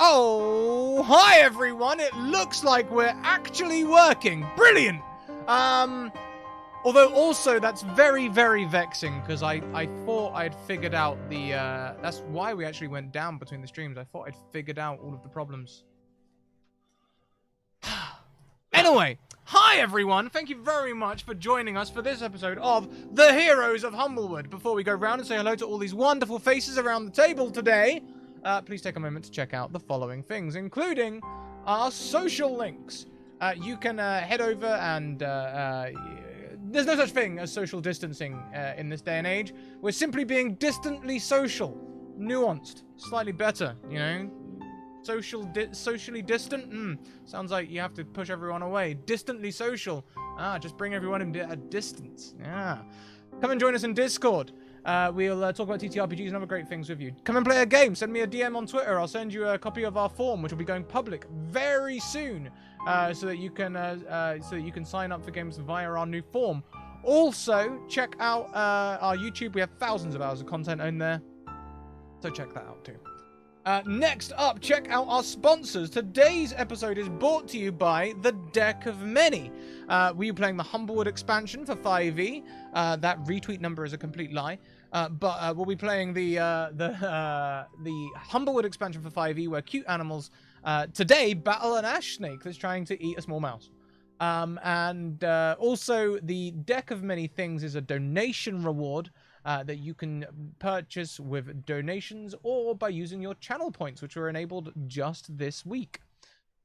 Oh, hi everyone. It looks like we're actually working. Brilliant. Although also that's very, very vexing because I thought I'd figured out the, that's why we actually went down between the streams. I thought I'd figured out all of the problems. Anyway, hi everyone. Thank you very much for joining us for this episode of The Heroes of Humblewood. Before we go round and say hello to all these wonderful faces around the table today, please take a moment to check out the following things, including our social links. You can head over and there's no such thing as social distancing in this day and age. We're simply being distantly social, nuanced, slightly better, you know. Socially distant? Sounds like you have to push everyone away. Distantly social. Just bring everyone in at a distance. Yeah. Come and join us in Discord. We'll talk about TTRPGs and other great things with you. Come and play a game. Send me a DM on Twitter. I'll send you a copy of our form, which will be going public very soon, so that you can sign up for games via our new form. Also, check out our YouTube. We have thousands of hours of content on there, so check that out too. Next up, check out our sponsors. Today's episode is brought to you by The Deck of Many. We're playing the Humblewood expansion for 5e. That retweet number is a complete lie. But we'll be playing the Humblewood expansion for 5e, where cute animals today battle an ASHSNAKE that's trying to eat a small mouse. Also, the Deck of Many Things is a donation reward that you can purchase with donations or by using your channel points, which were enabled just this week.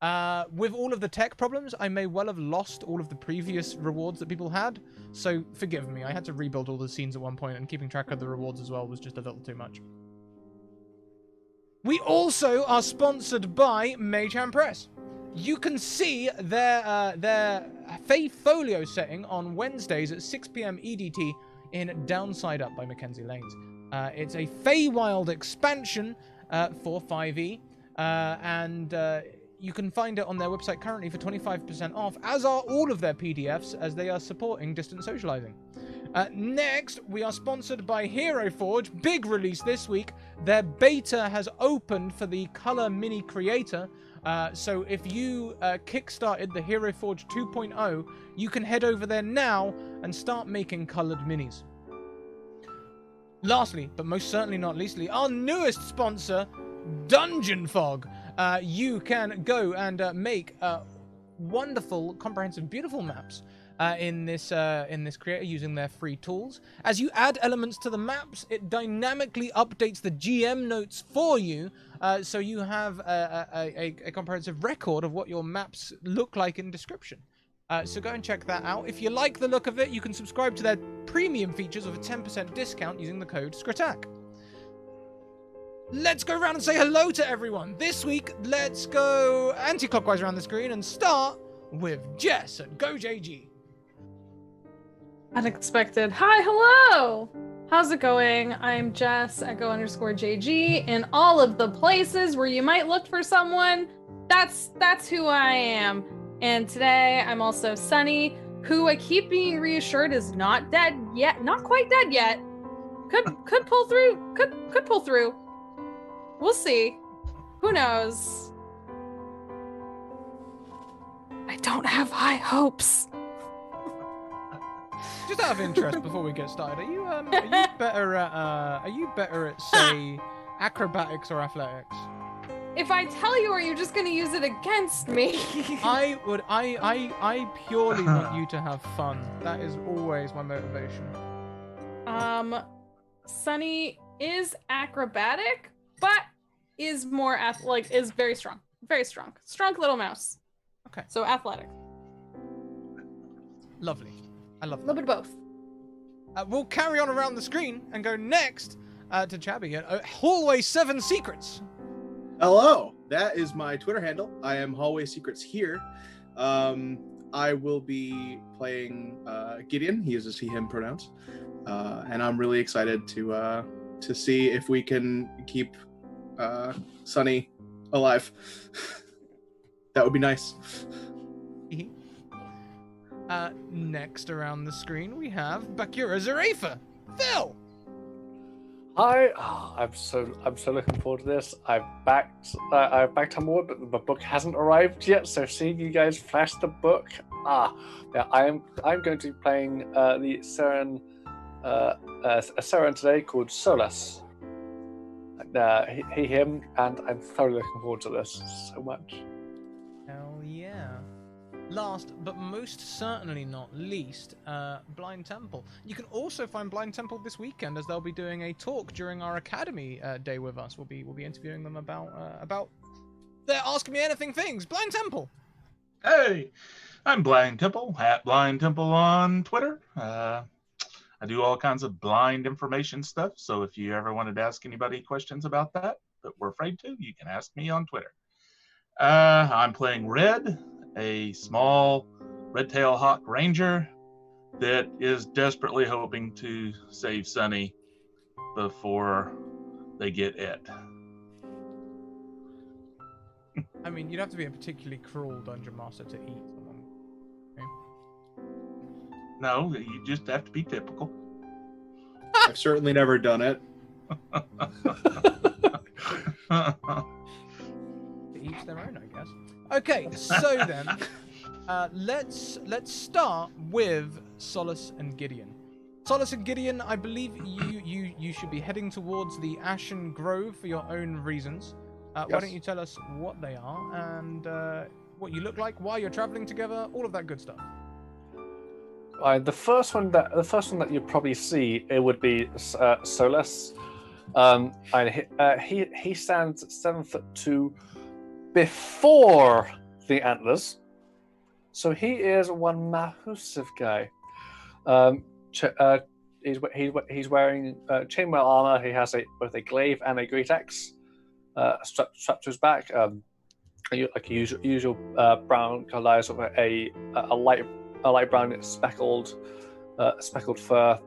With all of the tech problems, I may well have lost all of the previous rewards that people had, so forgive me. I had to rebuild all the scenes at one point, and keeping track of the rewards as well was just a little too much. We also are sponsored by Mayhem Press. You can see their Fae Folio setting on Wednesdays at 6 p.m. EDT in Downside Up by Mackenzie Lanes. It's a Feywild expansion for 5e, and you can find it on their website currently for 25% off, as are all of their PDFs, as they are supporting distant socializing. Next, we are sponsored by Hero Forge. Big release this week. Their beta has opened for the Color Mini Creator. So if you kickstarted the Hero Forge 2.0, you can head over there now and start making colored minis. Lastly, but most certainly not leastly, our newest sponsor, Dungeon Fog. You can go and make wonderful, comprehensive, beautiful maps in this creator using their free tools. As you add elements to the maps, it dynamically updates the GM notes for you, so you have a comprehensive record of what your maps look like in description. So go and check that out. If you like the look of it, you can subscribe to their premium features with a 10% discount using the code Scratticus. Let's go around and say hello to everyone. This week, let's go anti-clockwise around the screen and start with Jess at GoJG. Unexpected. Hi, hello! How's it going? I'm Jess at go_JG. In all of the places where you might look for someone, that's who I am. And today I'm also Sunny, who I keep being reassured is not dead yet. Not quite dead yet. Could pull through. Could pull through. We'll see. Who knows? I don't have high hopes. Just out of interest, before we get started, are you better at say acrobatics or athletics? If I tell you, are you just gonna use it against me? I purely want you to have fun. That is always my motivation. Sunny is acrobatic, but is more is very strong. Very strong. Strong little mouse. Okay. So athletic. Lovely. I love that. A little bit of both. We'll carry on around the screen and go next to Chabby at Hallway 7 Secrets. Hello, that is my Twitter handle. I am Hallway Secrets here. I will be playing Gideon. He uses he/him pronouns, and I'm really excited to see if we can keep Sunny alive. That would be nice. Next around the screen we have Bakura Zarafa. Phil. Hi, I'm so looking forward to this. I've backed Humblewood, but the book hasn't arrived yet. So seeing you guys flash the book, yeah, I'm going to be playing the Seren, a Seren today called Solus. He, him, and I'm thoroughly looking forward to this so much. Hell yeah. Last, but most certainly not least, Blind Temple. You can also find Blind Temple this weekend, as they'll be doing a talk during our Academy day with us. We'll be interviewing them about their Ask Me Anything things. Blind Temple. Hey, I'm Blind Temple, at Blind Temple on Twitter. I do all kinds of blind information stuff, so if you ever wanted to ask anybody questions about that, but we're afraid to, you can ask me on Twitter. I'm playing Red, a small red-tailed hawk ranger that is desperately hoping to save Sunny before they get it. I mean, you'd have to be a particularly cruel dungeon master to eat someone. Okay? No, you just have to be typical. I've certainly never done it. Each their own, I guess. Okay, so then, let's start with Solus and Gideon. Solus and Gideon, I believe you should be heading towards the Ashen Grove for your own reasons. Yes. Why don't you tell us what they are and what you look like, why you're traveling together, all of that good stuff. The first one that you'd probably see, it would be Solus. And he stands at 7'2" before the antlers, so he is one massive guy. He's wearing chainmail armor. He has both a glaive and a great axe strapped to his back. Like a usual brown colored eyes with a light brown speckled fur,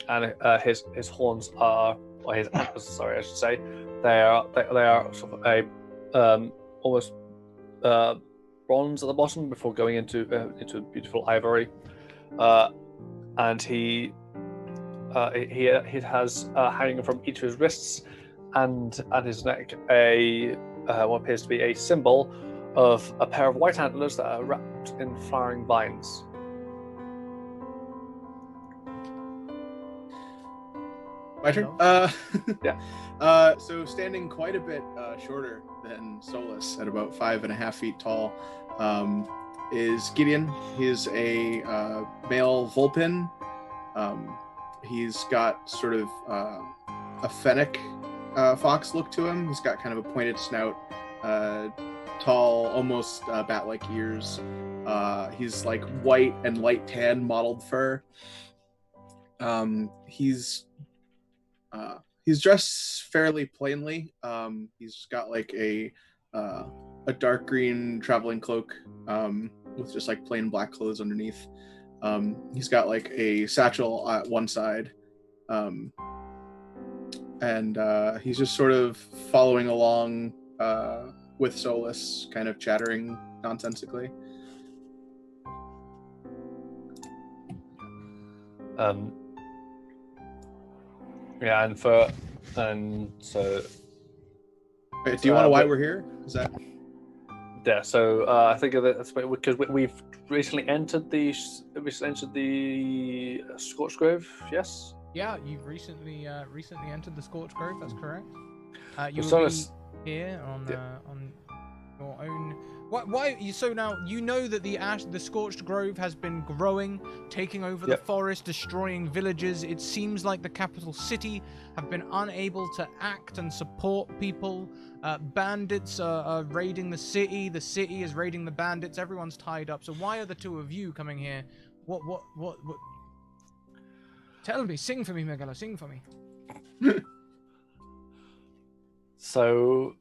and his horns are, or his antlers, sorry, I should say, they are sort of a almost bronze at the bottom before going into beautiful ivory, and he has hanging from each of his wrists and his neck what appears to be a symbol of a pair of white antlers that are wrapped in flowering vines. My turn? Yeah. So standing quite a bit shorter than Solus, at about 5.5 feet tall, is Gideon. He's a male Vulpin. He's got sort of a fennec fox look to him. He's got kind of a pointed snout, tall, almost bat-like ears. He's like white and light tan mottled fur. He's dressed fairly plainly. He's got like a dark green traveling cloak with just like plain black clothes underneath. He's got like a satchel at one side, and he's just sort of following along with Solus, kind of chattering nonsensically. Yeah, and so. Wait, do you want to know why we're here? Is that? Yeah, so I think that's because we've recently entered the Scorched Grove. Yes. Yeah, you've recently entered the Scorched Grove. That's correct. You So will it's- be here on your own. Why? So now you know that the Scorched Grove has been growing, taking over the Yep. forest, destroying villages. It seems like the capital city have been unable to act and support people. Bandits are raiding the city. The city is raiding the bandits. Everyone's tied up. So why are the two of you coming here? What? Tell me. Sing for me, Megalo. Sing for me. So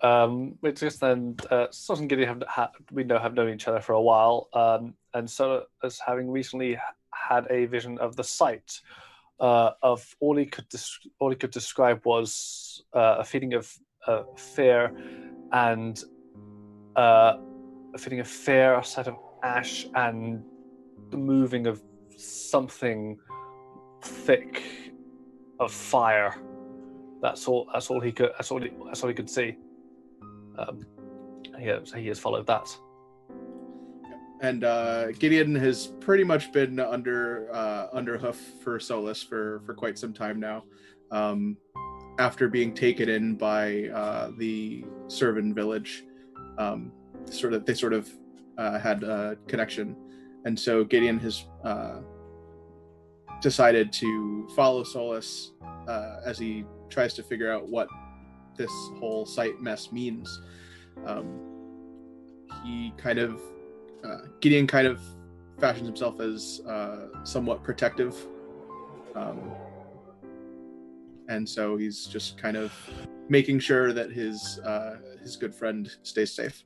it's just then Sos and Gideon have known each other for a while, and so as having recently had a vision of the site, of all he could describe was a feeling of fear, and a sight of ash, and the moving of something thick of fire That's all he could. That's all he could see. So he has followed that. And Gideon has pretty much been under hoof for Solus for quite some time now. After being taken in by the Servan village, they sort of had a connection, and so Gideon has decided to follow Solus as he tries to figure out what this whole site mess means. Gideon kind of fashions himself as somewhat protective, and so he's just kind of making sure that his good friend stays safe.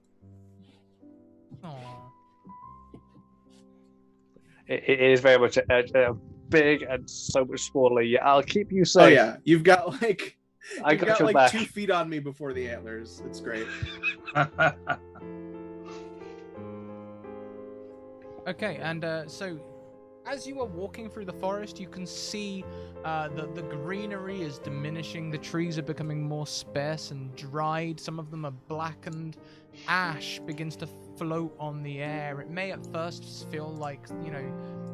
Aww. It is very much a big and so much smaller. Yeah, I'll keep you safe. Oh yeah, you've got like I got your back. 2 feet on me before the antlers. It's great. Okay, and so as you are walking through the forest, you can see that the greenery is diminishing. The trees are becoming more sparse and dried. Some of them are blackened. Ash begins to float on the air. It may at first feel like, you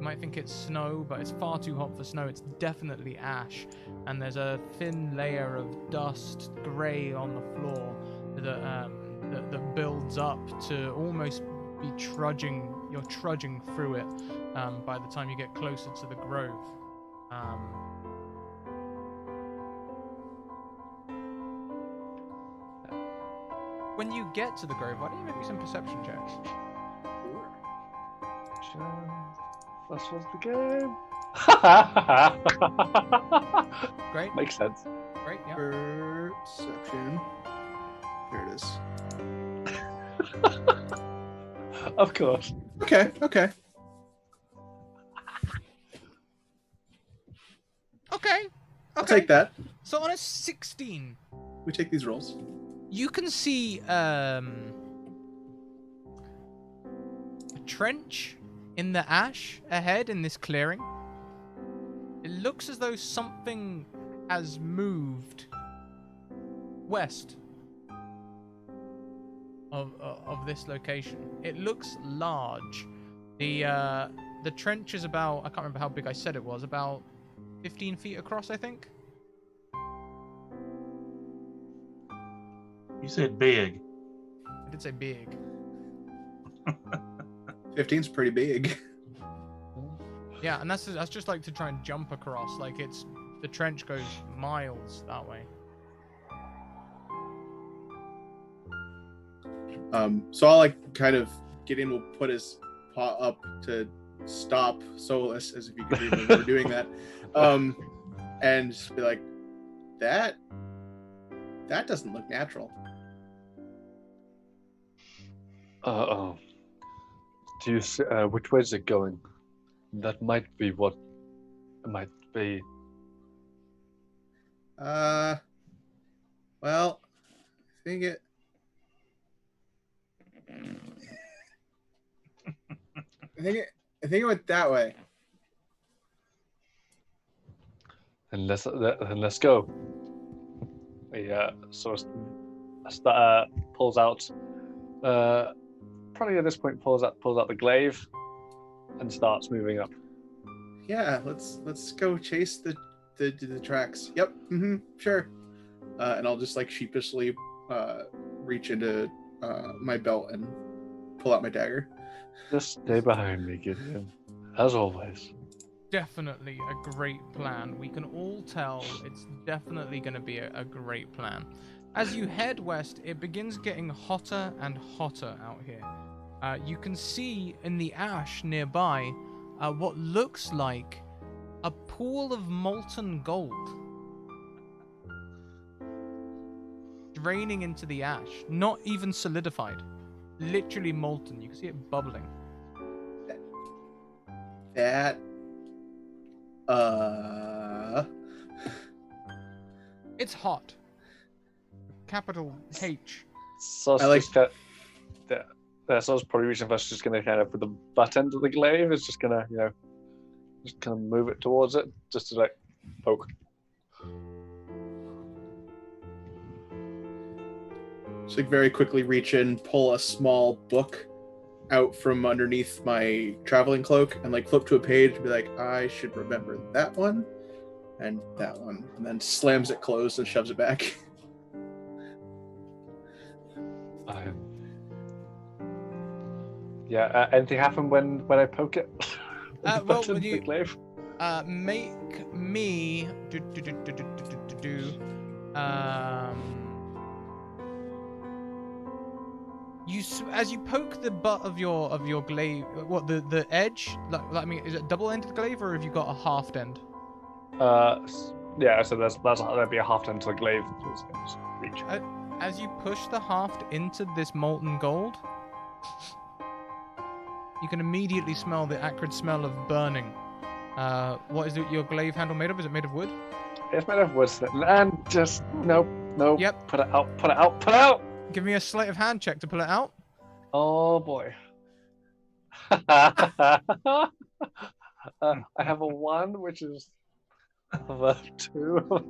might think it's snow, but it's far too hot for snow. It's definitely ash. And there's a thin layer of dust, grey on the floor that builds up to almost be trudging. You're trudging through it by the time you get closer to the grove. When you get to the grove, why don't you make me some perception checks? This was the game. Great. Makes sense. Great, yeah. Perception. There it is. Of course. Okay. Okay. I'll take that. So on a 16, We take these rolls. you can see a trench in the ash ahead in this clearing. It looks as though something has moved west of this location. It looks large. The trench is about, I can't remember how big I said it was, about 15 feet across, I think. You said big. I did say big. 15's pretty big. Yeah, and that's just like to try and jump across. Like the trench goes miles that way. So I'll kind of Gideon will put his paw up to stop Solus, as if you could remember doing that, and just be like, that doesn't look natural. Do you see, which way is it going? That might be what it might be. Well, I think it. I think it went that way. And let's go. He pulls out. Probably at this point pulls out the glaive and starts moving up. Yeah, let's go chase the tracks. Yep. Sure. And I'll just sheepishly reach into my belt and pull out my dagger. Just stay behind me, Gideon, as always. Definitely a great plan. We can all tell it's definitely going to be a great plan. As you head west, it begins getting hotter and hotter out here. You can see in the ash nearby what looks like a pool of molten gold draining into the ash. Not even solidified. Literally molten. You can see it bubbling. That It's hot. Capital H. So I like- so I was probably reaching for us, just gonna kind of put the butt end of the glaive. It's just gonna, just kind of move it towards it, just to poke. Just like very quickly reach in, pull a small book out from underneath my traveling cloak, and like flip to a page and be like, I should remember that one and that one, and then slams it closed and shoves it back. Yeah. Anything happen when I poke it? Well, would you make me as you poke the butt of your glaive, what the edge? Like, I mean, is it double-ended glaive or have you got a halved end? Yeah. So there'd be a half turn to the glaive. Reach. As you push the haft into this molten gold, you can immediately smell the acrid smell of burning. What is your glaive handle made of? Is it made of wood? It's made of wood. And just nope. Yep. Put it out. Give me a sleight of hand check to pull it out. Oh boy. I have a 1, which is a 2.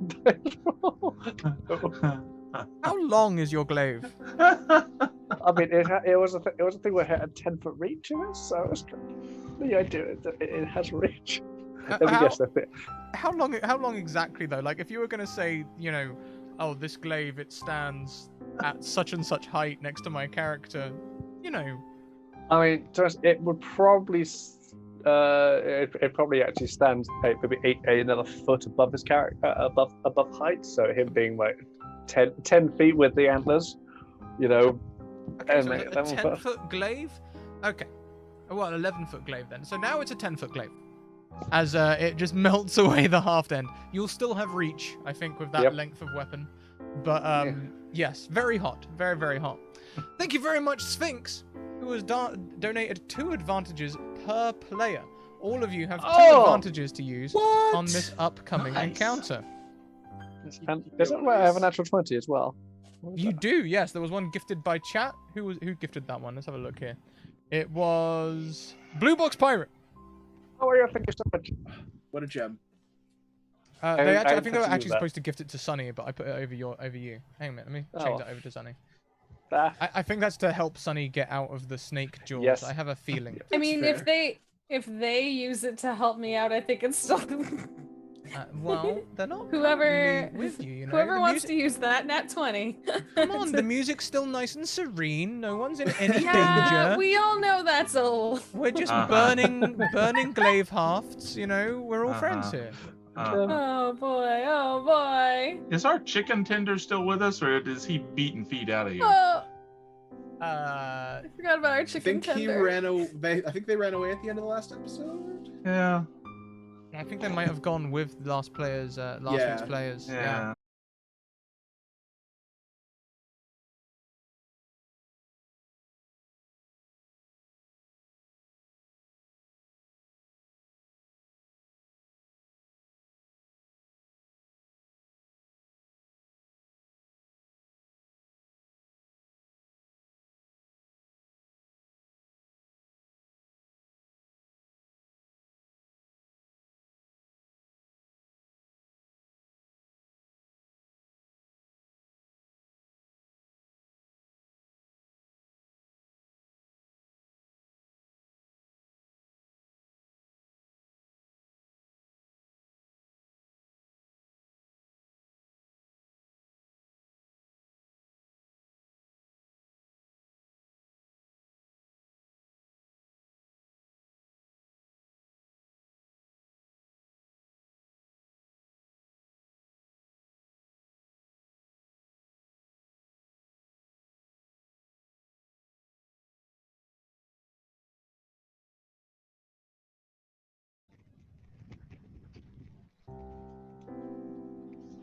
How long is your glaive? I mean, it was a thing where it had a 10-foot reach in it, so it's the idea that it has reach. Let me guess that bit. How long exactly though? Like, if you were gonna say, you know, oh, this glaive, it stands at such and such height next to my character, you know. I mean, it would probably it probably actually stands maybe another foot above his character, above height. So him being like 10 feet with the antlers, you know. Okay, and so like a 10-foot glaive. Okay, well, 11-foot glaive then. So now it's a 10-foot glaive. As it just melts away the half end. You'll still have reach, I think, with that length of weapon. But yes, very hot, very, very hot. Thank you very much, Sphinx, who has donated 2 advantages per player. All of you have 2 advantages to use on this upcoming encounter. And isn't I have a natural 20 as well? You do, yes. There was one gifted by chat. Who gifted that one? Let's have a look here. It was Blue Box Pirate. Oh, yeah, thank you so much. What a gem. I think they were actually supposed to gift it to Sunny, but I put it over you. Hang on a minute, let me change that over to Sunny. I think that's to help Sunny get out of the snake jaws. Yes. I have a feeling. I mean, if they use it to help me out, I think it's still. Well, they're not whoever with you, you know. Whoever wants to use that, nat 20. Come on, the music's still nice and serene. No one's in any Yeah, danger. we all know that's a. We're just burning glaive hafts. You know, we're all friends here. Oh boy. Is our chicken tender still with us, or is he beating feet out of here? Oh. I forgot about our chicken tender. I think they ran away at the end of the last episode. Yeah. I think they might have gone with last week's players. Yeah.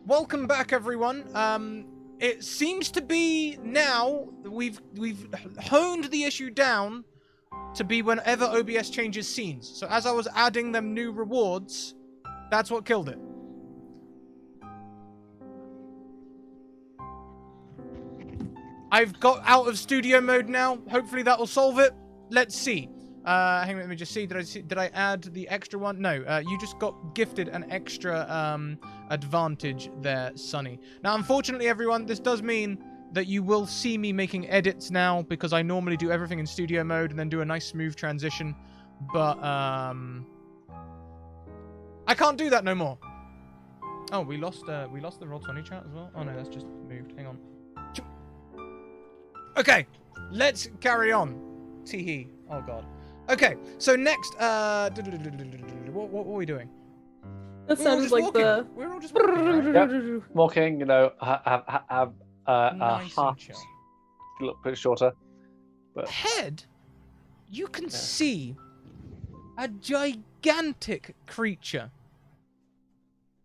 Welcome back, everyone. It seems to be now we've honed the issue down to be whenever OBS changes scenes. So as I was adding them new rewards, that's what killed it. I've got out of studio mode now. Hopefully that will solve it. Let's see. Hang on, let me just see. Did I add the extra one? No. You just got gifted an extra advantage there, Sunny. Now, unfortunately, everyone, this does mean that you will see me making edits now because I normally do everything in studio mode and then do a nice smooth transition. But I can't do that no more. Oh, we lost the Roll20 chat as well. Oh no, that's just moved. Hang on. Okay, let's carry on. Teehee. Oh god. Okay, so next, what were we doing? That sounds like the. We're all just walking, right? Yep. Walking, you know, have Nice and heart chill. look a bit shorter. But Ahead, you can see a gigantic creature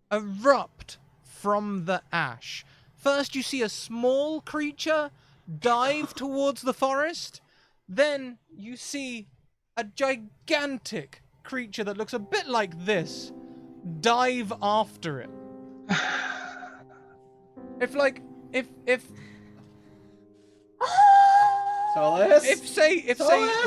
erupt from the ash. First, you see a small creature dive towards the forest. Then you see a gigantic creature that looks a bit like this dive after it. If say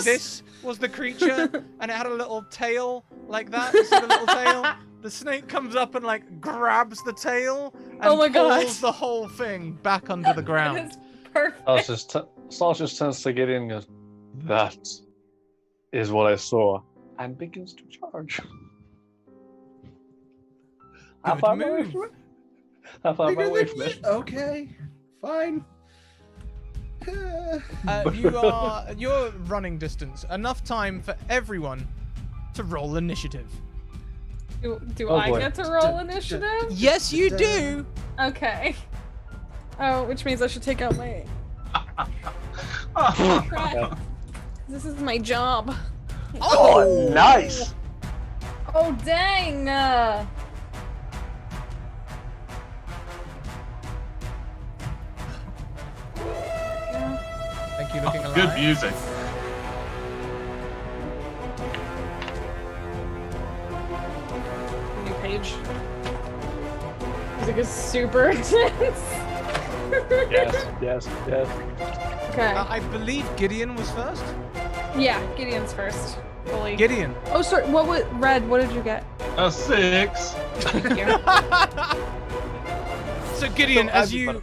this was the creature and it had a little tail like that, you see the little tail? The snake comes up and like grabs the tail and pulls the whole thing back under the ground. That is perfect. Sarge just turns to Gideon and goes, "That is what I saw," and begins to charge. How Good far am I away move. from it? How far am I away from it? Okay, fine. You're running distance. Enough time for everyone to roll initiative. Do Oh, I boy. get to roll initiative? Yes, you do. Okay. Oh, which means I should take out my. Crap. This is my job. Oh, nice! Oh, dang! Thank you, looking alive. Good music. New page. Music is super intense. Yes. Okay. I believe Gideon was first. Yeah, Gideon's first. Fully. Gideon. Oh, sorry. What was Red? What did you get? A 6. Thank you. So Gideon, So as you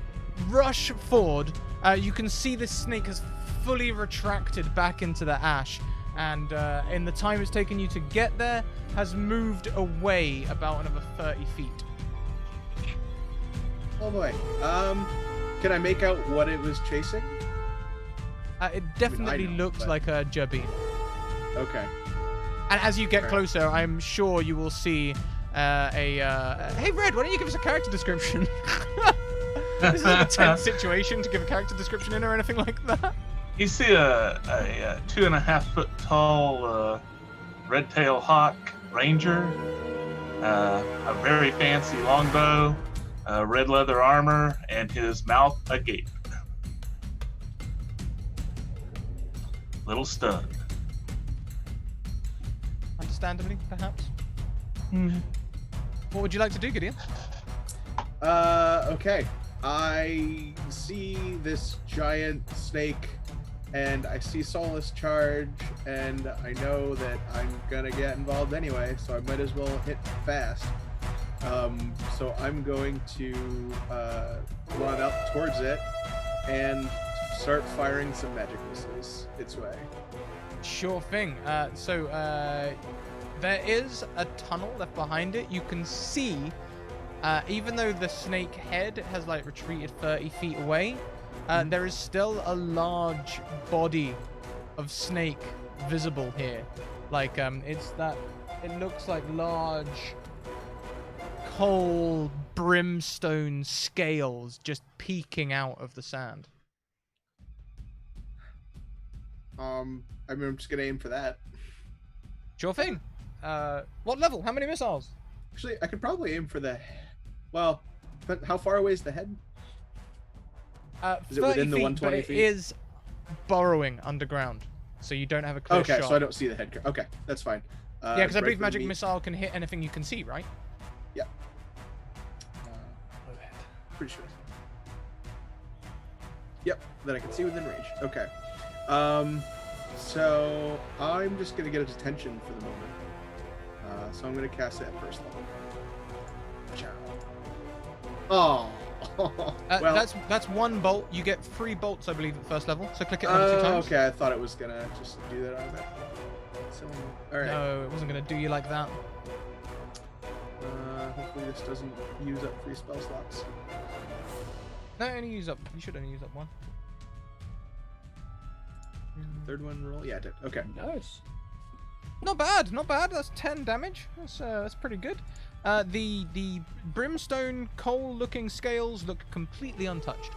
rush forward, you can see this snake has fully retracted back into the ash, and in the time it's taken you to get there, has moved away about another 30 feet. Oh boy. Can I make out what it was chasing? It definitely know, looks but- like a Jabin. Okay. And as you get Fair. closer, I'm sure you will see hey Red, why don't you give us a character description? This is a tense situation to give a character description in or anything like that. You see a 2.5 foot tall red-tailed hawk ranger, a very fancy longbow, red leather armor, and his mouth agape. Little stud. Understandably, perhaps. What would you like to do, Gideon? Okay. I see this giant snake, and I see Solus charge, and I know that I'm gonna get involved anyway, so I might as well hit fast. So I'm going to run up towards it and start firing some magic missiles its way. Sure thing. So there is a tunnel left behind it. You can see, even though the snake head has like retreated 30 feet away, there is still a large body of snake visible here. Like it looks like large cold brimstone scales just peeking out of the sand. I mean, I'm just gonna aim for that. Sure thing. What level? How many missiles? Actually, I could probably aim for the. Well, but how far away is the head? Is it 30 within the feet, 120 but feet? it is burrowing underground, so you don't have a clear Okay, shot. so I don't see the head. Okay, that's fine. Yeah, because I right believe for magic me- missile can hit anything you can see, right? Pretty sure. Yep, that I can see within range. Okay. So I'm just gonna get its attention for the moment. So I'm gonna cast it at first level. Ciao. Oh. well, That's one bolt. You get 3 bolts, I believe, at first level. So click it another 2 times. okay. I thought it was gonna just do that automatically. So, all right. No, it wasn't gonna do you like that. Hopefully this doesn't use up 3 spell slots. No, only use up. You should only use up 1. Third one roll. Yeah, I did. Okay. Nice. Not bad, not bad. That's 10 damage. That's pretty good. The brimstone coal-looking scales look completely untouched.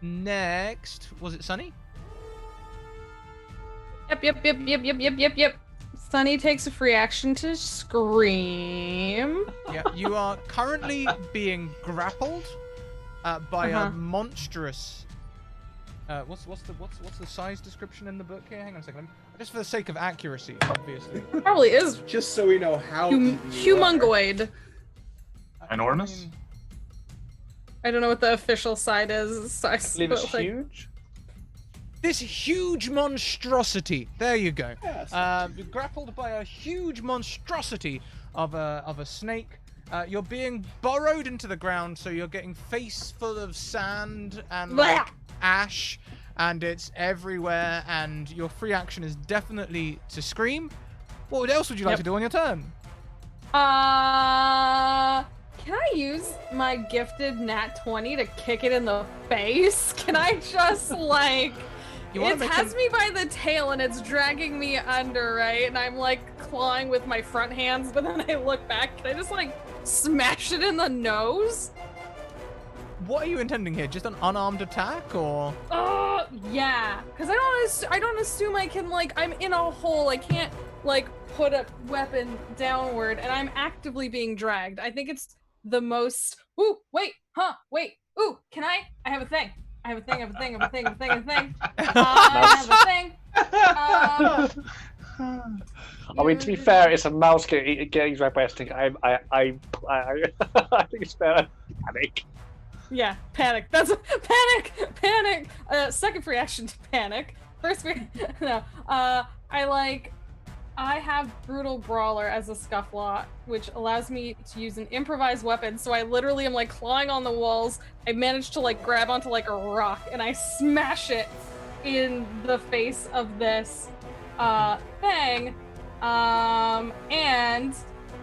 Next, was it Sunny? Yep. Sunny takes a free action to scream. Yeah, you are currently being grappled by a monstrous. What's the size description in the book here? Hang on a second. Just for the sake of accuracy, obviously. Probably is Just so we know how humongoid. Enormous? I don't know what the official side is. So I believe it's like, huge. This huge monstrosity. There you go. Yes. You're grappled by a huge monstrosity of a snake. You're being burrowed into the ground, so you're getting face full of sand and like ash, and it's everywhere. And your free action is definitely to scream. What else would you like to do on your turn? Can I use my gifted nat 20 to kick it in the face? Can I just like... It has me by the tail and it's dragging me under, right? And I'm like clawing with my front hands, but then I look back. Can I just like smash it in the nose? What are you intending here? Just an unarmed attack, or? Yeah. Because I don't assume I can like... I'm in a hole. I can't like put a weapon downward, and I'm actively being dragged. I think it's the most... Ooh, wait, wait. Ooh, can I have a thing. I have a thing. I have a thing. I mean, to be fair, it's a mouse getting dragged by a snake. I think it's better. Panic. Yeah, panic. That's panic. Second free action to panic. First free. No. I have Brutal Brawler as a scufflaw, which allows me to use an improvised weapon. So I literally am like clawing on the walls. I managed to like grab onto like a rock and I smash it in the face of this thing. And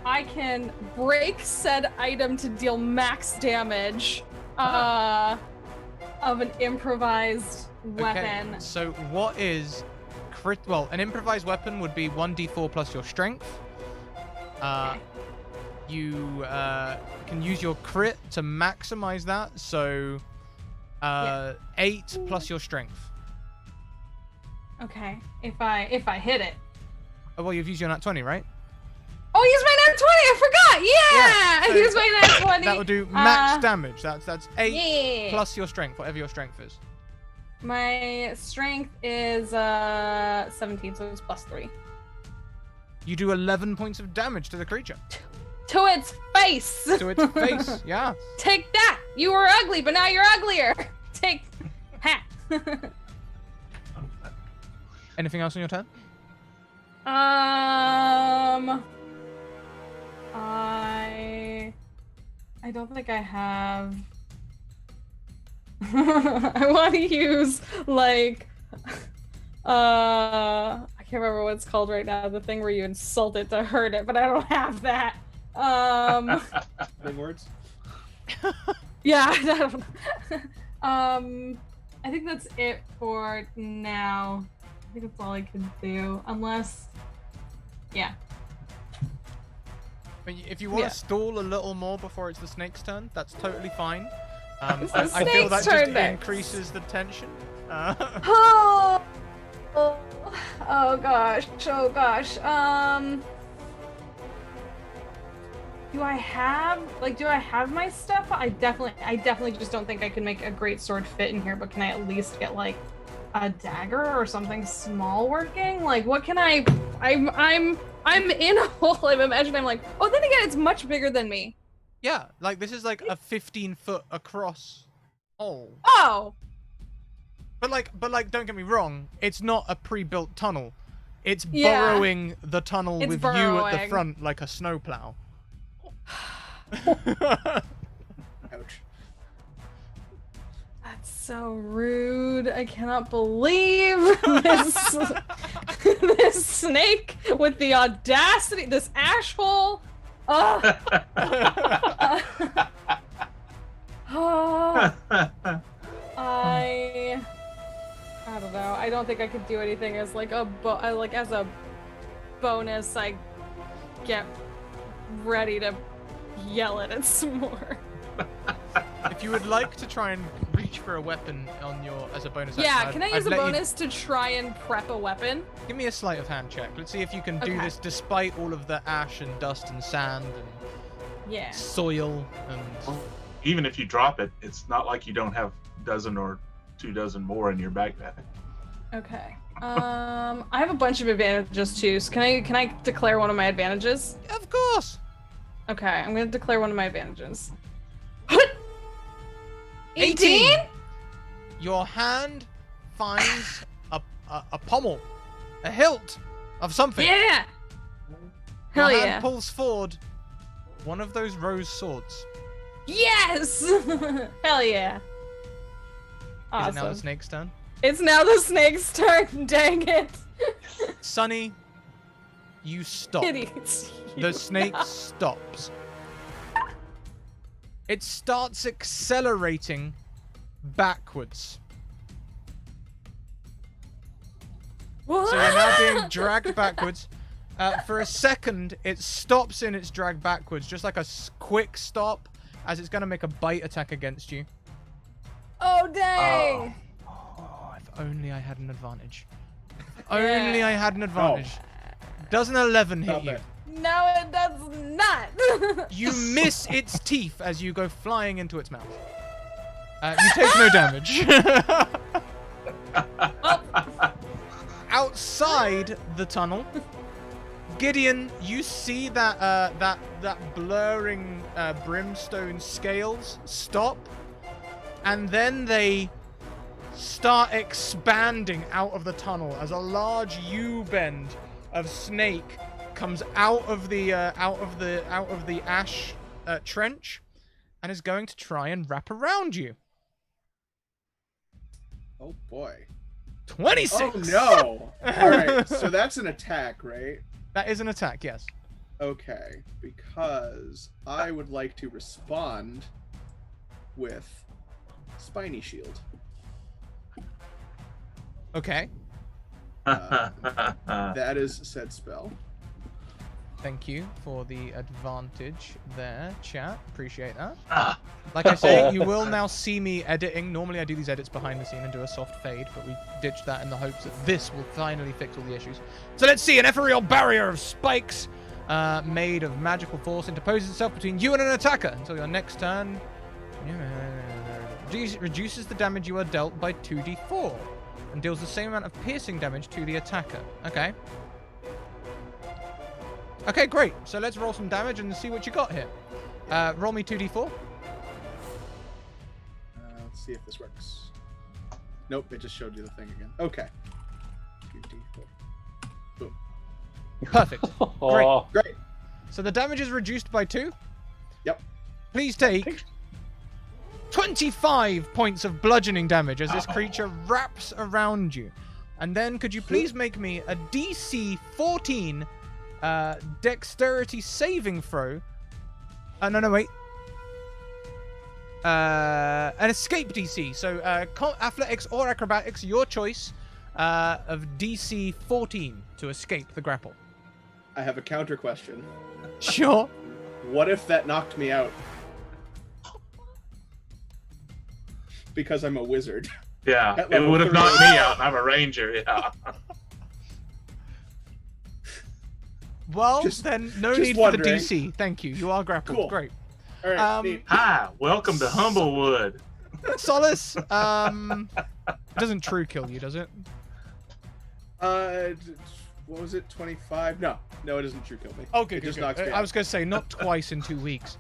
I can break said item to deal max damage of an improvised weapon. Okay, so what is... Well, an improvised weapon would be 1d4 plus your strength. Okay. You can use your crit to maximize that, so 8 plus your strength. Okay, if I hit it. Oh, well, you've used your nat 20, right? Oh, I used my nat 20. I forgot. Yeah, so I used my nat 20. That would do max damage. That's 8 yeah. plus your strength, whatever your strength is. My strength is 17, so it's plus 3. You do 11 points of damage to the creature. To its face. To its face, yeah. Take that. You were ugly, but now you're uglier. Take ha. Anything else on your turn? I don't think I have. I want to use like I can't remember what it's called right now, the thing where you insult it to hurt it, but I don't have that. Big words. Yeah, I don't I think that's it for now. I think that's all I can do, unless If you want to stall a little more before it's the snake's turn, that's totally fine. I feel that just increases the tension. Oh gosh. Do I have my stuff? I definitely just don't think I can make a great sword fit in here, but can I at least get like a dagger or something small working? Like what can I'm in a hole. I'm imagining I'm like, oh, then again, it's much bigger than me. Yeah, like this is like a 15-foot across hole. Oh. But don't get me wrong, it's not a pre-built tunnel. It's burrowing the tunnel with you at the front like a snowplow. Ouch. That's so rude. I cannot believe this this snake with the audacity, this ashhole. Ugh. I don't know. I don't think I could do anything as like as a bonus. I get ready to yell at it some more. If you would like to try and reach for a weapon on your as a bonus Yeah, action, can I I'd use a let you- bonus to try and prep a weapon? Give me a sleight of hand check. Let's see if you can do Okay. this despite all of the ash and dust and sand and Yeah. soil and. Even if you drop it, it's not like you don't have a dozen or 2 dozen more in your backpack. Okay. I have a bunch of advantages too. So can I declare one of my advantages? Of course. Okay, I'm gonna declare one of my advantages. 18? Your hand finds a pommel, a hilt of something. Yeah. Your Hell hand yeah. pulls forward one of those rose swords. Yes. Hell yeah. Is Awesome. it now the snake's turn? It's now the snake's turn. Dang it. Sunny, you stop. Idiots. The snake stops. It starts accelerating backwards. What? So you're now being dragged backwards. For a second, it stops in its drag backwards, just like a quick stop, as it's going to make a bite attack against you. Oh dang. Oh, if only I had an advantage. If only I had an advantage. Does an 11 hit Stop you? it. No, it does not. You miss its teeth as you go flying into its mouth. You take no damage. Outside the tunnel, Gideon, you see that that blurring brimstone scales stop, and then they start expanding out of the tunnel as a large U-bend of snake comes out of the ash trench, and is going to try and wrap around you. Oh boy. 26. Oh no. All right. So that's an attack, right? That is an attack, yes. Okay. Because I would like to respond with Spiny Shield. Okay. That is said spell. Thank you for the advantage there, chat. Appreciate that. Ah. Like I say, you will now see me editing. Normally I do these edits behind the scene and do a soft fade, but we ditched that in the hopes that this will finally fix all the issues. So let's see. An ethereal barrier of spikes made of magical force interposes itself between you and an attacker until your next turn. Reduces the damage you are dealt by 2d4 and deals the same amount of piercing damage to the attacker. Okay. Okay, great. So let's roll some damage and see what you got here. Roll me 2d4. Let's see if this works. Nope, it just showed you the thing again. Okay. 2d4. Boom. Perfect. Oh, Great. So the damage is reduced by 2. Yep. Please take 25 points of bludgeoning damage as this creature wraps around you. And then could you please make me a DC 14 dexterity saving throw? No, wait. An escape DC. So athletics or acrobatics, your choice, of DC 14 to escape the grapple. I have a counter question. Sure. What if that knocked me out? Because I'm a wizard. Yeah, At it level would have 3. knocked me out, and I'm a ranger. Yeah. Well, Just- then no just need for the wondering. DC. Thank you. You are grappled. Cool. Great. All right. Neat. Hi, welcome to Humblewood. Solace. It doesn't true kill you, does it? What was it? 25? No, it doesn't true kill me. Oh, good. It just good. knocks me I out. was going to say not twice in 2 weeks.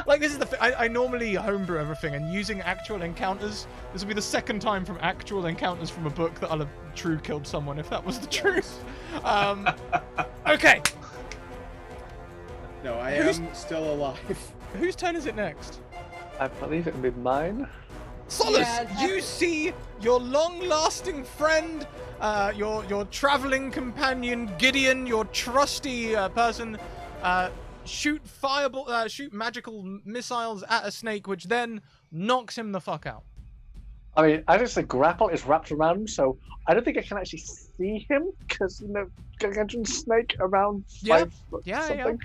Like this is the. I normally homebrew everything, and using actual encounters. This will be the second time from actual encounters from a book that I'll have true killed someone if that was the truth. Okay. No, I Who's- am still alive. Whose turn is it next? I believe it will be mine. Solus, Yeah, you see your long-lasting friend, your traveling companion Gideon, your trusty person, shoot magical missiles at a snake, which then knocks him the fuck out. I mean, I guess the grapple is wrapped around him, so I don't think I can actually see him because gargantuan snake around Yeah. 5 foot Yeah, something.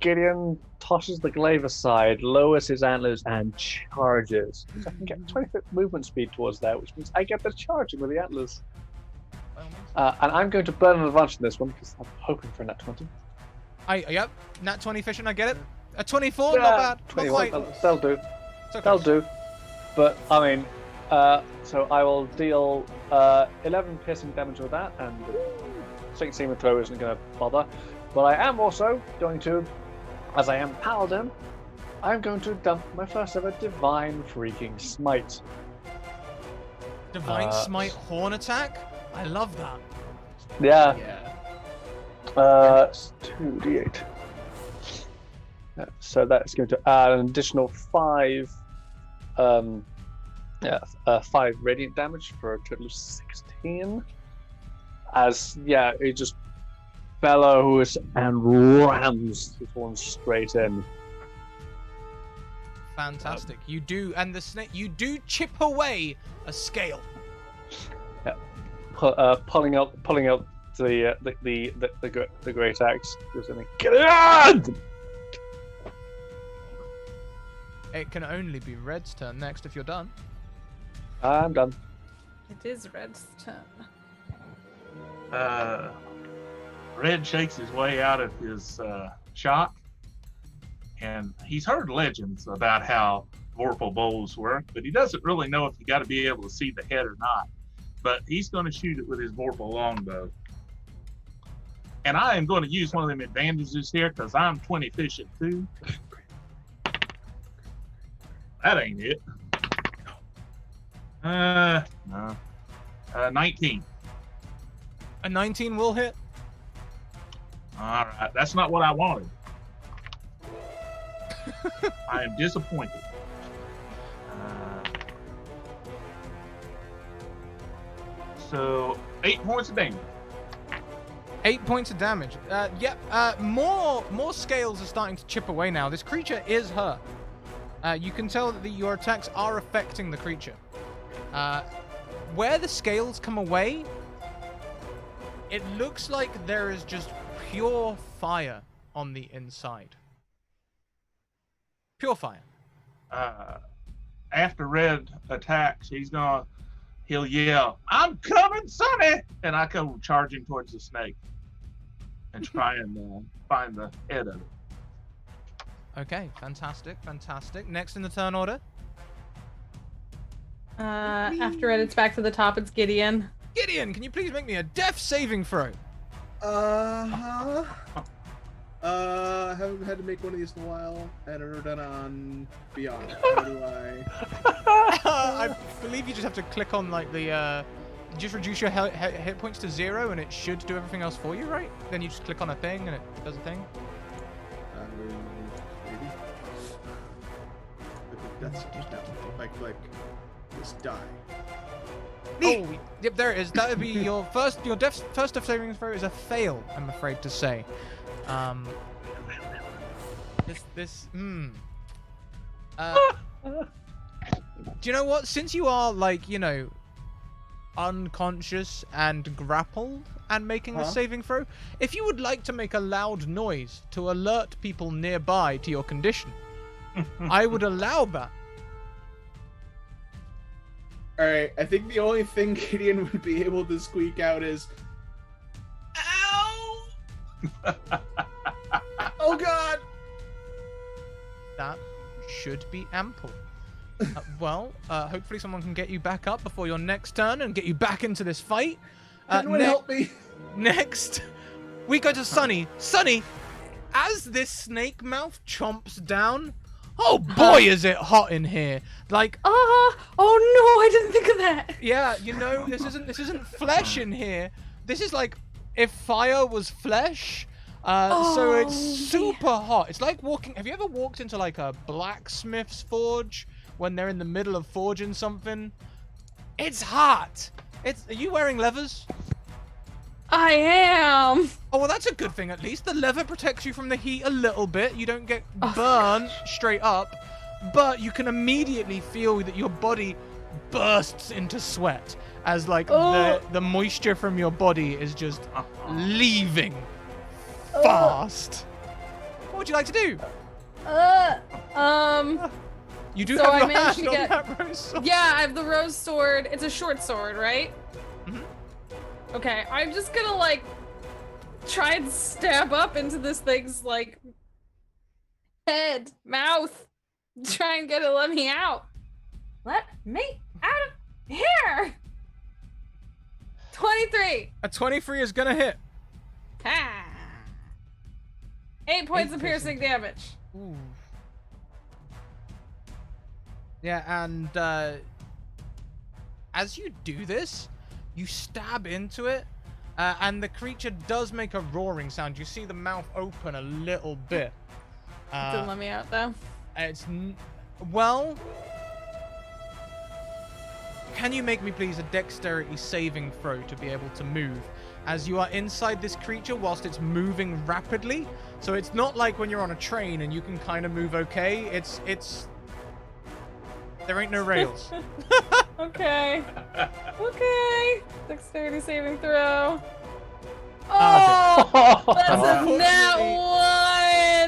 Gideon tosses the glaive aside, lowers his antlers, and charges. I can get 20-foot movement speed towards there, which means I get the charging with the antlers. And I'm going to burn an advantage in this one because I'm hoping for a nat 20. Yep, nat 20 fishing, I get it. A 24, Yeah, not bad. Not 21, quite. that'll do. So That'll close. do. But, I mean, so I will deal 11 piercing damage with that, and Sink Seaman Throw isn't going to bother. But I am also going to, as I am Paladin, I'm going to dump my first ever Divine Freaking Smite. Divine Smite Horn Attack? I love that. Yeah, Yeah. it's 2d8. So that's going to add an additional 5 radiant damage for a total of 16. As it just bellows and rams this one straight in. Fantastic. You do, and the snake, you do chip away a scale. Pulling out the great axe. Get it on! It can only be Red's turn next if you're done. I'm done. It is Red's turn. Red shakes his way out of his shock, and he's heard legends about how Vorpal bows work, but he doesn't really know if you got to be able to see the head or not. But he's going to shoot it with his Vorpal longbow. And I am going to use one of them advantages here because I'm 20 fishing too. That ain't it. No. 19. A 19 will hit. All right, that's not what I wanted. I am disappointed. So 8 points of damage. 8 points of damage. More scales are starting to chip away now. This creature is hurt. You can tell that your attacks are affecting the creature. Where the scales come away, it looks like there is just pure fire on the inside. Pure fire. After Red attacks, he'll yell, "I'm coming, Sonny!" And I go charging towards the snake and try and find the head of it. Okay, fantastic. Next in the turn order. After Red, it's back to the top. It's Gideon. Gideon, can you please make me a death saving throw? I haven't had to make one of these in a while, and I've never done it on Beyond. How do I? I believe you just have to click on like the just reduce your hit points to 0 and it should do everything else for you, right? Then you just click on a thing and it does a thing. Maybe. That's like this die. Oh, yep, there it is. That would be your first death saving throw is a fail, I'm afraid to say. Do you know what? Since you are unconscious and grappled and making a saving throw, if you would like to make a loud noise to alert people nearby to your condition, I would allow that. Alright, I think the only thing Gideon would be able to squeak out is, "Ow!" Oh god! That should be ample. Hopefully someone can get you back up before your next turn and get you back into this fight. Anyone help me? Next, we go to Sunny. Sunny, as this snake mouth chomps down, oh boy, is it hot in here! Oh no, I didn't think of that. Yeah, this isn't flesh in here. This is like if fire was flesh. So it's Oh, super hot. It's like walking. Have you ever walked into like a blacksmith's forge when they're in the middle of forging something? It's hot. Are you wearing levers? I am. Oh, well, that's a good thing at least. The leather protects you from the heat a little bit. You don't get Oh, burned straight up, but you can immediately feel that your body bursts into sweat as like the moisture from your body is just leaving fast. What would you like to do? You do So have I your managed hand to on get- that rose sword. Yeah, I have the rose sword. It's a short sword, right? Mhm. Okay, I'm just gonna like try and stab up into this thing's like head, mouth. Try and get it. Let me out. Let me out of here. 23. A 23 is gonna hit. Ah. 8 points of piercing damage. Ooh. Yeah, and as you do this, you stab into it, and the creature does make a roaring sound. You see the mouth open a little bit. Didn't let me out though. Well, can you make me please a dexterity saving throw to be able to move? As you are inside this creature whilst it's moving rapidly. So it's not like when you're on a train and you can kind of move okay. It's there ain't no rails. Okay. Okay. Dexterity saving throw. Ah, Oh, that's a Unfortunately- nat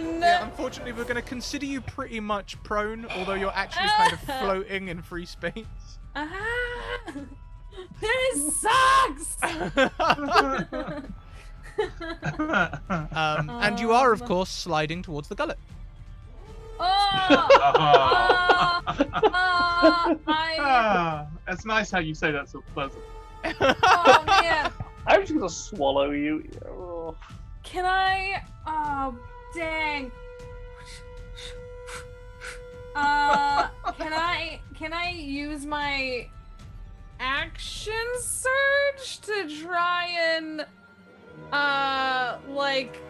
one. Yeah, unfortunately, we're going to consider you pretty much prone, although you're actually kind of floating in free space. Ah, this sucks. And you are, of course, sliding towards the gullet. That's nice how you say that so pleasant. Oh man. I'm just gonna swallow you. Oh. Can I? Oh, dang. Can I use my action surge to try and, like,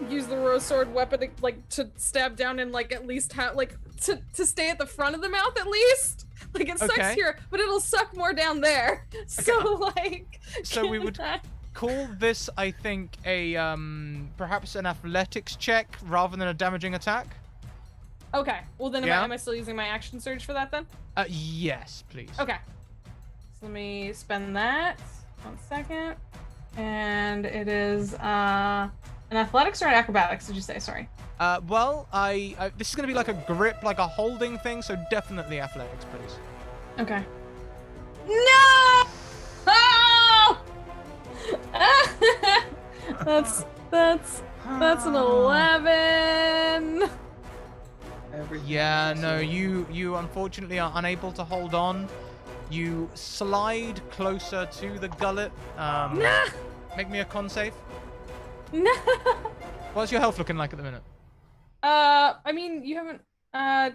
use the rose sword weapon to, like, to stab down and, like, at least have, like, to stay at the front of the mouth at least? Like, it sucks Okay. here, but it'll suck more down there. So, like. So we can would I- call this, I think, a perhaps an athletics check rather than a damaging attack. Okay, well then Yeah? am I still using my action surge for that then? Yes, please. Okay. So let me spend that. 1 second. And it is an athletics or an acrobatics, did you say? Sorry. Well, this is going to be like a grip, like a holding thing, so definitely athletics, please. Okay. No! Oh! that's an 11. Yeah, no, you unfortunately are unable to hold on. You slide closer to the gullet. Nah! Make me a con save. No! What's your health looking like at the minute? I mean, you haven't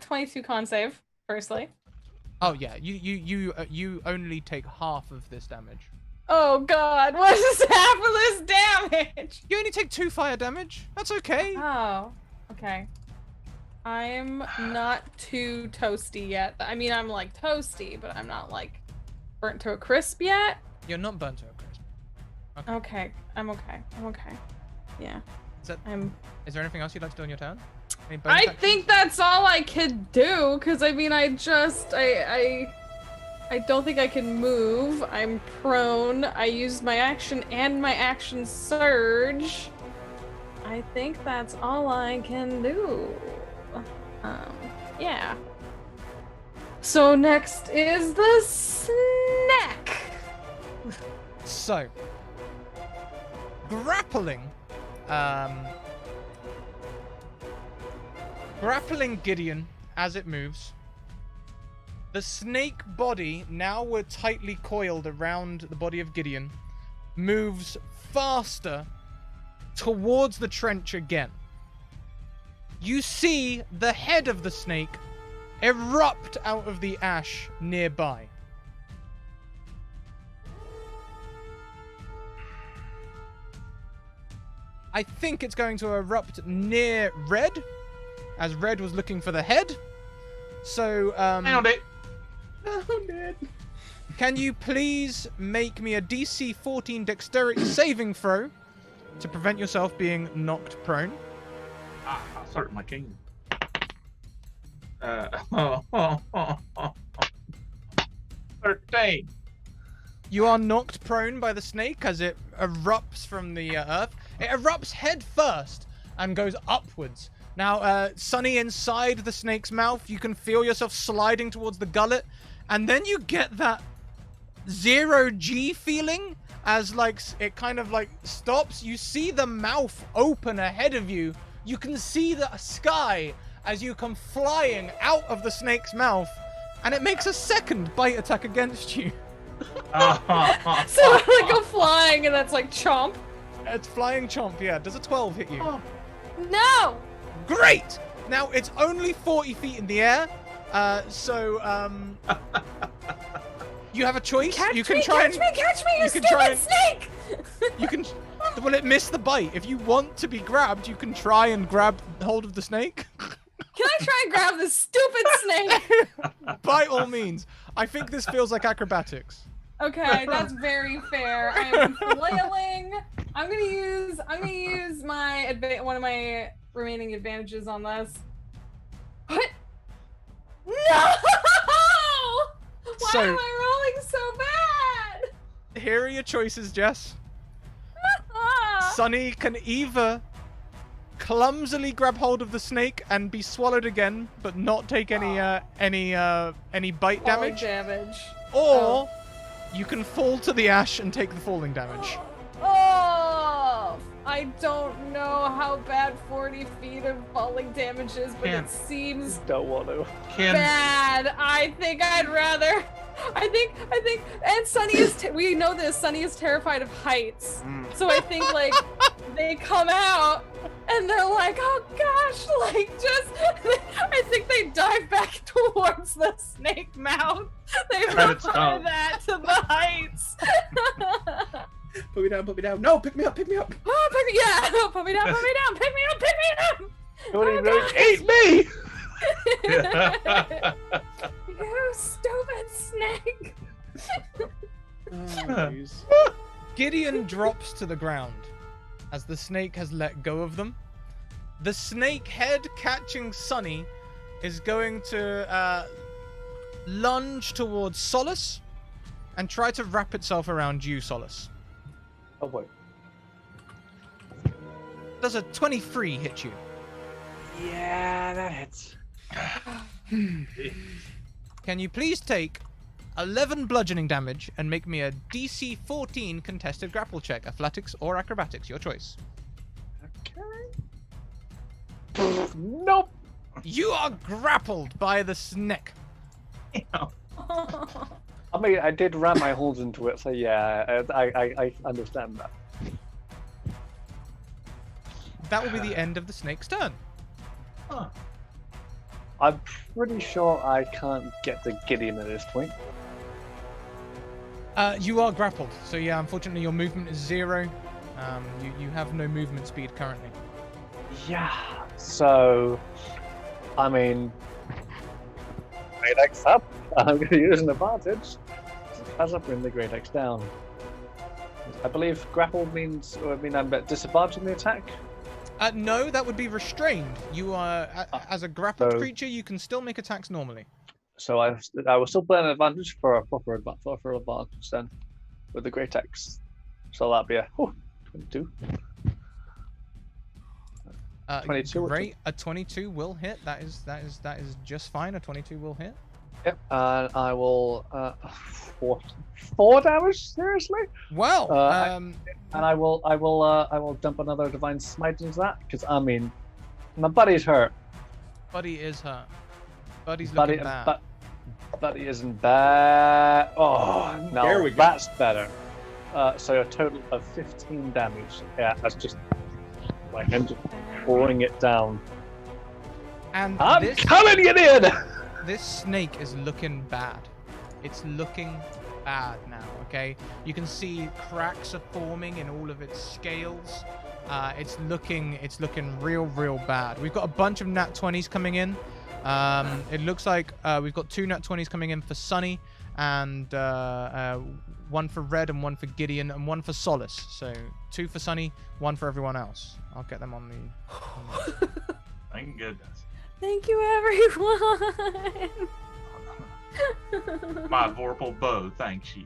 22 con save, firstly. Oh yeah, you only take half of this damage. Oh god, what is half of this damage? You only take 2 fire damage. That's okay. Oh, okay. I'm not too toasty yet. I mean, I'm like toasty, but I'm not like burnt to a crisp yet. You're not burnt to a crisp. Okay, I'm okay. I'm okay. Yeah, Is there anything else you'd like to do on your turn? Any bonus I actions? think that's all I could do, because I mean, I don't think I can move. I'm prone. I used my action and my action surge. I think that's all I can do. Yeah. So next is the snack. So, grappling Gideon as it moves. The snake body, now we're tightly coiled around the body of Gideon, moves faster towards the trench again. You see the head of the snake erupt out of the ash nearby. I think it's going to erupt near Red, as Red was looking for the head. So, Found it. Found it. can you please make me a DC 14 dexterity saving throw to prevent yourself being knocked prone? I certainly can. 13. You are knocked prone by the snake as it erupts from the earth. It erupts head first and goes upwards. Now, Sunny, inside the snake's mouth, you can feel yourself sliding towards the gullet, and then you get that 0G feeling as like it kind of like stops. You see the mouth open ahead of you. You can see the sky as you come flying out of the snake's mouth, and it makes a second bite attack against you. So I go flying, and that's like chomp. It's flying chomp, yeah. Does a 12 hit you? Oh. No. Great! Now, it's only 40 feet in the air, you have a choice. Catch you can me, try catch me, you you can try stupid and- snake! You can... Will it miss the bite? If you want to be grabbed, you can try and grab hold of the snake. Can I try and grab this stupid snake? By all means. I think this feels like acrobatics. Okay, that's very fair. I'm flailing. I'm gonna use my one of my remaining advantages on this. What? No! Why So- am I rolling so bad? Here are your choices, Jess. Sunny can either clumsily grab hold of the snake and be swallowed again, but not take any bite damage, or you can fall to the ash and take the falling damage. Oh! I don't know how bad 40 feet of falling damage is, but Can't. it seems Don't want to. bad. I think I'd rather. I think, and Sunny is. We know this. Sunny is terrified of heights, so I think like they come out and they're like, oh gosh, like just. I think they dive back towards the snake mouth. They Credits prefer don't. that to the heights. Put me down, put me down. No, pick me up, pick me up. Oh, pick me, yeah, put me down, pick me up, pick me up. Nobody Oh, really ate me! You stupid snake. Oh, jeez. Gideon drops to the ground as the snake has let go of them. The snake head catching Sunny is going to lunge towards Solace and try to wrap itself around you, Solace. Oh boy. Does a 23 hit you? Yeah, that hits. Can you please take 11 bludgeoning damage and make me a DC 14 contested grapple check, athletics or acrobatics, your choice. Okay. Nope. You are grappled by the snake. I mean, I did ram my holes into it, so yeah, I understand that. That will be the end of the snake's turn. Huh. I'm pretty sure I can't get to Gideon at this point. You are grappled, so yeah, unfortunately your movement is 0. You have no movement speed currently. Yeah, so, I mean, Great Axe up. I'm going to use an advantage. As I bring the Great Axe down. I believe grappled means, or I mean, I'm at disadvantage in the attack. No, that would be restrained. You are, as a grappled So- creature, you can still make attacks normally. So I will still play an advantage for a proper advantage then, with the Great Axe. So that'll be a 22. 22 or Great, a 22 will hit. That is just fine. A 22 will hit. Yep, and I will 4 damage. Seriously, Well, and I will dump another Divine Smite into that because I mean, my buddy's hurt. Buddy is hurt. Buddy's looking bad. Buddy isn't bad. Oh, no, There we go. that's better. So a total of 15 damage. Yeah, that's just my hand just pouring it down. And I'm this coming, you in. this snake is looking bad. It's looking bad now, okay? You can see cracks are forming in all of its scales. it's looking real bad. We've got a bunch of nat 20s coming in. It looks like we've got 2 nat 20s coming in for Sunny, and 1 for Red and 1 for Gideon and 1 for Solace. So 2 for Sunny, 1 for everyone else. I'll get them on the. Thank goodness. Thank you, everyone. My Vorpal bow, thanks you.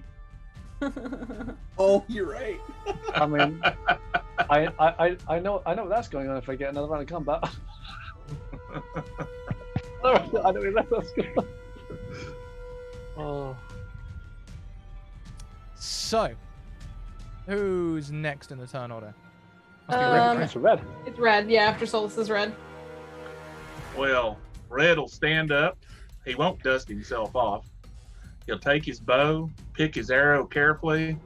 Oh, you're right. I mean, I know what that's going on if I get another round of combat. I know where that's going on. Oh. So, who's next in the turn order? It's red. It's Red. Yeah, after Solus is Red. Well, Red will stand up. He won't dust himself off. He'll take his bow, pick his arrow carefully,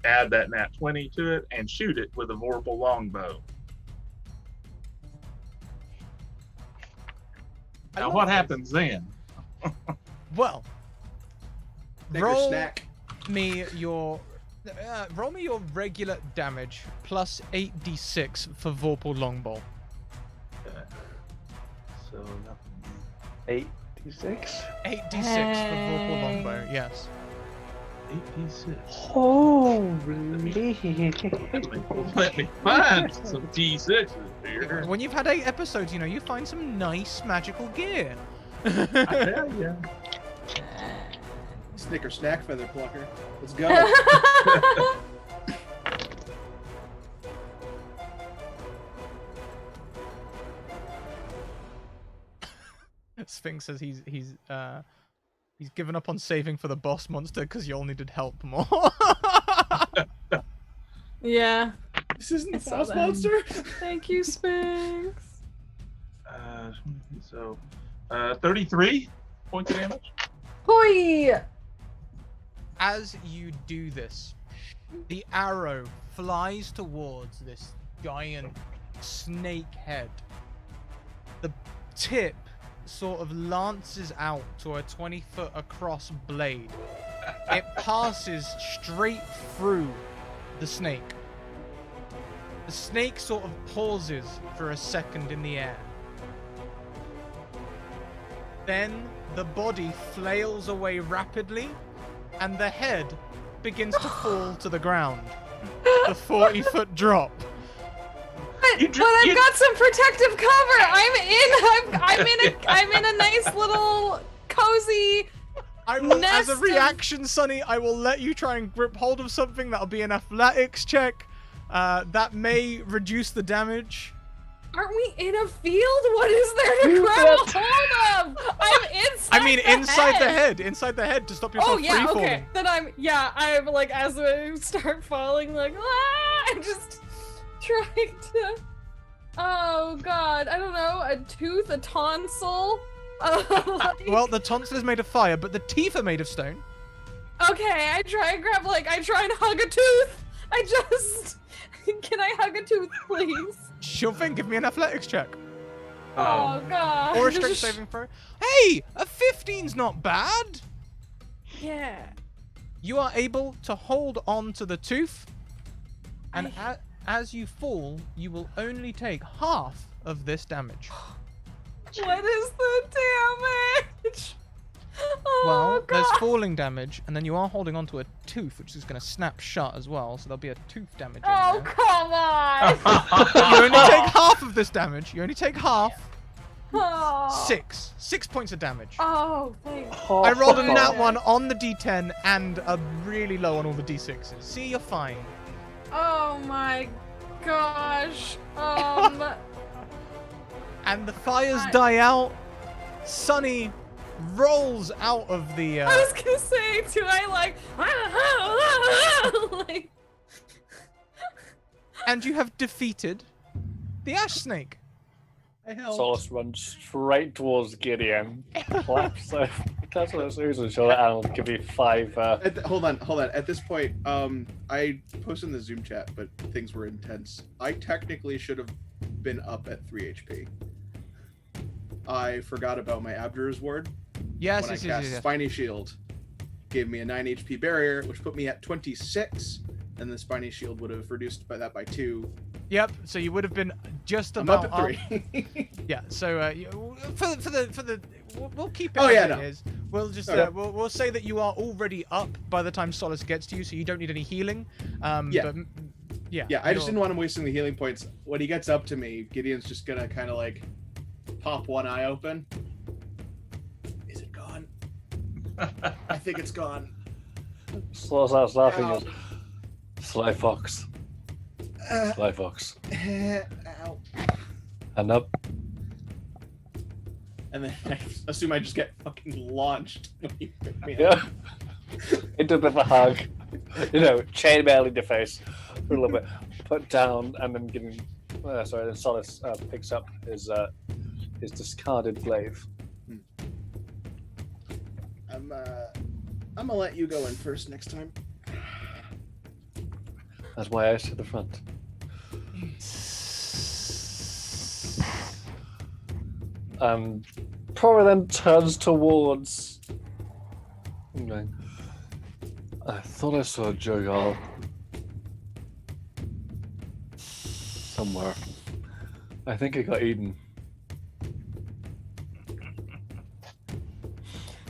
add that nat 20 to it, and shoot it with a Vorpal longbow. Now, what happens then? Well, Snicker roll snack. me your regular damage plus 8d6 for Vorpal longbow. So, 86. 8d6 for Vorpal longbow. Yes. 8d6. Holy. Let me find some d6s here. When you've had 8 episodes, you find some nice magical gear. I tell ya. Snicker snack feather plucker. Let's go. Sphinx says he's given up on saving for the boss monster because y'all needed help more. Yeah. This isn't the I saw boss that. monster. Thank you, Sphinx. So, 33 points of damage. Hoi! As you do this, the arrow flies towards this giant snake head. The tip sort of lances out to a 20-foot across blade. It passes straight through the snake. The snake sort of pauses for a second in the air. Then the body flails away rapidly, and the head begins to fall to the ground. The 40-foot drop. But I've got some protective cover. I'm in a nice little cozy. As a Nest reaction, Sonny, I will let you try and grip hold of something. That'll be an athletics check. That may reduce the damage. Aren't we in a field? What is there to grab a hold of? I'm inside. Inside the head. Inside the head to stop yourself free falling. Okay. Then I'm like, as I start falling, like, I'm just trying to. Oh God, I don't know, a tooth, a tonsil. Well, the tonsil is made of fire, but the teeth are made of stone. Okay, I try and hug a tooth. Can I hug a tooth, please? Sure thing. Give me an athletics check. Oh God. Or a strength saving throw. Hey, a 15's not bad. Yeah. You are able to hold on to the tooth, and as you fall, you will only take half of this damage. What is the damage? Oh, Well, God. there's falling damage, and then you are holding onto a tooth, which is going to snap shut as well, so there'll be a tooth damage in Oh, there. come on. You only take half of this damage. You only take half. Oh. 6 points of damage. Oh, thanks. I rolled a nat 1 on the d10 and a really low on all the d6s. See, you're fine. Oh my gosh. And the fires die out. Sunny rolls out of the. I was gonna say, do I like? And you have defeated the ash snake. I helped. Solus runs straight towards Gideon, claps on Susan's shoulder, and will give you 5. Hold on. At this point, I posted in the Zoom chat, but things were intense. I technically should have been up at 3 HP. I forgot about my Abjurer's Ward. Yes, When yes, I yes, cast yes. Spiny Shield, gave me a 9 HP barrier, which put me at 26, and and the spiny shield would have reduced by 2. Yep. So you would have been just I'm about up at 3. Yeah. So we'll keep it. Oh, as yeah, it no. is. We'll just Okay. we'll say that you are already up by the time Solace gets to you, so you don't need any healing. Yeah. But, yeah. Yeah, I just you're- didn't want him wasting the healing points. When he gets up to me, Gideon's just gonna kind of like pop one eye open. Is it gone? I think it's gone. Slow starts laughing. Ow. Goes, Sly Fox. Uh, Sly Fox. Ow. And up. And then I assume I just get fucking launched when you pick me up. Yeah. Into a bit of a hug. You know, chainmail in your face for a little bit. Put down and then giving. Then Solace picks up his discarded glaive. I'm gonna let you go in first next time. That's my eyes to the front. Probably then turns towards. Okay. I thought I saw Jogal somewhere. I think he got eaten.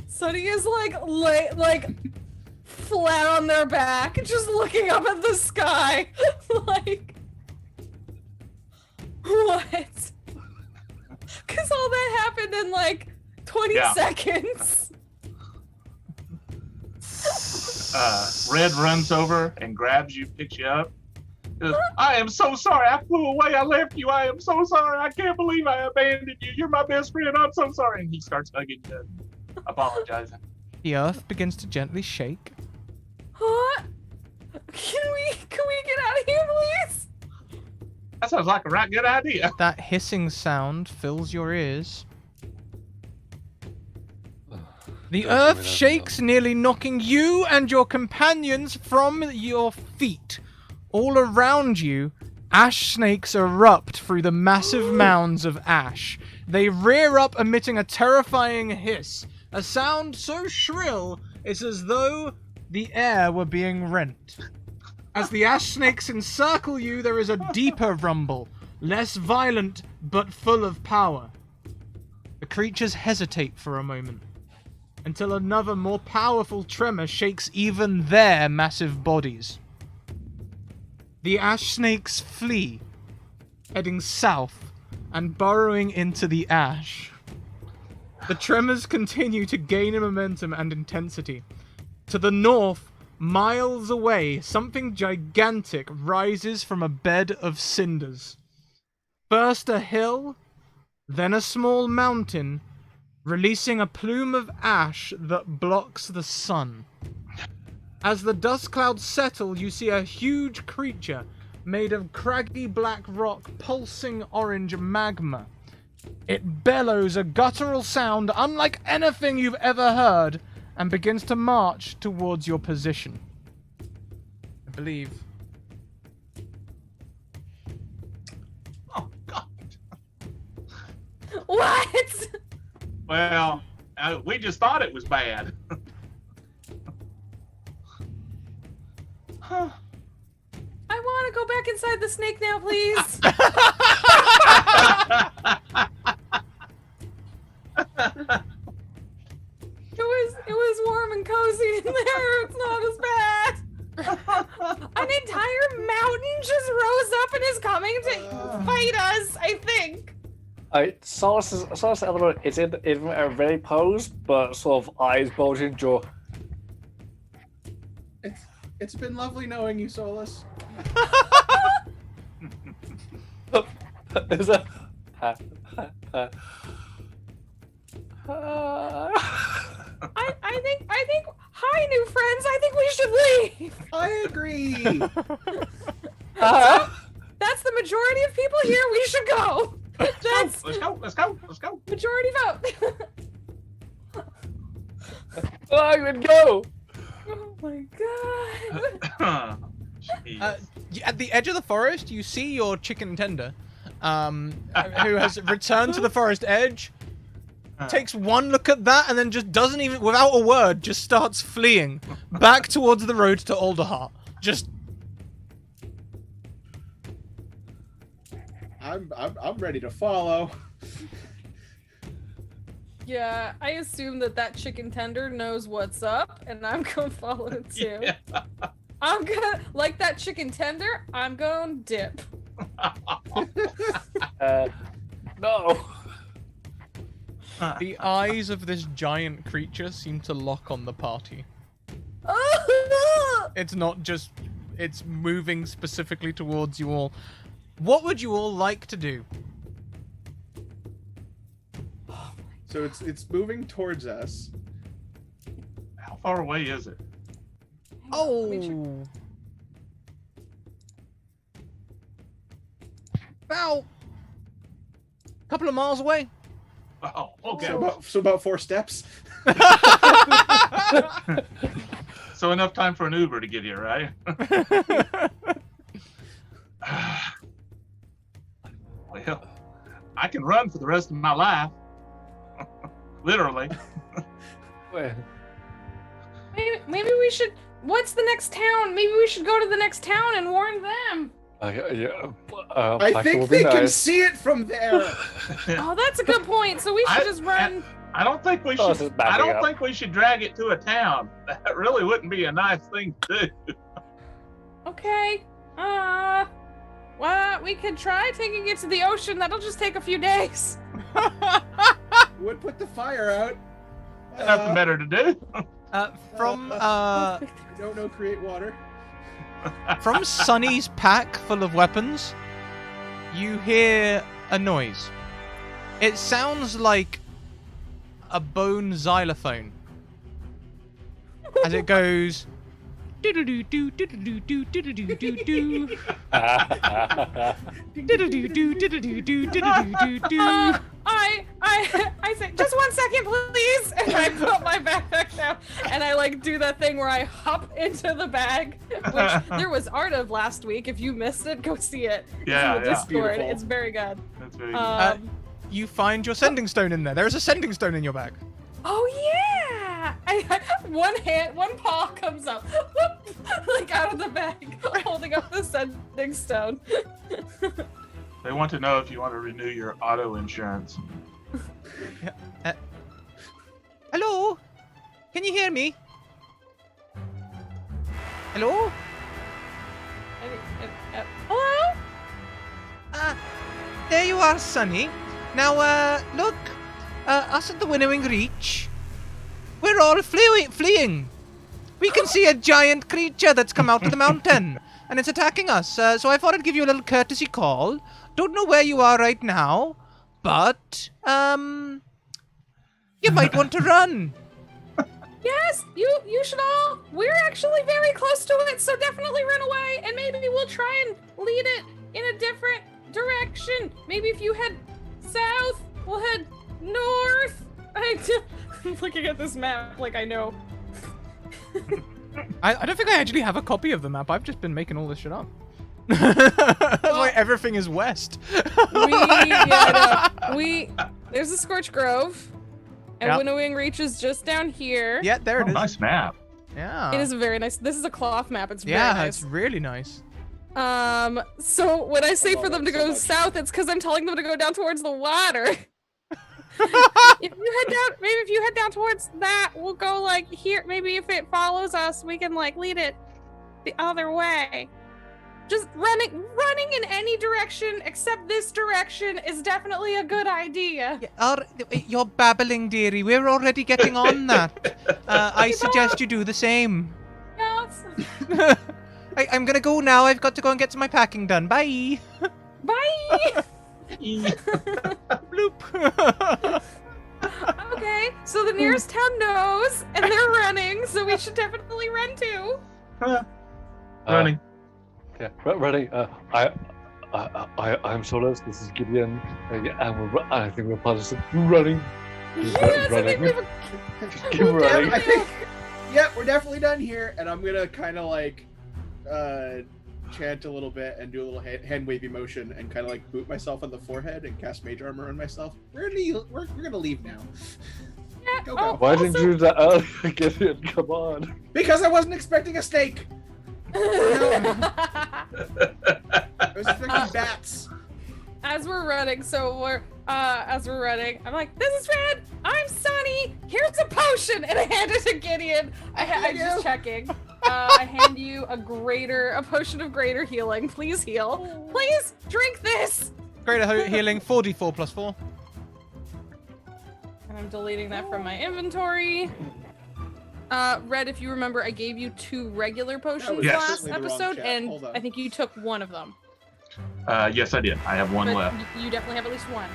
Sunny is like flat on their back, just looking up at the sky, like what? Because all that happened in like 20 Yeah. seconds. Red runs over and grabs you, picks you up. Goes, I am so sorry. I flew away. I left you. I am so sorry. I can't believe I abandoned you. You're my best friend. I'm so sorry. And he starts hugging you, apologizing. The earth begins to gently shake. Huh? Can we get out of here, please? That sounds like a right good idea. That hissing sound fills your ears. The earth shakes, nearly knocking you and your companions from your feet. All around you, ash snakes erupt through the massive mounds of ash. They rear up, emitting a terrifying hiss, a sound so shrill it's as though the air were being rent. As the ash snakes encircle you, there is a deeper rumble, less violent but full of power. The creatures hesitate for a moment, until another more powerful tremor shakes even their massive bodies. The ash snakes flee, heading south and burrowing into the ash. The tremors continue to gain in momentum and intensity. To the north, miles away, something gigantic rises from a bed of cinders. First a hill, then a small mountain, releasing a plume of ash that blocks the sun. As the dust clouds settle, you see a huge creature made of craggy black rock, pulsing orange magma. It bellows a guttural sound unlike anything you've ever heard and begins to march towards your position. I believe. Oh, God. What? Well, we just thought it was bad. Huh. I want to go back inside the snake now, please. It was warm and cozy in there. It's not as bad. An entire mountain just rose up and is coming to fight us, I think. Solace's element is in a very pose, but sort of eyes bulging, jaw. It's been lovely knowing you, Solus. There's a. I think. Hi, new friends. I think we should leave. I agree. That's the majority of people here. We should go. That's Let's go. majority vote. I would go. Oh my god. Jeez. At the edge of the forest, you see your chicken tender, who has returned to the forest edge, takes one look at that, and then just doesn't even, without a word, just starts fleeing back towards the road to Alderheart. Just I'm ready to follow. Yeah, I assume that chicken tender knows what's up, and I'm gonna follow it too. Yeah. I'm gonna, like that chicken tender, I'm gonna dip. No. The eyes of this giant creature seem to lock on the party. It's not just, it's moving specifically towards you all. What would you all like to do? So it's moving towards us. How far away is it? Oh. About a couple of miles away. Oh, okay. So about 4 steps. So enough time for an Uber to get here, right? Well, I can run for the rest of my life. Literally. Wait. Maybe we should. What's the next town? Maybe we should go to the next town and warn them. I think they can see it from there. Oh, that's a good point. So we should just run. I don't think we Oh, should. this is backing I don't up. think we should drag it to a town. That really wouldn't be a nice thing to do. Okay. Well, we could try taking it to the ocean. That'll just take a few days. Would put the fire out. Nothing better to do. I don't know. Create water. From Sonny's pack full of weapons, you hear a noise. It sounds like a bone xylophone. As it goes. Do-do-do-do, do-do-do-do, do-do-do-do, do-do-do. Do-do-do-do, do-do-do-do, do-do-do-do. I say, just 1 second, please, and I put my backpack down, and I like do that thing where I hop into the bag, which there was art of last week. If you missed it, go see it. Yeah, It's in the yeah. Discord. Beautiful. It's very good. That's very good. You find your sending stone in there. There is a sending stone in your bag. Oh yeah! One paw comes up, like out of the bag, holding up the sending stone. They want to know if you want to renew your auto insurance. Hello? Can you hear me? Hello? Hello? There you are, Sonny. Now, look. Us at the Winnowing Reach. We're all fleeing. We can see a giant creature that's come out of the mountain, and it's attacking us. So I thought I'd give you a little courtesy call. Don't know where you are right now, but, you might want to run. Yes, you should all. We're actually very close to it, so definitely run away, and maybe we'll try and lead it in a different direction. Maybe if you head south, we'll head north. I'm looking at this map like I know. I don't think I actually have a copy of the map. I've just been making all this shit up. That's why everything is west. There's a Scorch Grove, and Yep. Winnowing Reach is just down here. Yeah, there it is. Nice map. Yeah. It is a very nice. This is a cloth map. It's very Yeah, nice. it's really nice. So when I say love for them it to so go much. south, it's because I'm telling them to go down towards the water. If you head down towards that, we'll go like here. Maybe if it follows us, we can like lead it the other way. Just running in any direction except this direction is definitely a good idea. You're babbling, dearie. We're already getting on that. I suggest you do the same. Yes. I'm gonna go now. I've got to go and get my packing done. Bye. Bye. Bloop. Okay, so the nearest town knows, and they're running, so we should definitely run too. Running. Yeah, running. I'm Solas. This is Gideon, and I think we're part of running. Just Yes, I running. think Just keep running. I think. Yeah, we're definitely done here, and I'm gonna kind of like chant a little bit and do a little hand wavy motion and kind of like boot myself on the forehead and cast mage armor on myself. We're gonna leave now. Yeah, Go, oh, go. Why didn't also- you do that earlier, Gideon? Come on. Because I wasn't expecting a snake. I was expecting bats. as we're running, I'm like, this is Red. I'm Sunny. Here's a potion, and I hand it to Gideon. I'm just checking. I hand you a potion of greater healing. Please heal. Please drink this. Greater healing, 4d4 plus 4. And I'm deleting that from my inventory. Red, if you remember, I gave you 2 regular potions Yes. last episode, and I think you took one of them. Yes, I did. I have one But left. you definitely have at least one.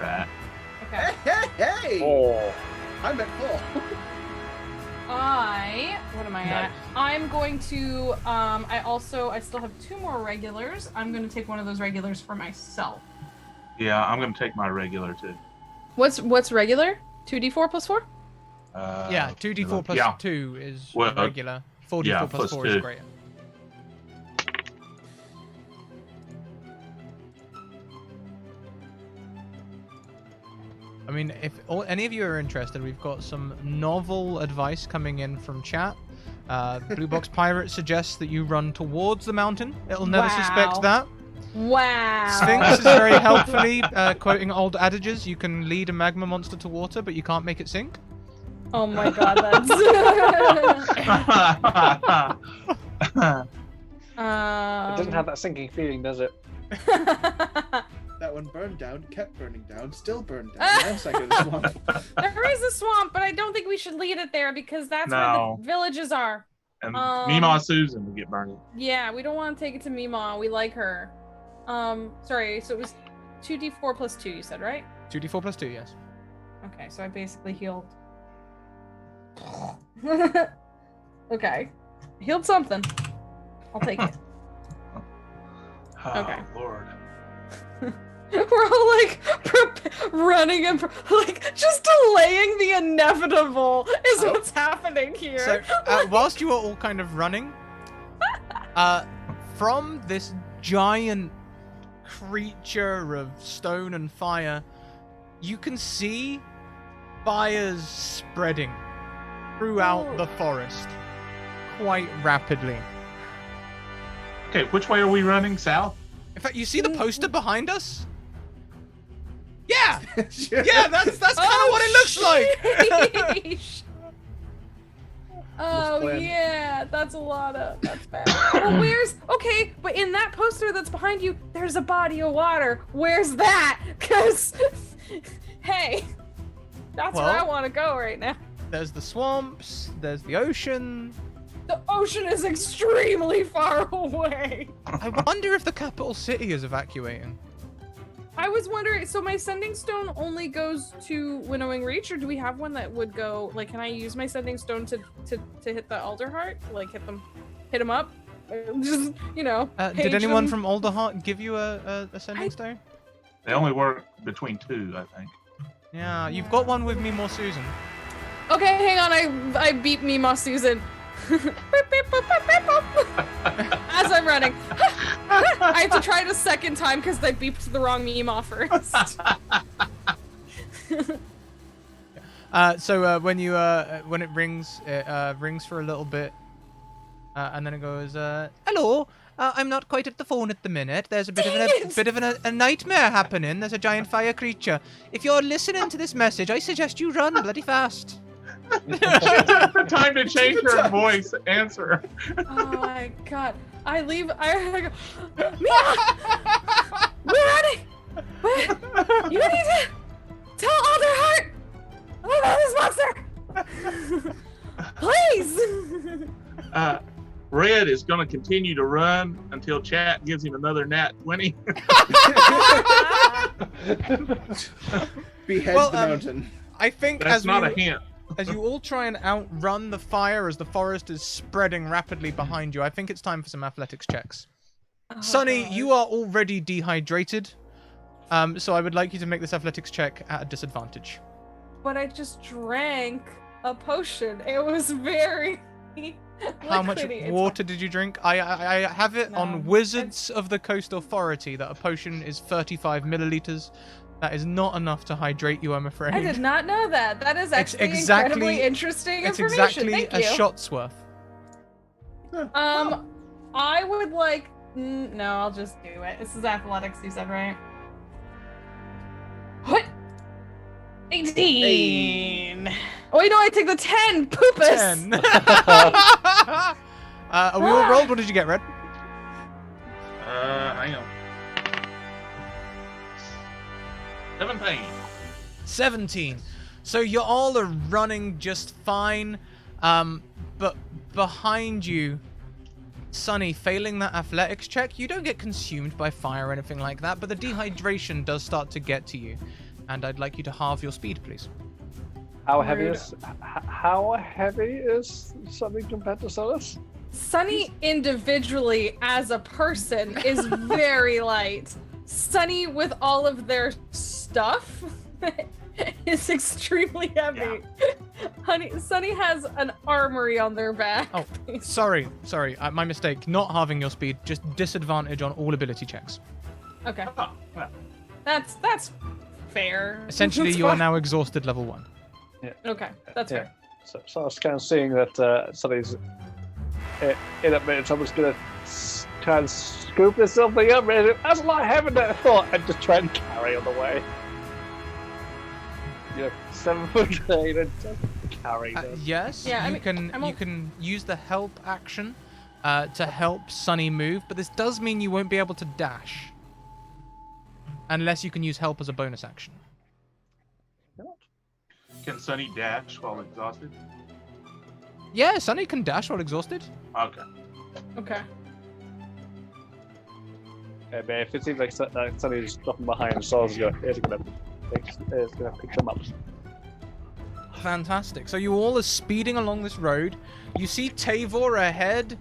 Right. Okay. Hey! Oh. I'm at full. What am I at? I'm going to, I still have 2 more regulars. I'm going to take one of those regulars for myself. Yeah, I'm gonna take my regular too. What's regular? 2d4 plus 4? Yeah, 2d4 plus 2 is regular. 4d4 plus 4 is greater. I mean, if any of you are interested, we've got some novel advice coming in from chat. Blue Box Pirate suggests that you run towards the mountain. It'll never suspect that. Wow. Sphinx is very helpfully quoting old adages. You can lead a magma monster to water, but you can't make it sink. Oh my god, that's... It doesn't have that sinking feeling, does it? That one burned down, kept burning down, still burned down. Now it's like a swamp. There is a swamp, but I don't think we should lead it there because that's where the villages are. And Meemaw Susan will get burned. Yeah, we don't want to take it to Meemaw. We like her. Sorry, so it was 2d4 plus 2, you said, right? 2d4 plus 2, yes. Okay, so I basically healed. Okay. Healed something. I'll take it. Oh, Okay. Lord. We're all like running and like just delaying the inevitable is what's happening here. So, whilst you are all kind of running, from this giant creature of stone and fire, you can see fires spreading throughout the forest quite rapidly. Okay, which way are we running? South? In fact, you see the poster behind us? Yeah! Yeah, that's kind of what it looks like! Oh yeah, that's bad. Well, okay, but in that poster that's behind you, there's a body of water. Where's that? Cause, hey, that's where I want to go right now. There's the swamps, there's the ocean. The ocean is extremely far away. I wonder if the capital city is evacuating. I was wondering, so my sending stone only goes to Winnowing Reach, or do we have one that would go, like, can I use my sending stone to hit the Alderheart? Like, hit him up? Just, you know, did anyone from Alderheart give you a sending stone? They only work between 2, I think. Yeah, you've got one with me, more Susan. Okay, hang on, I beat Meemaw Susan. As I'm running. I have to try it a second time because I beeped the wrong Meemaw first. So when it rings for a little bit, and then it goes, "Hello, I'm not quite at the phone at the minute. There's a bit of a nightmare happening. There's a giant fire creature. If you're listening to this message, I suggest you run bloody fast." The time to change her voice. Answer. Oh my god. I go, Mia! We're running! You need to tell Alderheart about this monster! Please! Red is going to continue to run until chat gives him another nat 20. Behead the mountain. I think That's not a hint. As you all try and outrun the fire as the forest is spreading rapidly behind you, I think it's time for some athletics checks. Oh, Sunny, God. you are already dehydrated, so I would like you to make this athletics check at a disadvantage. But I just drank a potion. It was very How much water did you drink? I have it on Wizards of the Coast Authority that a potion is 35 milliliters. That is not enough to hydrate you, I'm afraid. I did not know that. That is actually incredibly interesting it's information. Exactly Thank you. a shot's worth. I would like... No, I'll just do it. This is athletics, you said, right? 18. Oh, wait, no, I take the 10. Poopus. 10. Are we all rolled? What did you get, Red? Hang on. 17. 17. So you all are running just fine, but behind you, Sunny, failing that athletics check, you don't get consumed by fire or anything like that, but the dehydration does start to get to you, and I'd like you to halve your speed, please. How heavy is something compared to Solus? Sunny individually as a person is very light. Sunny with all of their stuff is extremely heavy. Sunny has an armory on their back. Oh, sorry, my mistake. Not halving your speed, just disadvantage on all ability checks. Okay, Oh, well. that's fair. Essentially, That's you are fine. now exhausted level 1. Okay, that's fair. So I was kind of seeing that somebody's in a minute. Someone's gonna try and scoop this something up. That's a lot heavier than I thought. And just try and carry on the way. 7 foot grade and just carry them. Yes, Yeah, you can use the help action to help Sunny move, but this does mean you won't be able to dash unless you can use help as a bonus action. Can Sunny dash while exhausted? Yeah, Sunny can dash while exhausted. Okay. Okay. Okay, but if it seems like somebody's dropping behind, Sol's gonna pick them up. Fantastic. So you all are speeding along this road. You see Tavor ahead.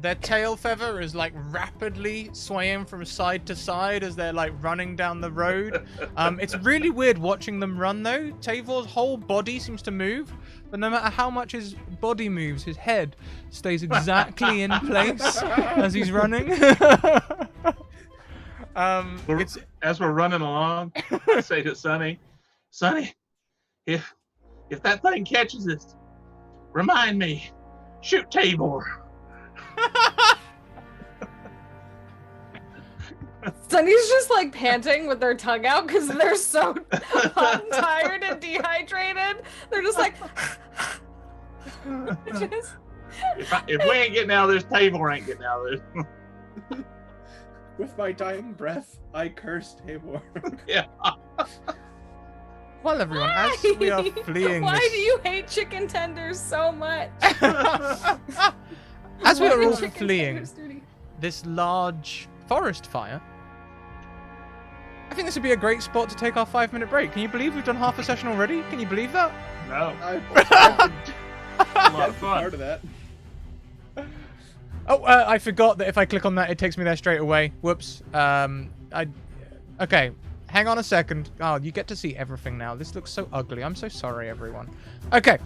Their tail feather is like rapidly swaying from side to side as they're like running down the road. It's really weird watching them run though. Tavor's whole body seems to move, but no matter how much his body moves, his head stays exactly in place as he's running. It's As we're running along, I say to Sunny, if that thing catches us, remind me, shoot Tabor. Sunny's just like panting with their tongue out because they're so hot and tired and dehydrated. They're just like. just... If we ain't getting out of this, Tabor ain't getting out of this. With my dying breath, I curse Tabor. Yeah. well, everyone, as we are fleeing Why this... do you hate chicken tenders so much? As we Why are do all chicken fleeing tenders dirty? this large forest fire, I think this would be a great spot to take our 5-minute break. Can you believe we've done half a session already? Can you believe that? No. A lot of fun. Part of that. Oh, I forgot that if I click on that, it takes me there straight away. Whoops. Okay, hang on a second. Oh, you get to see everything now. This looks so ugly. I'm so sorry, everyone. Okay,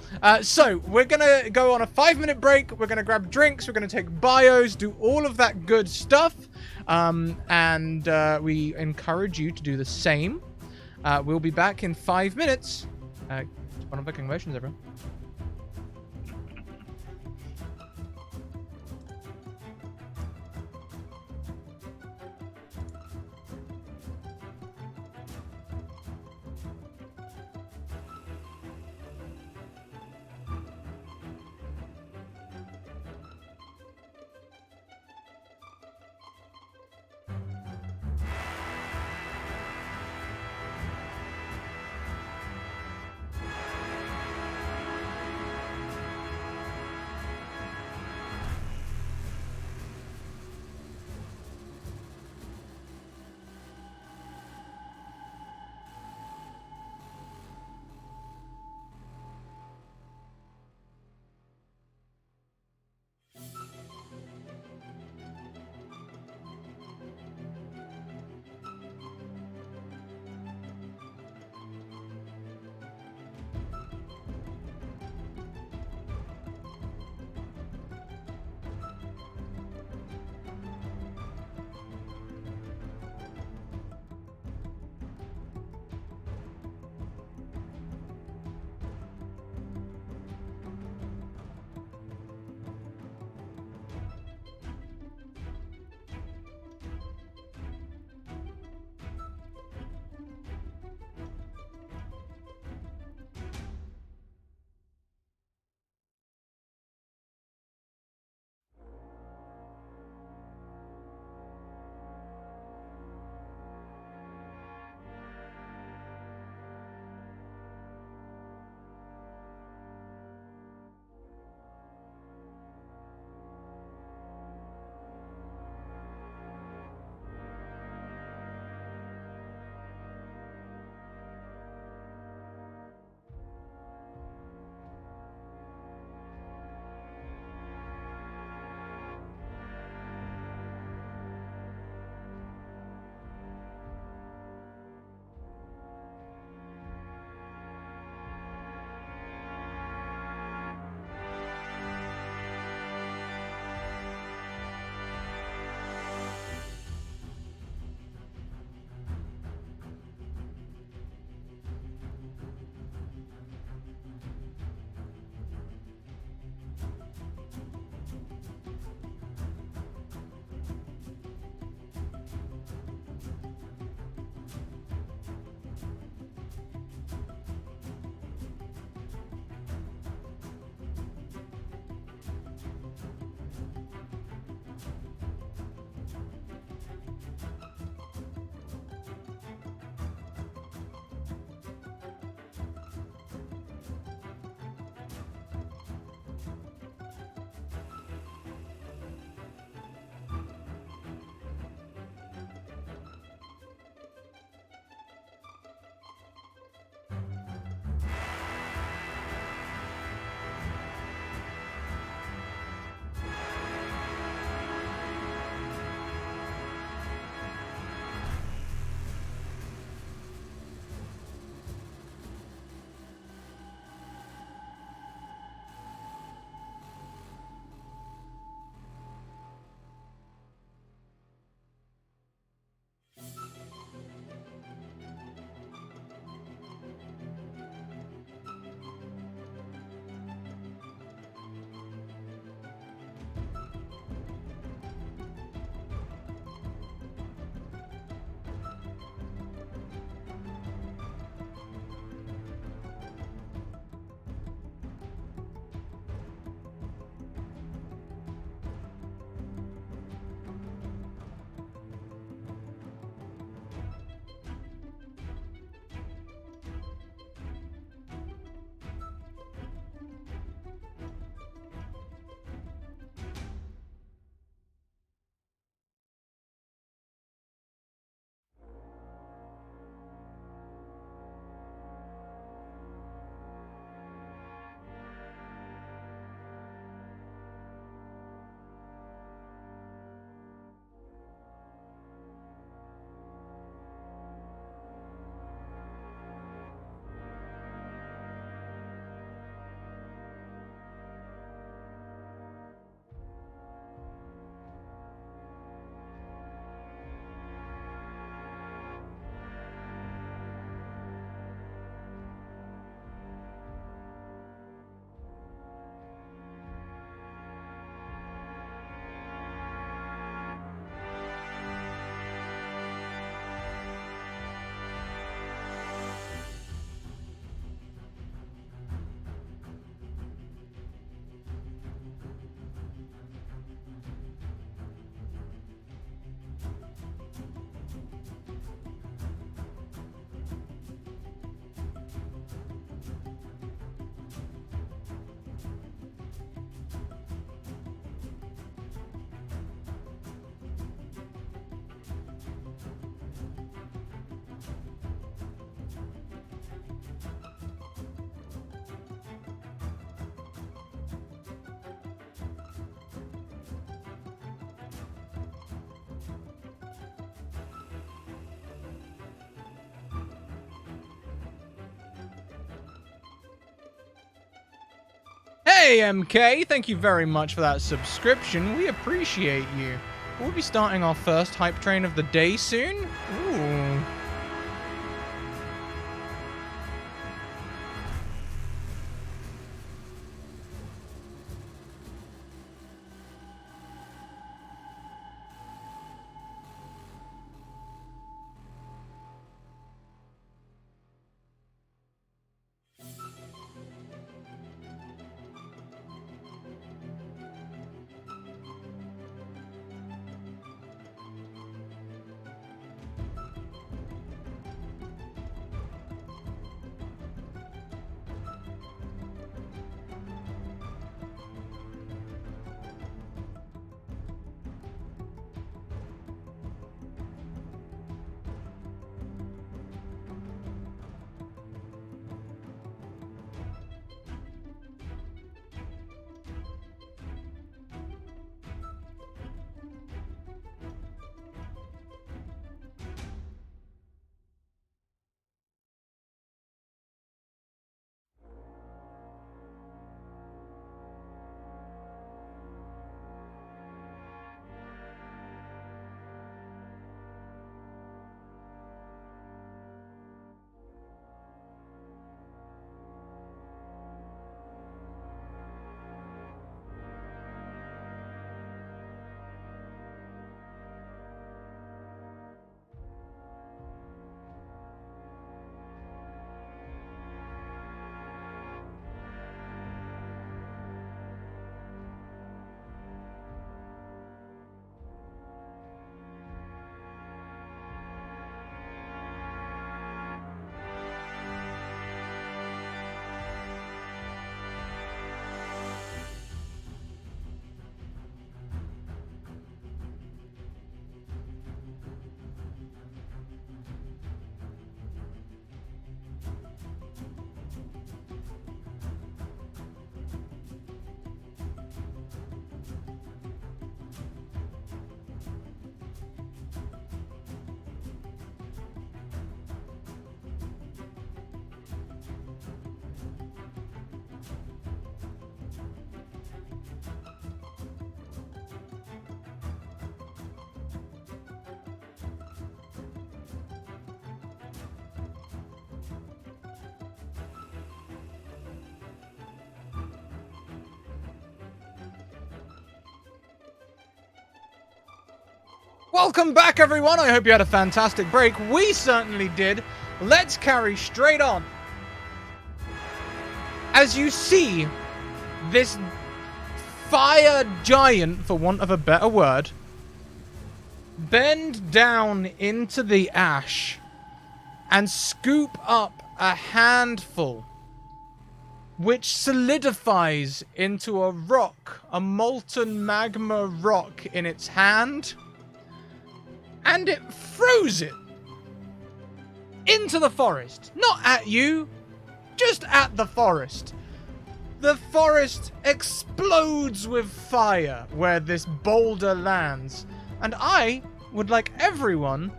so we're gonna go on a 5-minute break. We're gonna grab drinks. We're gonna take bios, do all of that good stuff. And we encourage you to do the same. We'll be back in 5 minutes. One of the motions, everyone. Hey, MK, thank you very much for that subscription. We appreciate you. We'll be starting our first hype train of the day soon. Ooh. Welcome back, everyone. I hope you had a fantastic break. We certainly did. Let's carry straight on. As you see, this fire giant, for want of a better word, bend down into the ash and scoop up a handful, which solidifies into a rock, a molten magma rock in its hand. And it throws it into the forest. Not at you, just at the forest. The forest explodes with fire where this boulder lands. And I would like everyone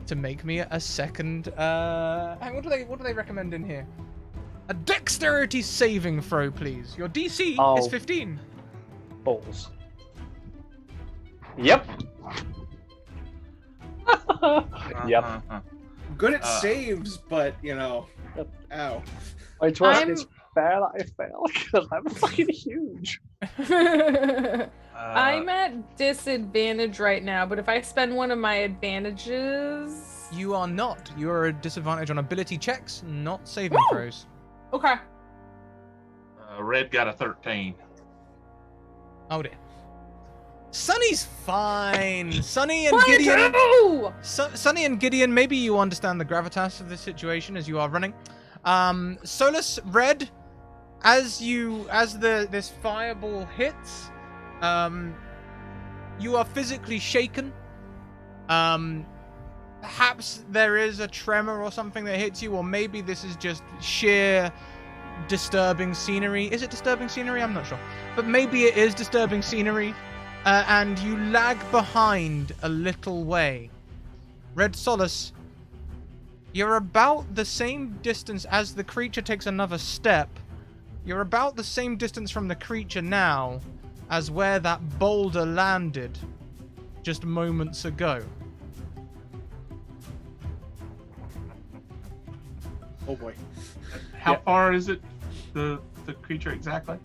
to make me a second... what do they recommend in here? A dexterity saving throw, please. Your DC is 15. Balls. Yep. Yep. Good at saves, but ow. I trust it's fair that I fail because I'm fucking huge. I'm at disadvantage right now, but if I spend one of my advantages... You are not. You are at disadvantage on ability checks, not saving throws. Okay. Red got a 13. Oh dear. Sunny's fine. Sunny and What Gideon. do? Sunny and Gideon, maybe you understand the gravitas of this situation as you are running. Solus, Red, as this fireball hits, you are physically shaken. Perhaps there is a tremor or something that hits you, or maybe this is just sheer disturbing scenery. Is it disturbing scenery? I'm not sure. But maybe it is disturbing scenery. And you lag behind a little way. Red Solus, you're about the same distance as the creature takes another step, You're about the same distance from the creature now as where that boulder landed just moments ago. Oh boy. How far is it, the creature exactly?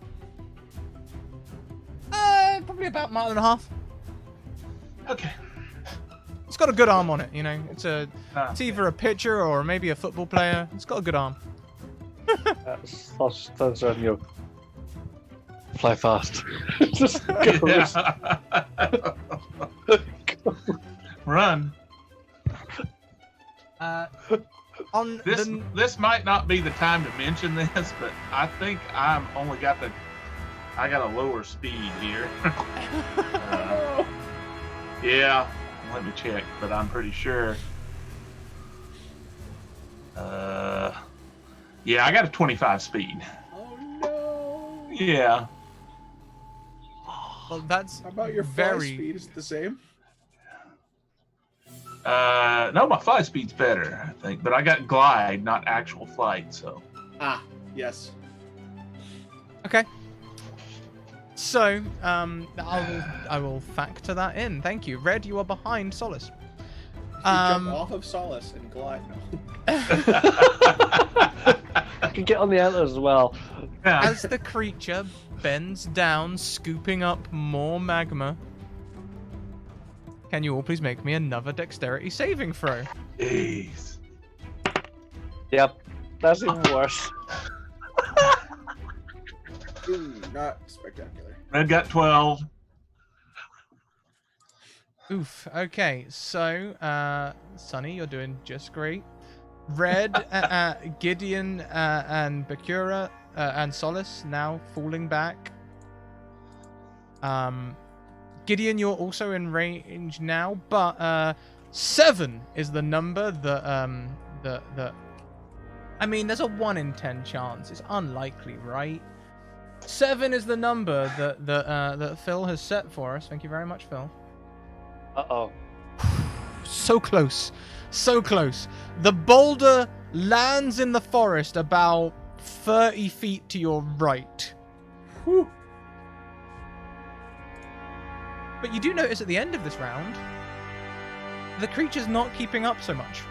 Probably about a mile and a half. Okay. It's got a good arm on it, you know. It's either a pitcher or maybe a football player. It's got a good arm. Turns around, you fly fast. Just goes. Run. On This might not be the time to mention this, but I think I got a lower speed here. Yeah, let me check, but I'm pretty sure. Yeah, I got a 25 speed. Oh no. Yeah. Well, that's How about your fly speed? Is it the same? No, my fly speed's better, I think, but I got glide, not actual flight, so. Ah, yes. Okay. So, I will factor that in. Thank you. Red, you are behind Solace. You jump off of Solace and glide. No. I can get on the antlers as well. Yeah. As the creature bends down, scooping up more magma, can you all please make me another dexterity saving throw? Jeez. Yep, that's even worse. Ooh, not spectacular. Red got 12. Oof. Okay, so, Sunny, you're doing just great. Red, Gideon, and Bakura, and Solace now falling back. Gideon, you're also in range now, but 7 is the number that I mean, there's a 1 in 10 chance. It's unlikely, right? 7 is the number that Phil has set for us. Thank you very much, Phil. Uh-oh. So close. So close. The boulder lands in the forest about 30 feet to your right. Whew. But you do notice at the end of this round, the creature's not keeping up so much.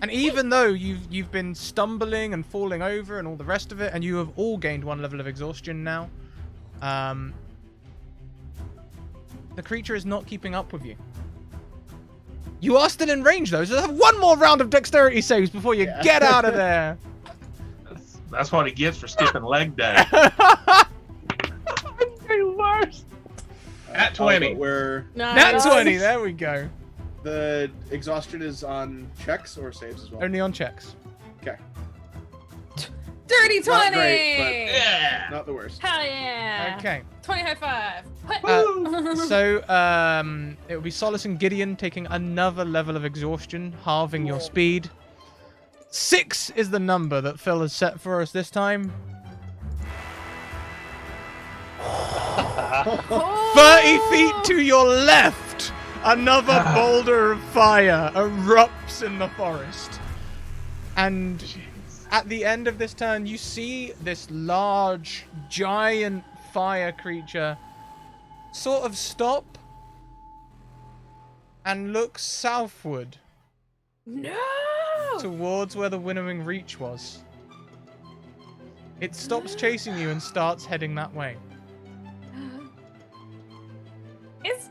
And even though you've been stumbling and falling over and all the rest of it, and you have all gained 1 level of exhaustion now, the creature is not keeping up with you. You are still in range though, so have 1 more round of dexterity saves before you get out of there. That's what he gets for skipping leg day. Worse. At 20. We're Nat 20, there we go. the exhaustion is on checks or saves as well. Only on checks. Okay. Dirty 20! Not great, Yeah. Not the worst. Hell yeah! Okay. 20 high five. So, it will be Solace and Gideon taking another level of exhaustion, halving your speed. 6 is the number that Phil has set for us this time. 30 feet to your left, another boulder of fire erupts in the forest. And at the end of this turn, you see this large, giant fire creature sort of stop and look southward No! towards where the winnowing reach was. It stops chasing you and starts heading that way.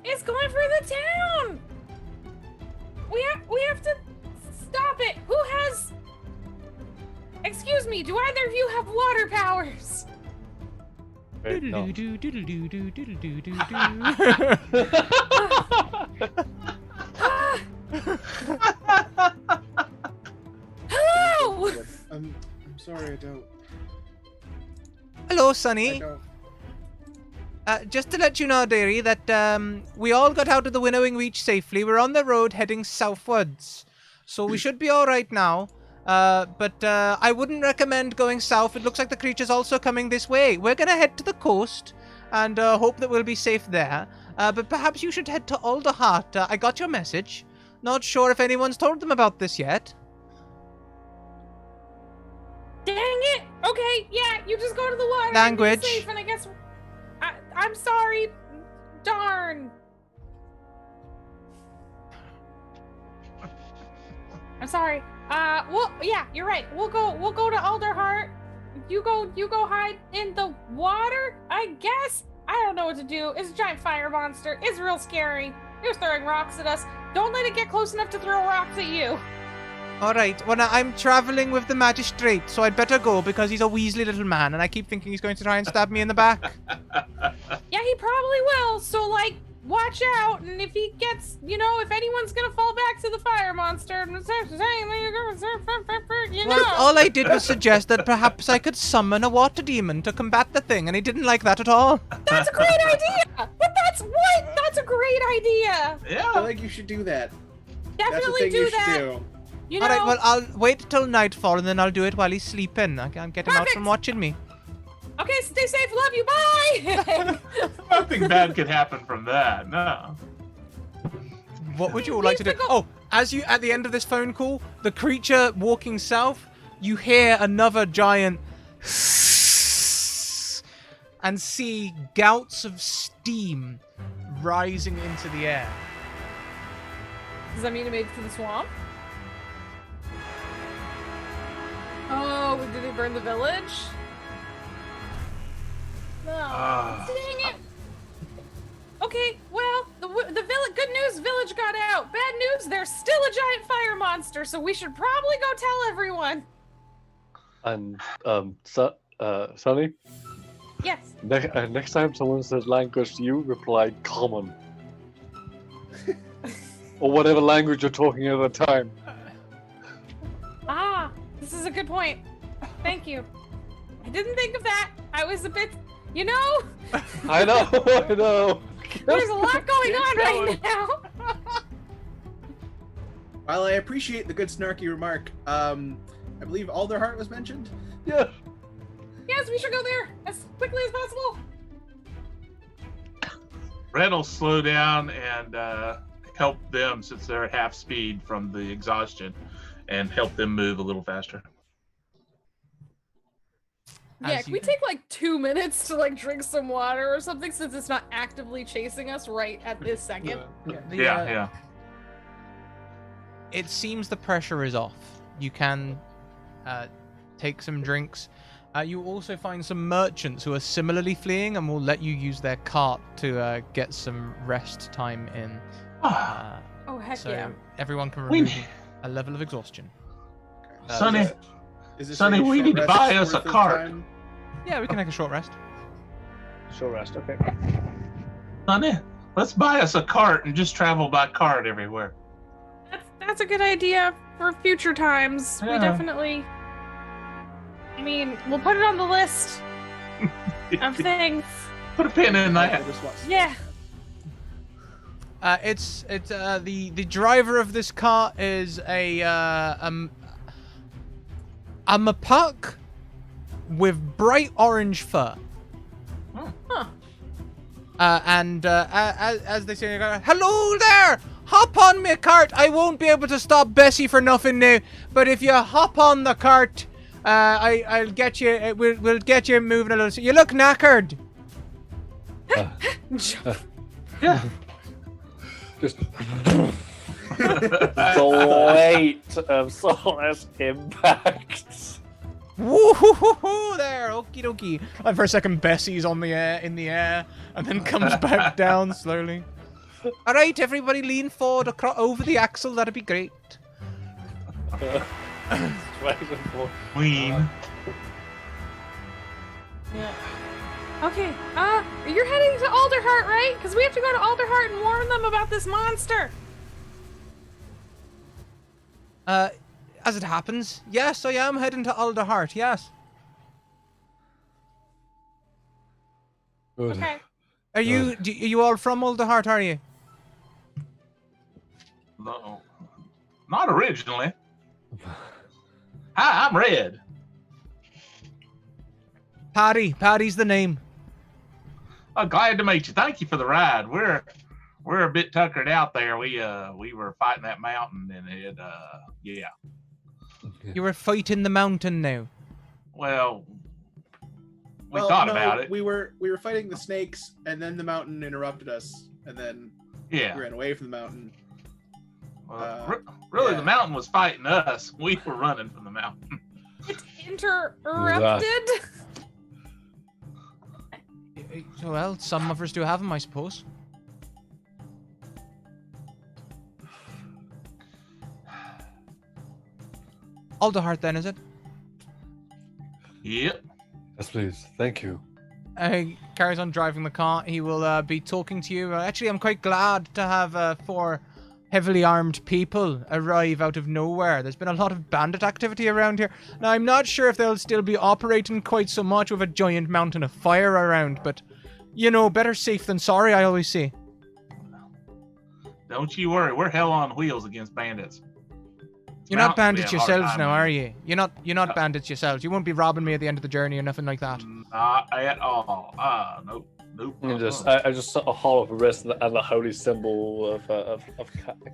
It's going for the town! We have to stop it! Who has... Excuse me, do either of you have water powers? Wait, no. Hello! I'm sorry, I don't. Hello, I Sunny. don't. Just to let you know, dearie, that we all got out of the winnowing reach safely. We're on the road heading southwards. So we should be all right now. But I wouldn't recommend going south. It looks like the creature's also coming this way. We're going to head to the coast and hope that we'll be safe there. But perhaps you should head to Alderheart. I got your message. Not sure if anyone's told them about this yet. it. Okay, yeah, you just go to the water. Language. And be safe, and I guess I'm sorry. Darn. I'm sorry. Well, yeah, you're right. We'll go to Alderheart. You go hide in the water, I guess. I don't know what to do. It's a giant fire monster. It's real scary. It was throwing rocks at us. Don't let it get close enough to throw rocks at you. All right. Well, now, I'm traveling with the magistrate, so I'd better go because he's a weaselly little man, and I keep thinking he's going to try and stab me in the back. Yeah, he probably will. So, like, watch out. And if he gets, if anyone's going to fall back to the fire monster, Well, all I did was suggest that perhaps I could summon a water demon to combat the thing, and he didn't like that at all. That's a great idea. But that's a great idea. I Yeah. think you should do that. Definitely That's the thing do you should that. do. You know, All right, well, I'll wait till nightfall, and then I'll do it while he's sleeping. I can't get him out Perfect. from watching me. okay, stay safe. Love you. Bye. Nothing bad could happen from that. No. What would you all like to do? Oh, at the end of this phone call, the creature walking south, you hear another giant and see gouts of steam rising into the air. Does that mean it made it to the swamp? Oh, did they burn the village? No. Dang it. Okay, well, the village. Good news, village got out. Bad news, there's still a giant fire monster, so we should probably go tell everyone. And Sonny, Yes. next time someone says language, you reply common. Or whatever language you're talking at the time. Ah, this is a good point. Thank you. I didn't think of that. I was a bit, I know. there's a lot going on right now. While I appreciate the good snarky remark, I believe Alderheart was mentioned. Yeah. Yes, we should go there as quickly as possible. Red will slow down and help them since they're at half speed from the exhaustion and help them move a little faster. Yeah, can we take like 2 minutes to drink some water or something since it's not actively chasing us right at this second? Yeah. It seems the pressure is off. You can take some drinks. You also find some merchants who are similarly fleeing and will let you use their cart to get some rest time in. Oh, heck So yeah. everyone can remove a level of exhaustion. Sonny, Is this Sonny, a we short need to rest buy us a worth of cart. time? Yeah, we can take a short rest. Short rest, okay. Sonny, let's buy us a cart and just travel by cart everywhere. That's a good idea for future times. We Yeah. definitely. I mean, we'll put it on the list of things. Put a pin in I that. just want- Yeah. It's the driver of this cart is a mapak with bright orange fur. Huh. And as they say, hello there! Hop on me cart! I won't be able to stop Bessie for nothing now, but if you hop on the cart, I'll get you. We'll get you moving a little. You look knackered. Yeah. Just the weight of Soulless impact. Woo-hoo-hoo-hoo there, okie dokie. And for a second, Bessie's in the air, and then comes back down slowly. All right, everybody, lean forward over the axle. That'd be great. Queen. Yeah. Okay. You're heading to Alderheart, right? Because we have to go to Alderheart and warn them about this monster. As it happens, yes, I am heading to Alderheart. Yes. Good. Okay. Are you all from Alderheart? Are you? No, not originally. Hi, I'm Red. Paddy's the name. Oh, glad to meet you. Thank you for the ride. We're a bit tuckered out there. We were fighting that mountain and it yeah. You were fighting the mountain now. Well, we thought about it. We were fighting the snakes, and then the mountain interrupted us, and then we ran away from the mountain. Really, yeah. the mountain was fighting us. We were running from the mountain. It interrupted. Well, some of us do have them, I suppose. Aldehart, then, is it? Yep. Yes, please. Thank you. Carries on driving the car. He will be talking to you. Actually, I'm quite glad to have 4 heavily armed people arrive out of nowhere. There's been a lot of bandit activity around here. Now, I'm not sure if they'll still be operating quite so much with a giant mountain of fire around, but, you know, better safe than sorry, I always say. Don't you worry. We're hell on wheels against bandits. You're not bandits yourselves now, are you? You're not bandits yourselves. You won't be robbing me at the end of the journey or nothing like that. Not at all. Nope. I just sort of hold up a wrist and the holy symbol of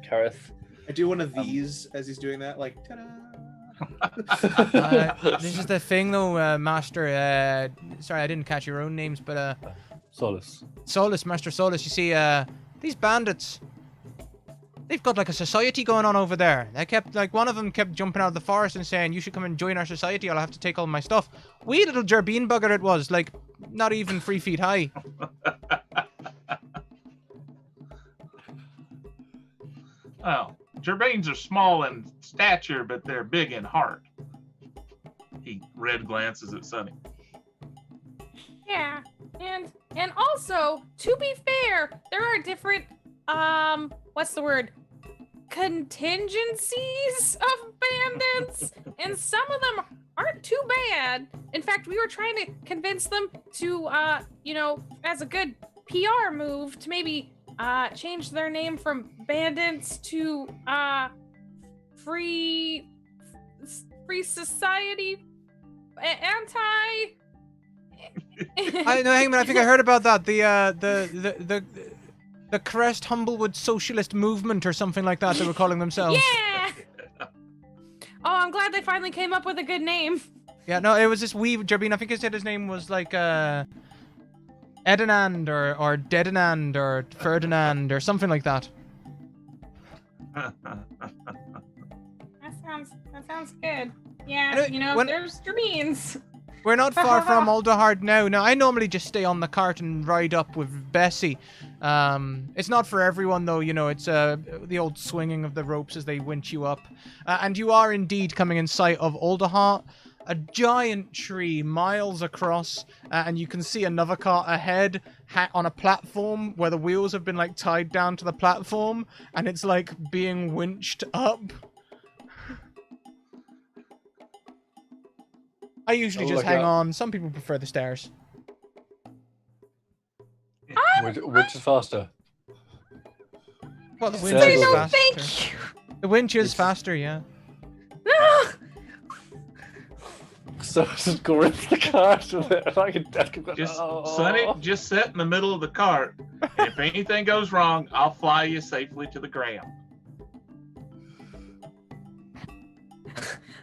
Kareth. I do one of these as he's doing that, like, ta-da. This is the thing, though, Master. Sorry, I didn't catch your own names, but Solus. Master Solus. You see, these bandits. They've got like a society going on over there. They kept, like, one of them kept jumping out of the forest and saying, "You should come and join our society. I'll have to take all my stuff." Wee little gerbine bugger it was, like, not even 3 feet high. Well, gerbines are small in stature, but they're big in heart. He red glances at Sunny. Yeah, and also, to be fair, there are different what's the word? Contingencies of bandits, and some of them aren't too bad. In fact, we were trying to convince them to, you know, as a good PR move, to maybe change their name from bandits to free society, anti. I know, Hangman. I think I heard about that. The Crest Humblewood Socialist Movement or something like that. They were calling themselves. Yeah. Oh, I'm glad they finally came up with a good name. Yeah, no, it was this wee gerbine. I think he said his name was like Edinand or Dedinand or Ferdinand or something like that. That sounds good. Yeah, Anyway, you know, there's gerbines. We're not far from Aldehart now. Now, I normally just stay on the cart and ride up with Bessie. It's not for everyone, though. You know, it's the old swinging of the ropes as they winch you up. And you are indeed coming in sight of Aldehart, a giant tree miles across, and you can see another cart ahead on a platform where the wheels have been, like, tied down to the platform, and it's, like, being winched up. I usually just hang on. Some people prefer the stairs. Which is faster? Well, the winch Say is no, faster. thank you. The winch is faster, yeah. So just go into the cart. Sonny, just sit in the middle of the cart. And if anything goes wrong, I'll fly you safely to the ground.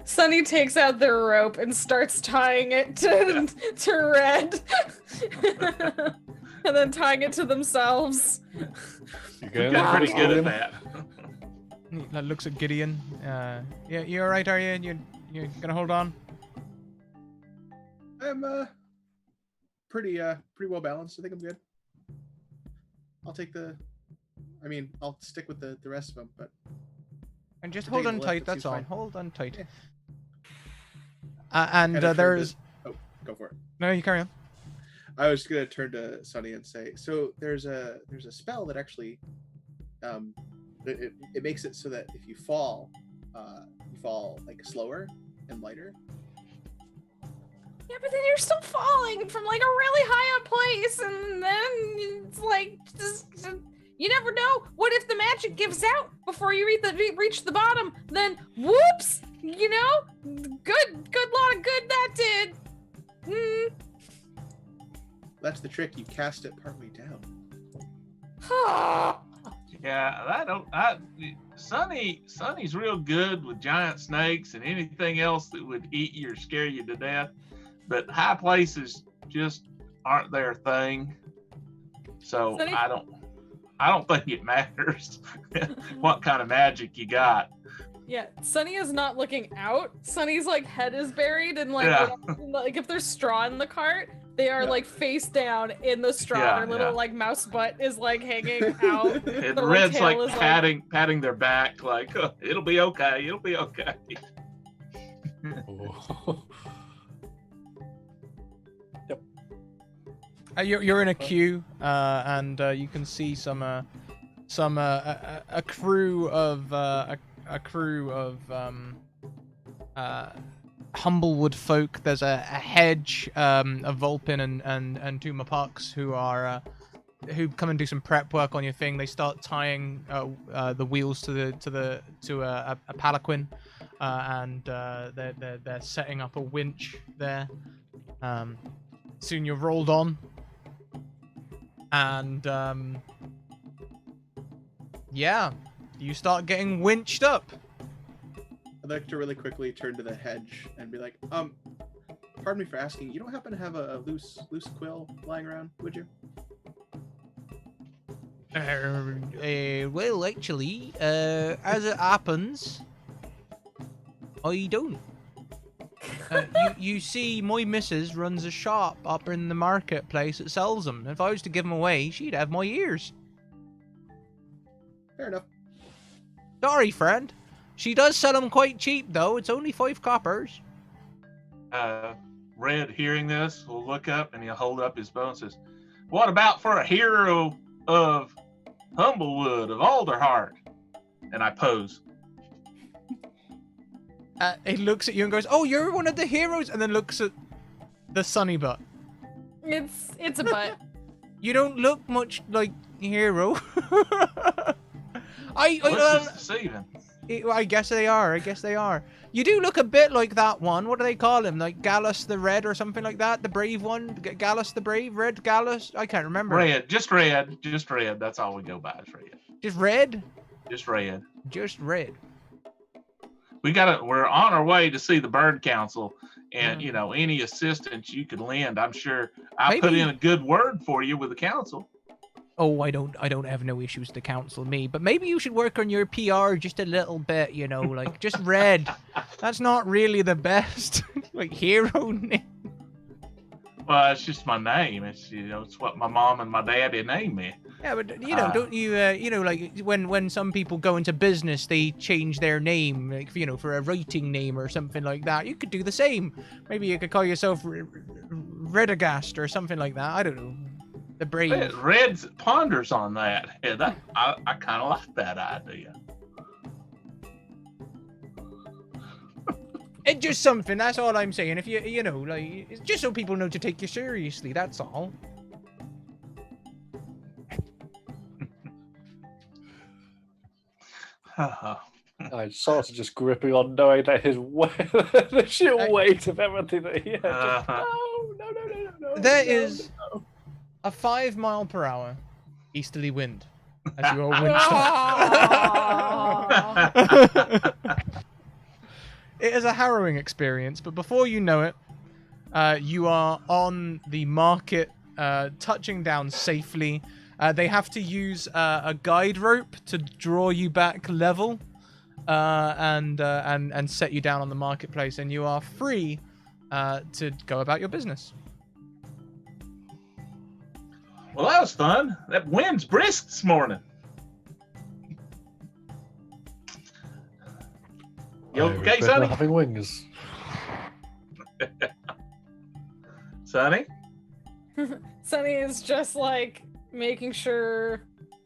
Sunny takes out their rope and starts tying it to Red. And then tying it to themselves. You're pretty good at that. That looks at Gideon. Yeah, you alright, are you? You're gonna hold on? I'm pretty well balanced. I think I'm good. I'll take I'll stick with the rest of them, but And just hold on tight, that's all. fine. Hold on tight. Yeah. And there's... Oh, go for it. No, you carry on. I was gonna turn to Sunny and say, so there's a spell that actually, it makes it so that if you fall like slower and lighter. Yeah, but then you're still falling from like a really high up place, and then it's like just you never know. What if the magic gives out before you reach the bottom? Then whoops, you know, good lot of good that did. That's the trick. You cast it partway down. Yeah, Sonny's real good with giant snakes and anything else that would eat you or scare you to death. but high places just aren't their thing. So Sunny? I don't think it matters what kind of magic you got. Yeah, Sunny is not looking out. Sunny's like head is buried and like Yeah. like if there's straw in the cart, they are Yeah. like face down in the straw. Yeah, Their little yeah. like mouse butt is like hanging out. And Their, Red's tail like is, patting their back, like, oh, it'll be okay, it'll be okay. You're in a queue, and you can see a crew of Humblewood folk. There's a hedge of Vulpin and two Mapuks who come and do some prep work on your thing. They start tying the wheels to a palanquin, and they're setting up a winch there. Soon you're rolled on. And, yeah, you start getting winched up. I'd like to really quickly turn to the hedge and be like, pardon me for asking, you don't happen to have a loose quill lying around, would you? Well, actually, as it happens, I don't. You see, my missus runs a shop up in the marketplace that sells them. If I was to give them away, she'd have my ears. Fair enough. Sorry, friend. She does sell them quite cheap, though. It's only 5 coppers. Red, hearing this, will look up and he'll hold up his bow and says, "What about for a hero of Humblewood, of Alderheart?" And I pose. He looks at you and goes, "Oh, you're one of the heroes," and then looks at the sunny butt. It's a butt. You don't look much like a hero. What's this deceiving? I guess they are. You do look a bit like that one. What do they call him? Like Gallus the Red or something like that? The brave one? Gallus the Brave? Red Gallus? I can't remember. Red. Just red. That's all we go by is red. Just red? Just red. Just red. We're on our way to see the Bird Council, and any assistance you can lend, I'm sure I put in a good word for you with the council. Oh, I don't have no issues with the council, me. But maybe you should work on your PR just a little bit, like just red. That's not really the best like hero name. Well, it's just my name. It's it's what my mom and my daddy named me. Yeah, but don't you like when some people go into business, they change their name, like for a writing name or something like that. You could do the same. Maybe you could call yourself Redagast or something like that. I don't know. The Brave. Red ponders on that. Yeah, I kind of like that idea. It's just something. That's all I'm saying. If like, it's just so people know to take you seriously. That's all. Sort of just gripping on, knowing that the sheer weight of everything that he has. No. There is a 5 mile per hour easterly wind as you are winched up. It is a harrowing experience, but before you know it, you are on the market, touching down safely. They have to use a guide rope to draw you back level, and set you down on the marketplace, and you are free to go about your business. Well, that was fun. That wind's brisk this morning. You okay, Sonny? Having wings. Sonny? Sonny is just like making sure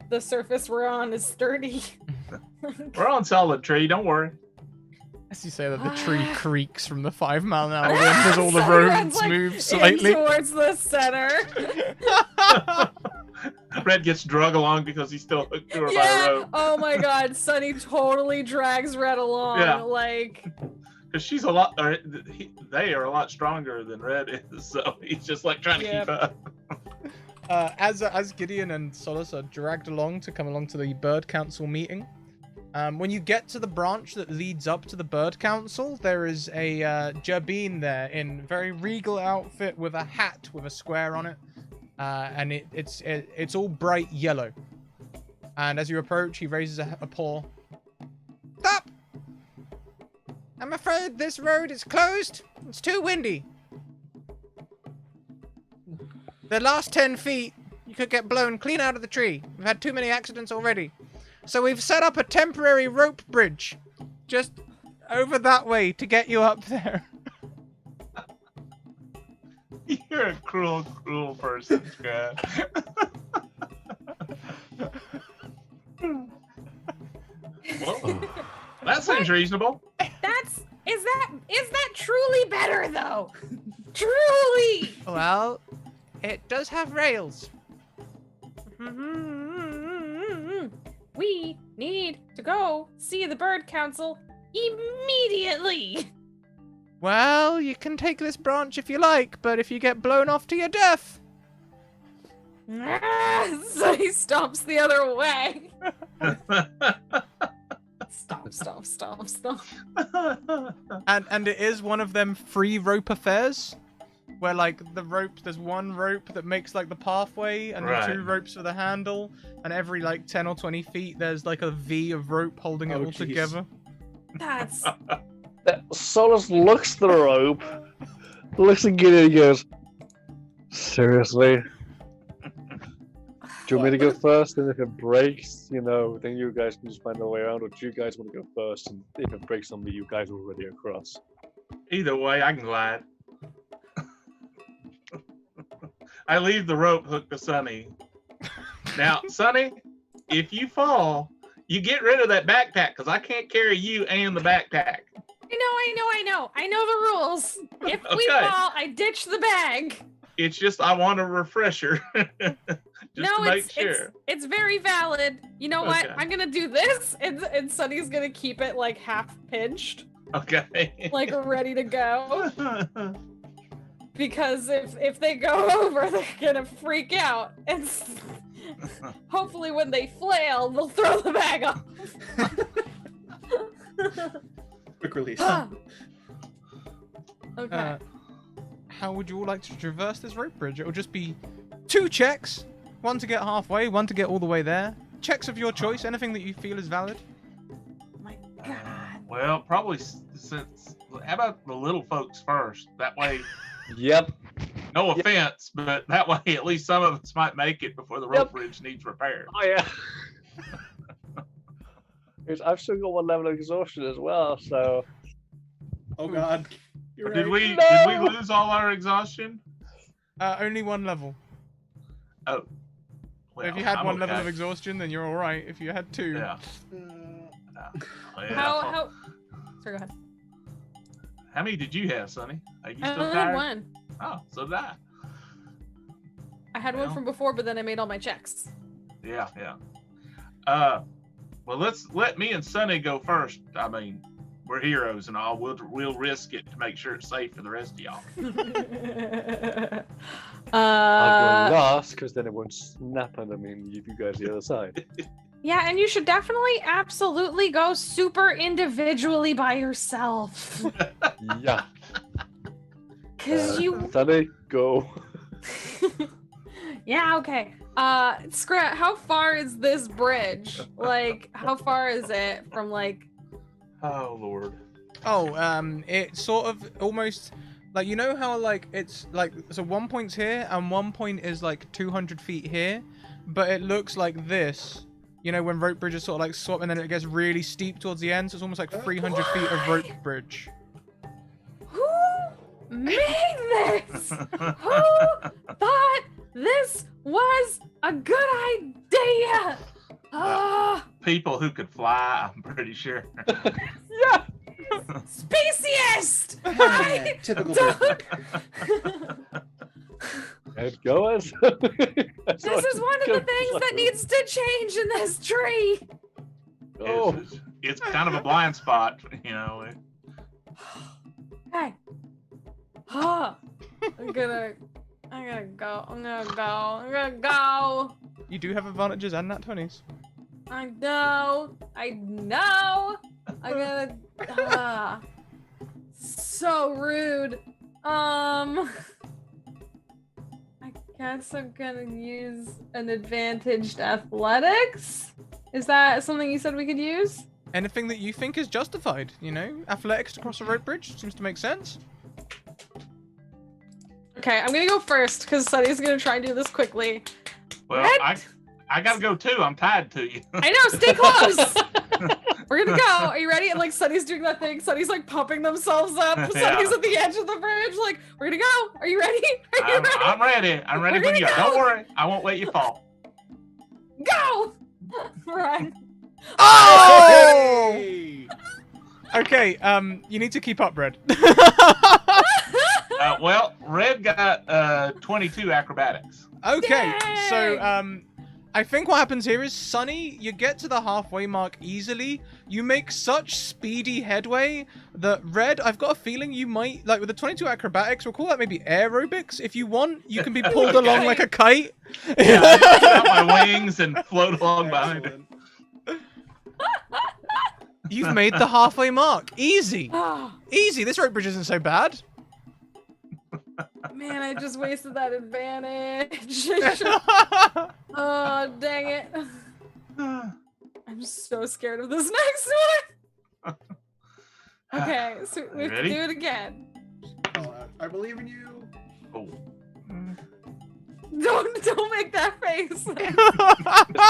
the surface we're on is sturdy. We're on solid tree, don't worry. As you say that, the tree creaks from the 5 mile an hour wind as all the roads move slightly. In towards the center. Red gets drug along because he's still hooked to her by a rope. Oh my god, Sunny totally drags Red along. Yeah. Like, because they are a lot stronger than Red is, so he's just like trying to keep up. As Gideon and Solus are dragged along to come along to the Bird Council meeting, When you get to the branch that leads up to the bird council, there is a Jabin there in very regal outfit with a hat with a square on it, and it's all bright yellow. And as you approach, he raises a paw. Stop! I'm afraid this road is closed. It's too windy. The last 10 feet, you could get blown clean out of the tree. We've had too many accidents already. So we've set up a temporary rope bridge just over that way to get you up there. You're a cruel, cruel person, Scrat. Well, that seems reasonable. Is that truly better though? Truly. Well, it does have rails. We need to go see the bird council immediately. Well, you can take this branch if you like, but if you get blown off to your death. So he stomps the other way. Stomp. And it is one of them free rope affairs, where like the rope, there's one rope that makes like the pathway, and then Right. 2 ropes for the handle, and every like 10 or 20 feet there's like a V of rope holding it Oh, all jeez. together. That's Solus looks at the rope, looks at Gideon and goes, seriously? Do you want me to go first, and if it breaks, then you guys can just find a way around, or do you guys want to go first, and if it breaks on me, you guys are already across? Either way, I can glide. I leave the rope hooked to Sonny. Now, Sonny, if you fall, you get rid of that backpack, because I can't carry you and the backpack. I know the rules. If we Okay. fall, I ditch the bag. It's just I want a refresher. Just to make sure. It's very valid. You know what? Okay. I'm gonna do this, and Sunny's gonna keep it like half pinched, Okay. like ready to go. Because if they go over, they're gonna freak out, and hopefully when they flail, they'll throw the bag off. Quick release. Okay. How would you all like to traverse this rope bridge? It will just be 2 checks. One to get halfway, one to get all the way there. Checks of your choice, anything that you feel is valid. Oh my God. Well, probably since. How about the little folks first? That way, Yep. no offense, but that way at least some of us might make it before the rope Yep. bridge needs repair. Oh yeah. I've still got 1 level of exhaustion as well, so Oh God. You're right. Did we No! lose all our exhaustion? Only 1 level. Oh. Well, If you had I'm 1 level okay. of exhaustion, then you're all right. If you had 2, Yeah. Yeah. How? Sorry, go ahead. How many did you have, Sonny? Are you I still only had tired? 1. Oh, so did I. I had 1 Well. from before, but then I made all my checks. Yeah. Well, let me and Sonny go first. I mean, we're heroes and all. We'll risk it to make sure it's safe for the rest of y'all. I'll go last because then it won't snap under me and leave you guys the other side. Yeah, and you should definitely, absolutely go super individually by yourself. Yeah. Cause you. Sunny, go. Yeah. Okay. Scrat, how far is this bridge? Like, how far is it from like? Oh Lord. It's sort of almost like, you know how like it's like, so 1 point's here and 1 point is like 200 feet here, but it looks like this. You know, when rope bridges sort of like swap and then it gets really steep towards the end, so it's almost like 300 feet of rope bridge. Who made this? Who thought this was a good idea? Ah, People who could fly, I'm pretty sure. Yeah. speciest! Yeah, typical. Doug. Head goers. This is one of the things that needs to change in this tree. Oh. It's kind of a blind spot, you know. Hey. Ah, I'm gonna go. You do have advantages and nat 20s. I know. I gotta. So rude. I guess I'm gonna use an advantaged athletics. Is that something you said we could use? Anything that you think is justified, you know? Athletics to cross a rope bridge seems to make sense. Okay, I'm gonna go first because Sunny's gonna try and do this quickly. Well, Red? I gotta go too. I'm tied to you. I know, stay close! We're gonna go. Are you ready? And like Sunny's doing that thing. Sunny's like pumping themselves up. Yeah. Sunny's at the edge of the bridge. Like, we're gonna go. Are you ready? Are you ready? I'm ready. I'm ready We're when you gonna are. go. Don't worry. I won't let you fall. Go! Run. Oh! Hey! Okay, you need to keep up, Red. Well, Red got 22 acrobatics. Okay, so Dang! I think what happens here is, Sunny, you get to the halfway mark easily. You make such speedy headway that Red, I've got a feeling you might, like with the 22 acrobatics, we'll call that maybe aerobics. If you want, you can be pulled Okay. along like a kite. Yeah, I just put out my wings and float along behind it. Excellent. You've made the halfway mark. Easy. Oh, Easy. This rope bridge isn't so bad. man, I just wasted that advantage. Oh, dang it. I'm so scared of this next one. Okay, so we have to Ready? do it again. Call out, I believe in you. Oh. Don't make that face. Just get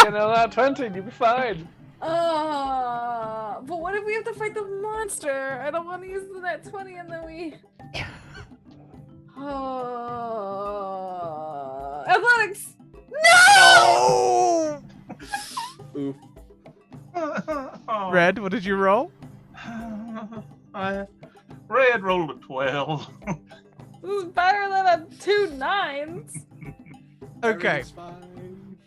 another 20 and you'll be fine. But what if we have to fight the monster? I don't want to use that 20 and then we. Oh, athletics. No! Oof. Oh. Red, what did you roll? Red rolled a 12. This is better than a 2 9s. Okay, Everything's fine.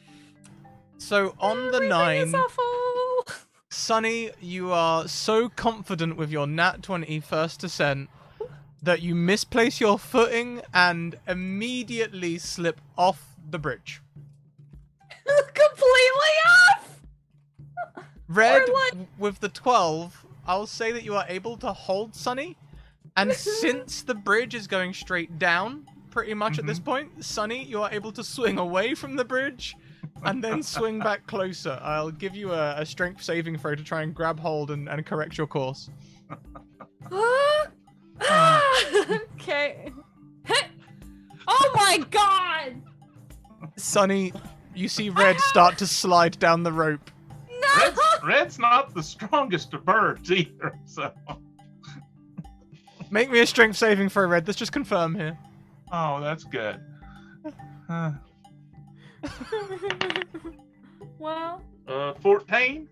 so on the Everything 9, is awful. Sunny, you are so confident with your nat 20 first descent that you misplace your footing and immediately slip off the bridge. Completely off. Red, Or like- with the 12, I'll say that you are able to hold Sunny, and since the bridge is going straight down, pretty much at this point, Sunny, you are able to swing away from the bridge and then swing back closer. I'll give you a strength saving throw to try and grab hold and correct your course. Okay. Oh my god! Sunny, you see Red start to slide down the rope. No! Red's not the strongest of birds either, so. Make me a strength saving throw, Red. Let's just confirm here. Oh, that's good. Well, 14?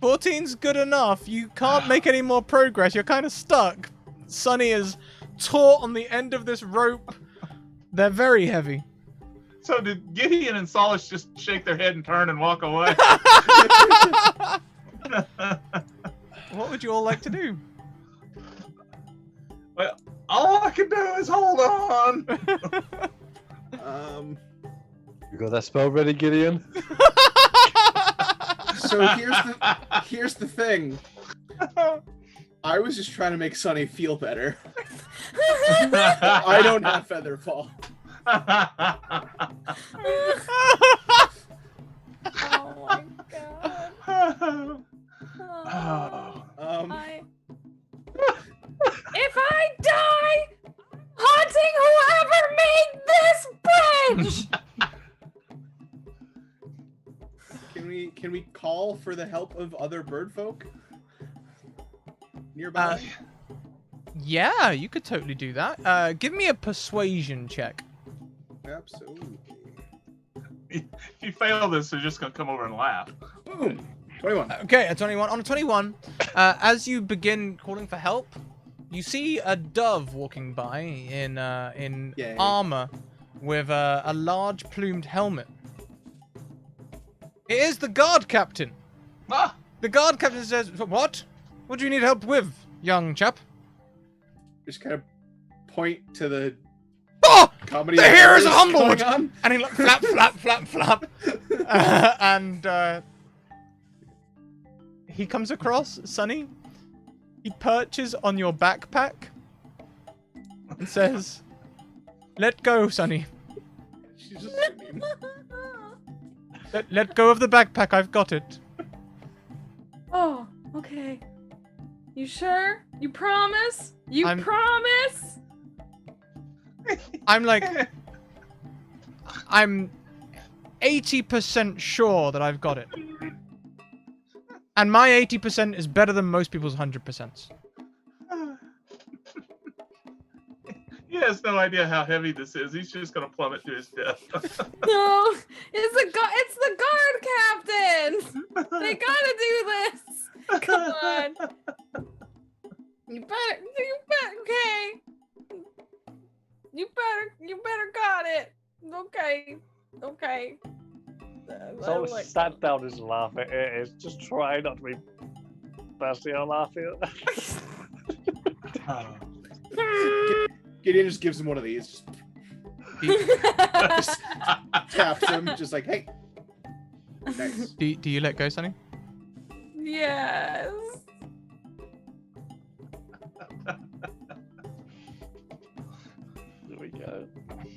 14's good enough. You can't make any more progress. You're kind of stuck. Sunny is taut on the end of this rope. They're very heavy. So did Gideon and Solace just shake their head and turn and walk away? What would you all like to do? Well, all I can do is hold on. You got that spell ready, Gideon? So here's the thing. I was just trying to make Sunny feel better. I don't have feather fall. oh my god. Oh. If I die haunting whoever made this bridge! Can we call for the help of other bird folk nearby? Yeah, you could totally do that. Give me a persuasion check. Absolutely. If you fail this, they're just gonna come over and laugh. Boom. 21. Okay, a 21. On a 21, as you begin calling for help, you see a dove walking by in Yay. armor with a large plumed helmet. It is the guard captain. Ah! The guard captain says, "What? What do you need help with, young chap?" Just kind of point to the Oh! comedy. The heroes of going Humblewood! on. And he like flap, flap, flap, flap. And he comes across, Sunny. He perches on your backpack and says, "Let go, Sunny. She's just singing. Let go of the backpack. I've got it." Oh, okay. You sure? You promise? You promise? I'm like, I'm 80% sure that I've got it. And my 80% is better than most people's 100%. He has no idea how heavy this is. He's just gonna plummet to his death. No, it's the guard captain. They gotta do this. Come on. You better, okay. You better got it. Okay. So sat down and laughing. It is just try not to be busty or laughing. Gideon just gives him one of these. Just taps him, just like, hey. Nice. Do you let go, Sunny? Yes. There we go.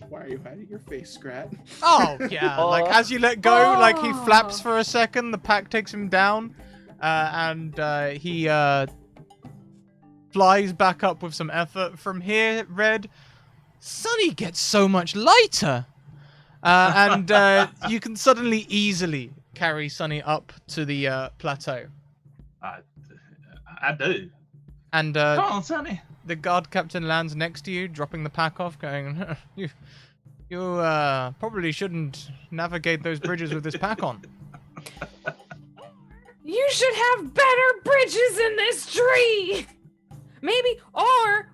Why are you hiding your face, Scrat? Oh, yeah. Like, as you let go, like, he flaps for a second, the pack takes him down, and he flies back up with some effort. From here, Red, Sunny gets so much lighter. And you can suddenly easily carry Sunny up to the plateau. I do. And Come on, Sonny. the guard captain lands next to you, dropping the pack off, going, you probably shouldn't navigate those bridges with this pack on. You should have better bridges in this tree. Maybe, or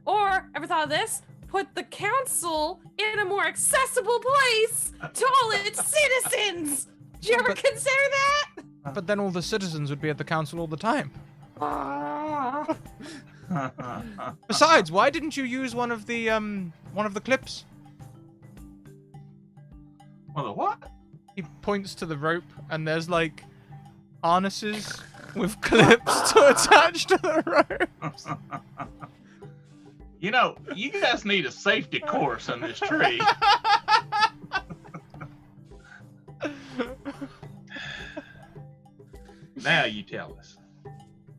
ever thought of this? Put the council in a more accessible place to all its citizens. Did you ever consider that? But then all the citizens would be at the council all the time. Besides, why didn't you use one of the clips? Well, the what? He points to the rope, and there's like harnesses with clips to attach to the ropes. You know, you guys need a safety course in this tree. Now you tell us.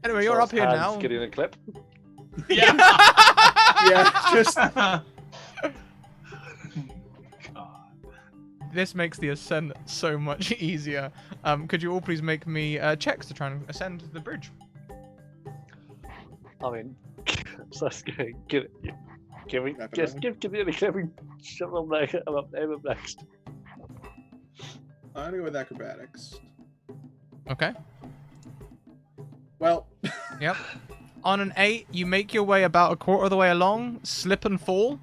Anyway, you're up here now. Getting a clip. Yeah. Yeah, just This makes the ascent so much easier. Could you all please make me checks to try and ascend the bridge? I mean, so let's give it a clip. Shove them like I'm up next. I'm gonna go with acrobatics. Okay. Well, Yep. On an 8, you make your way about a quarter of the way along, slip and fall,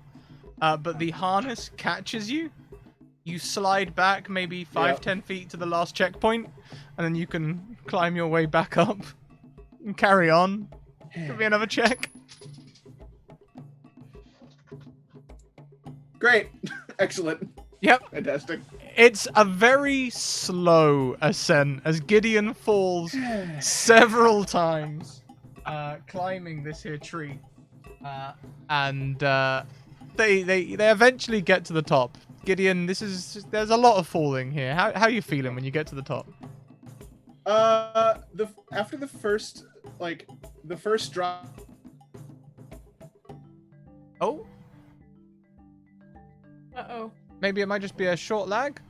but the harness catches you. You slide back maybe 5-10 feet to the last checkpoint, and then you can climb your way back up and carry on. Give me another check. great, excellent, Yep. fantastic. It's a very slow ascent as Gideon falls several times climbing this here tree. And they eventually get to the top. Gideon, there's a lot of falling here. How are you feeling when you get to the top? After the first drop. Oh, Uh-oh. maybe it might just be a short lag.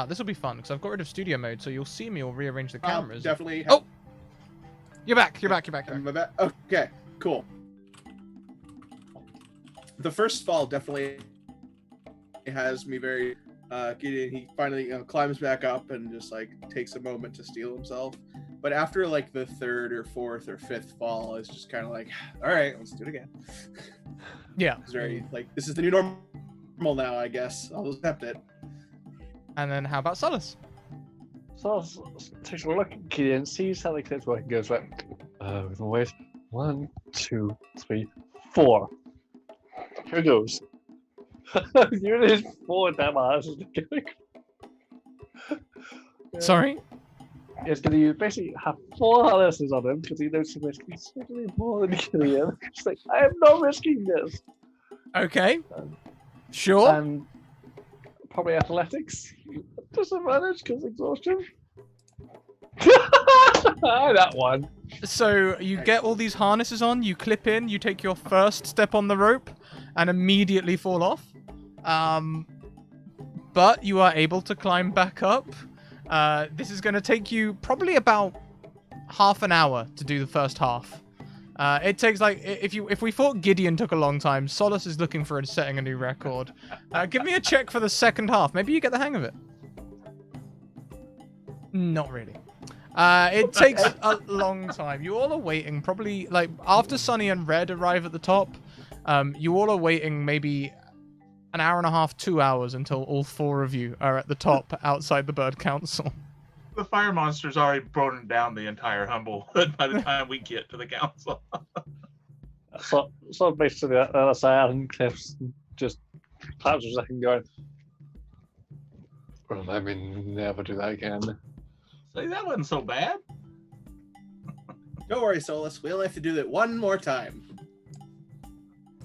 This will be fun because I've got rid of studio mode, so you'll see me or rearrange the cameras. Definitely. Oh, you're back. You're back. Am I back? Okay, cool. The first fall definitely has me very Gideon. He finally climbs back up and just like takes a moment to steel himself. But after like the third or fourth or fifth fall, it's just kind of like, all right, let's do it again. Yeah. It's very like, this is the new normal now, I guess. I'll accept it. And then how about Solus? So takes a look at Gideon, sees how the clip's working, goes like, we can wait. 1, 2, 3, 4. Here goes. Here it is, 4 damn asses. Sorry? It's going to basically have 4 harnesses on him because he knows he's risking significantly more than Killian. He's like, I am not risking this. Okay. Sure. And probably athletics. Disadvantage because exhaustion. That one. So you get all these harnesses on, you clip in, you take your first step on the rope, and immediately fall off. But you are able to climb back up. This is going to take you probably about half an hour to do the first half. It takes like if we thought Gideon took a long time, Solus is looking for setting a new record. Give me a check for the second half. Maybe you get the hang of it. Not really. It takes a long time. You all are waiting, probably like after Sunny and Red arrive at the top. You all are waiting maybe an hour and a half, 2 hours until all 4 of you are at the top outside the Bird Council. The fire monster's already burning down the entire Humblewood by the time we get to the council. So basically, the other side and Cliff's just claps for a second, going, "Well, let me never do that again." See, that wasn't so bad. Don't worry, Solus. We only have to do that one more time.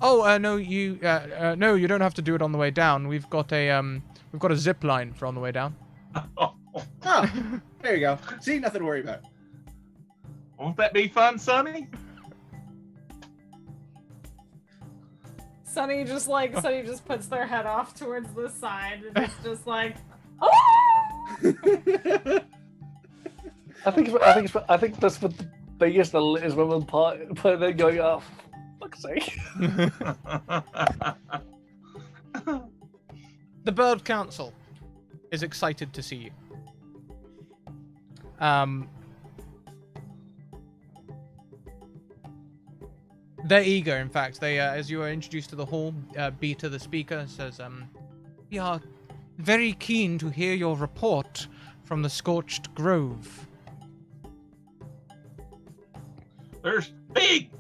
Oh, no, you don't have to do it on the way down. We've got a zip line for on the way down. Oh, there you go. See, nothing to worry about. Won't that be fun, Sonny? Sunny just puts their head off towards the side and it's just like, oh! I think that's what the biggest and latest women part, but then going off. Fuck's sake. The Bird Council is excited to see you. They're eager, in fact. They, as you are introduced to the hall, Beta, the speaker, says, "We are very keen to hear your report from the Scorched Grove." There's big,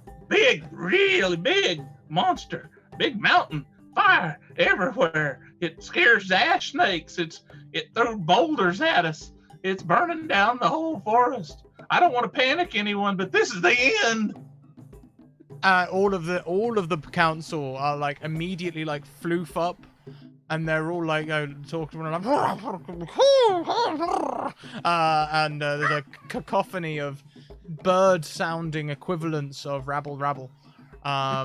really big monster, big mountain, fire everywhere. It scares the ASHSNAKEs. It throws boulders at us. It's burning down the whole forest. I don't want to panic anyone, but this is the end. All of the council are like immediately like floof up, and they're all like talking like, and there's a cacophony of bird-sounding equivalents of rabble rabble. I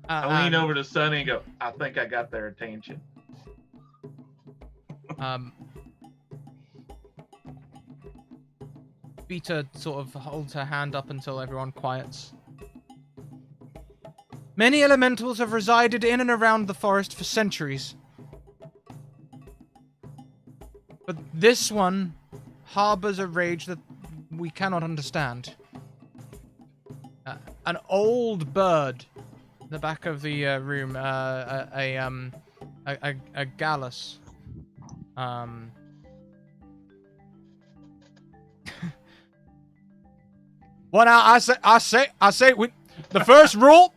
lean over to Sunny and go, "I think I got their attention." Beta sort of holds her hand up until everyone quiets. "Many elementals have resided in and around the forest for centuries. But this one harbors a rage that we cannot understand. An old bird in the back of the room, a gallus. Well, now I say, the first rule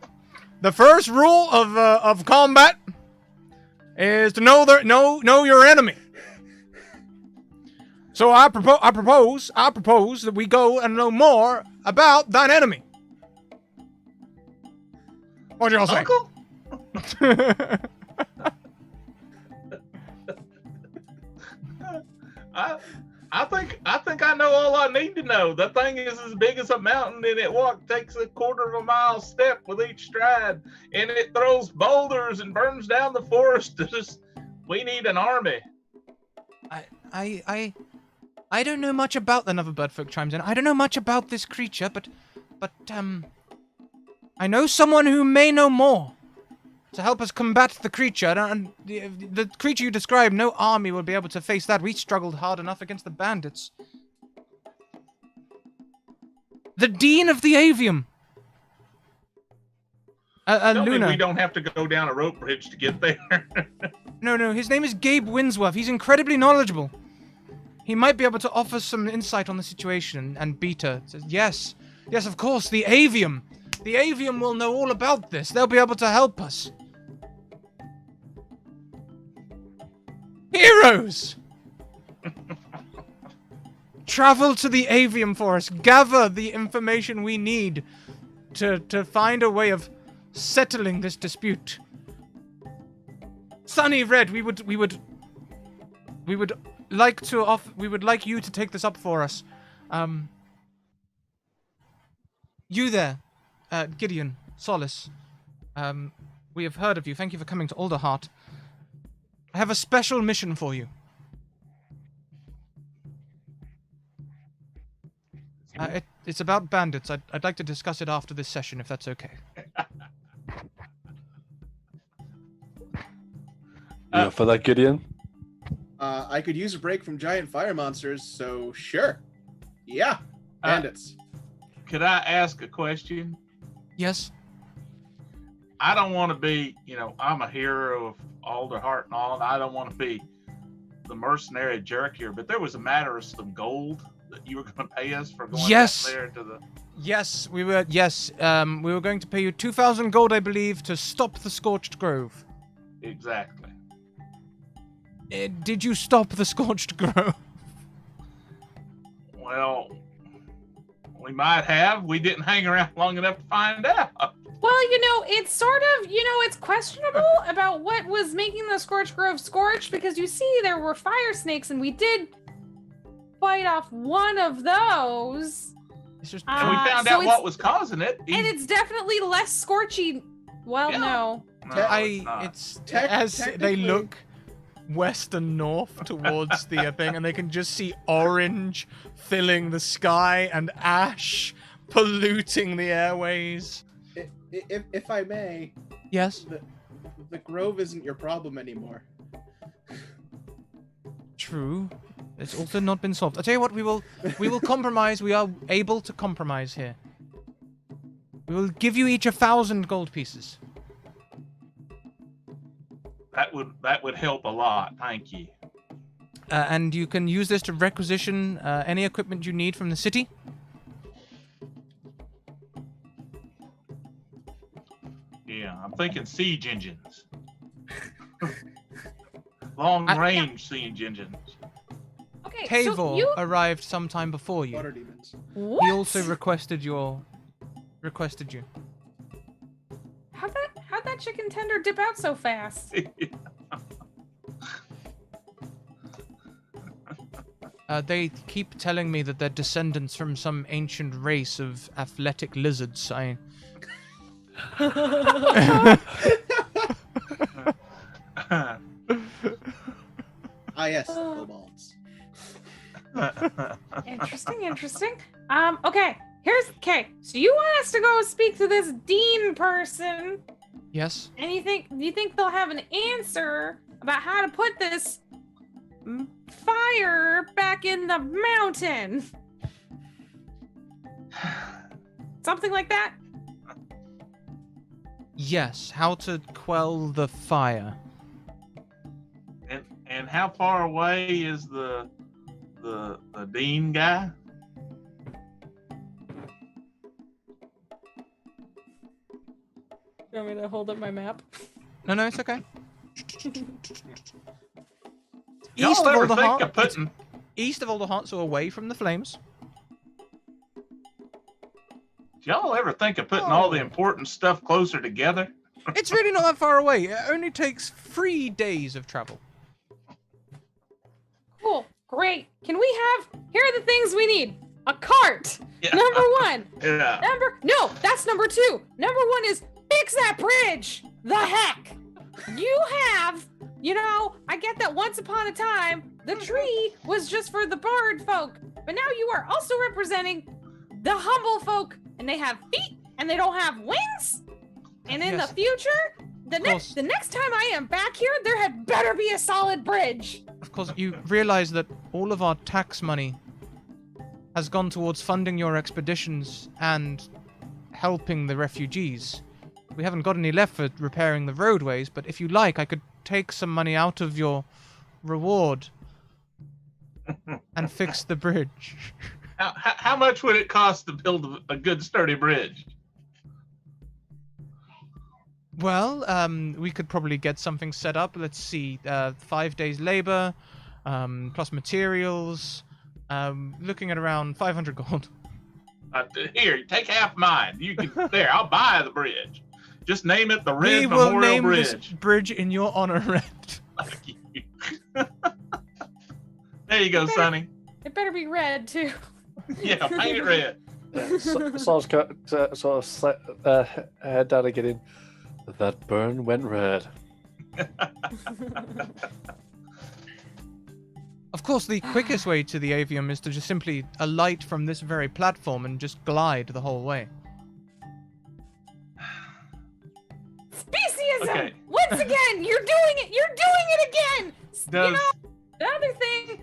of combat is to know your enemy. So I propose that we go and know more about thine enemy. What do y'all say?" Uncle? I think I know all I need to know. That thing is as big as a mountain, and it takes a quarter of a mile step with each stride, and it throws boulders and burns down the forest. We need an army. I don't know much about, another birdfolk chimes in. I don't know much about this creature, but I know someone who may know more to help us combat the creature. And the creature you described, no army will be able to face that. We struggled hard enough against the bandits. The Dean of the Avium. Tell me Luna. we don't have to go down a rope bridge to get there. No, his name is Gabe Winsworth. He's incredibly knowledgeable. He might be able to offer some insight on the situation. And Beta says, yes, of course, the Avium. The Avium will know all about this. They'll be able to help us. Heroes! Travel to the avium forest. Gather the information we need to find a way of settling this dispute. Sunny Red, we would like you to take this up for us. You there, Gideon, Solace. We have heard of you. Thank you for coming to Alderheart. I have a special mission for you. It's about bandits. I'd like to discuss it after this session, if that's okay. For that, Gideon? I could use a break from giant fire monsters, so sure. Yeah, bandits. Could I ask a question? Yes? I don't want to be, I'm a hero of Alderheart and all, and I don't want to be the mercenary jerk here, but there was a matter of some gold that you were going to pay us for going down there to the... Yes, we were going to pay you 2,000 gold, I believe, to stop the Scorched Grove. Exactly. Did you stop the Scorched Grove? Well, we might have. We didn't hang around long enough to find out. Well, it's sort of, it's questionable about what was making the Scorched Grove scorched, because you see there were fire snakes, and we did fight off one of those. It's just, and we found out what was causing it. And it's definitely less scorchy. Well, no. As they look west and north towards the thing, and they can just see orange filling the sky and ash polluting the airways. If I may. Yes? The grove isn't your problem anymore. True. It's also not been solved. I'll tell you what, we will compromise. We are able to compromise here. We will give you each 1,000 gold pieces. That would help a lot. Thank you. And you can use this to requisition any equipment you need from the city. Yeah, I'm thinking siege engines. Long-range siege engines. Okay, Tavor so you... arrived sometime before you. Water demons. What? He also requested you. How'd that chicken tender dip out so fast? They keep telling me that they're descendants from some ancient race of athletic lizards. Yes, kobolds. Interesting. Okay. So you want us to go speak to this dean person? Yes. And you think they'll have an answer about how to put this fire back in the mountain? Something like that? Yes. How to quell the fire. And how far away is the dean guy? You want me to hold up my map? No, it's okay. Y'all ever think of putting... East of Alderheart, so away from the flames. Do y'all ever think of putting all the important stuff closer together? It's really not that far away. It only takes 3 days of travel. Cool. Great. Can we have... Here are the things we need. A cart. Yeah. Number 1. Yeah. No, that's number 2. Number 1 is fix that bridge. The heck. You have... I get that once upon a time, the tree was just for the bird folk. But now you are also representing the humble folk. And they have feet. And they don't have wings. And in the future... The next time I am back here, there had better be a solid bridge. Of course, you realize that all of our tax money has gone towards funding your expeditions and helping the refugees. We haven't got any left for repairing the roadways, but if you like, I could take some money out of your reward and fix the bridge. How much would it cost to build a good sturdy bridge? Well, we could probably get something set up. Let's see, 5 days labor, plus materials, Looking at around 500 gold. Here, take half mine. You can there. I'll buy the bridge. Just name it the We Red will Memorial name Bridge. this bridge in your honor, Red. Thank you. There you go, Sonny. It better be red too. Yeah, paint it red. Saul's got sort of head down again. That burn went red. Of course, the quickest way to the avium is to just simply alight from this very platform and just glide the whole way. Speciesism! Okay. Once again, you're doing it! You're doing it again! Does You know, the other thing,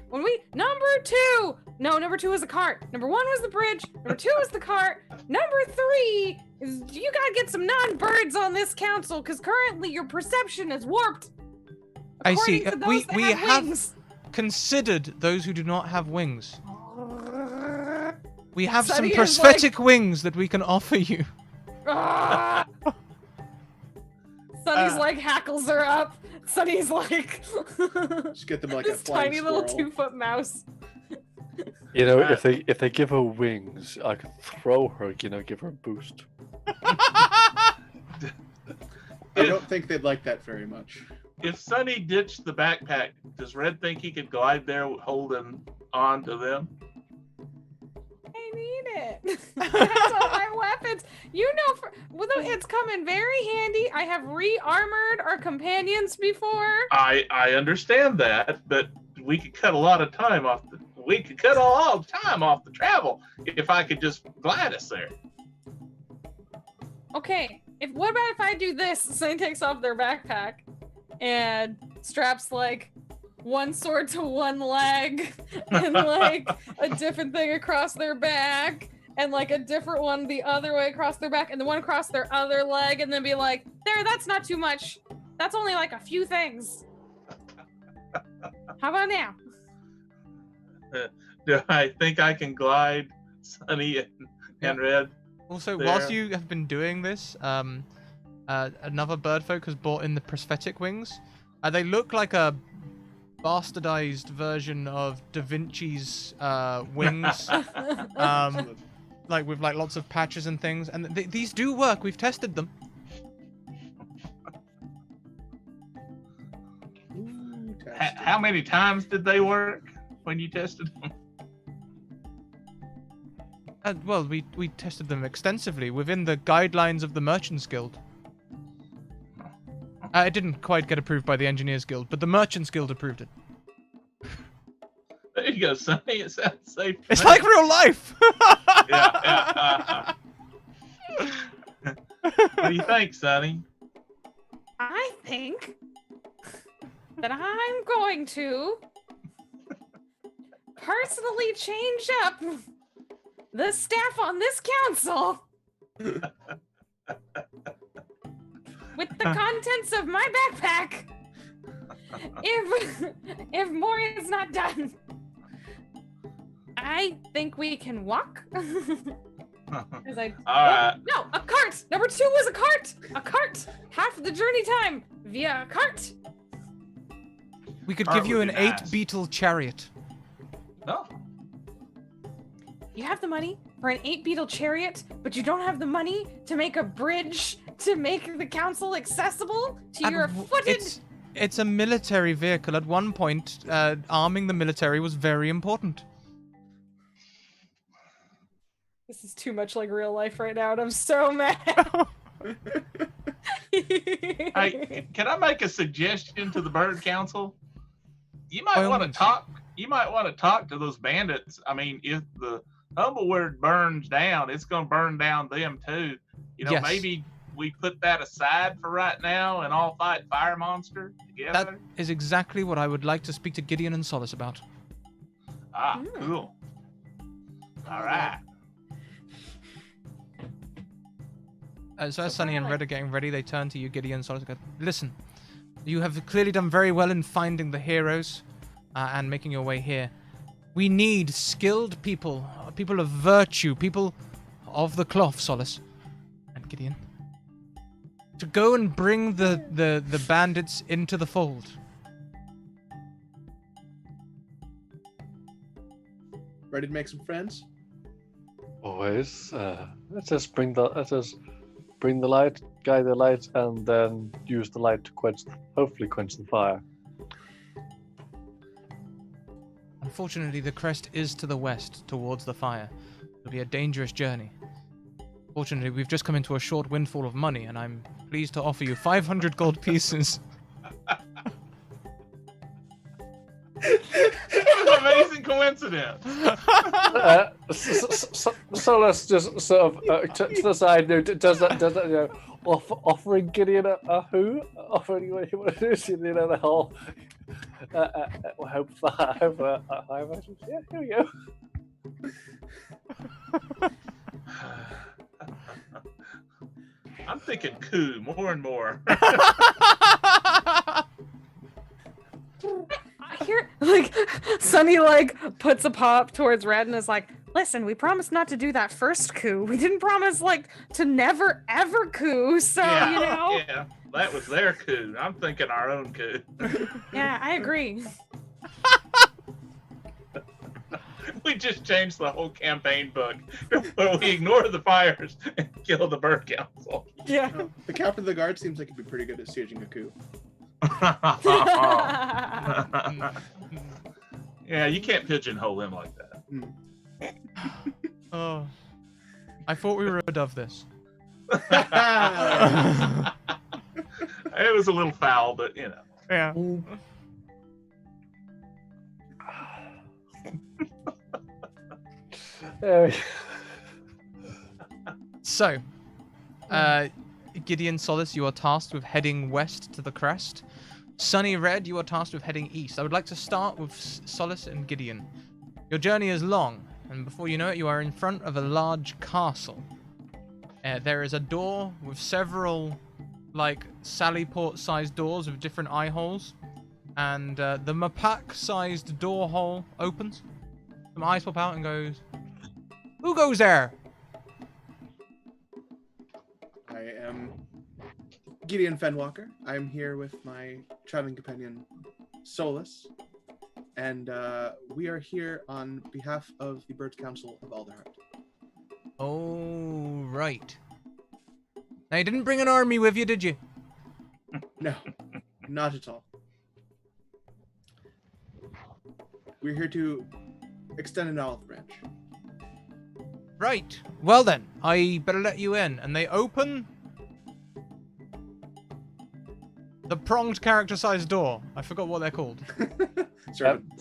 number two was the cart. Number 1 was the bridge. Number 2 was the cart. Number 3 is you gotta get some non-birds on this council, because currently your perception is warped. I see. According to those that We have have wings. considered those who do not have wings. We have Sonny some is prosthetic wings that we can offer you. Ah! Sonny's like hackles are up. Sonny's like Just get them like a this flying tiny little squirrel. 2-foot mouse. You know, if they give her wings, I could throw her. You know, give her a boost. I don't think they'd like that very much. if Sonny ditched the backpack, does Red think he could glide there holding on to them? I need it. That's all my weapons. You know, it's coming very handy. I have re-armored our companions before. I understand that, but we could cut a lot of time off the. We could cut all the time off the travel if I could just glide us there. Okay, what about if I do this? Sonny takes off their backpack and straps like one sword to one leg and like a different thing across their back and like a different one the other way across their back and the one across their other leg and then be like, there, that's not too much. That's only like a few things. How about now? Do I think I can glide Sonny and Red? Also, there? whilst you have been doing this, another birdfolk has brought in the prosthetic wings. They look like a bastardized version of Da Vinci's wings, like with like lots of patches and things. And these do work. We've tested them. Ooh, How many times did they work when you tested them? Well, we tested them extensively within the guidelines of the Merchants Guild. It didn't quite get approved by the Engineers Guild, but the Merchants Guild approved it. There you go, Sonny. It sounds safe. to It's me. like real life! Yeah. What do you think, Sonny? I think that I'm going to personally change up the staff on this council with the contents of my backpack if more is not done. I think we can walk. All 'Cause right. No, a cart! Number 2 was a cart! A cart! Half the journey time via a cart! We could Art give you would an be nice. 8-beetle chariot. No. You have the money for an 8-beetle chariot, but you don't have the money to make a bridge to make the council accessible to your footed... It's a military vehicle. At one point, arming the military was very important. This is too much like real life right now, and I'm so mad. Hey, can I make a suggestion to the Bird Council? You might By all want to means. talk. You might want to talk to those bandits. I mean, if the Humblewood burns down, it's going to burn down them too. You know, Yes. maybe we put that aside for right now and all fight Fire Monster together. That is exactly what I would like to speak to Gideon and Solace about. Cool. All right. So as Sunny and Red are getting ready, they turn to you, Gideon and Solace, and go, listen, you have clearly done very well in finding the heroes and making your way here. We need skilled people, people of virtue, people of the cloth, Solace and Gideon, to go and bring the bandits into the fold. Ready to make some friends? Always. Let us bring the light, guide the light, and then use the light to hopefully quench the fire. Unfortunately, the crest is to the west, towards the fire. It'll be a dangerous journey. Fortunately, we've just come into a short windfall of money, and I'm pleased to offer you 500 gold pieces. Amazing coincidence. So let's just sort of to the side. Does that offering Gideon a who? Offering what you want to do? The whole. Hope for high versions. Yeah, here we go. I'm thinking coup more and more. I hear Sunny puts a paw up towards Red and is like, listen, we promised not to do that first coup. We didn't promise to never ever coup. So Yeah, that was their coup. I'm thinking our own coup. Yeah, I agree. We just changed the whole campaign book, but we ignore the fires and kill the bird council. Yeah. The captain of the guard seems like he'd be pretty good at staging a coup. Yeah, you can't pigeonhole him like that. Oh, I thought we were rid of this. It was a little foul, but Yeah. So, Gideon Solace, you are tasked with heading west to the crest. Sunny Red, you are tasked with heading east. I would like to start with Solace and Gideon. Your journey is long, and before you know it, you are in front of a large castle. There is a door with several, Sallyport-sized doors with different eye holes, and the Mapak-sized door hole opens. Some eyes pop out and goes, "Who goes there?" I am Gideon Fenwalker. I'm here with my traveling companion, Solus, and we are here on behalf of the Birds Council of Alderheart. Oh, right. Now, you didn't bring an army with you, did you? No, not at all. We're here to extend an olive branch. Right. Well then, I better let you in. And they open the pronged character-sized door. I forgot what they're called. Servant.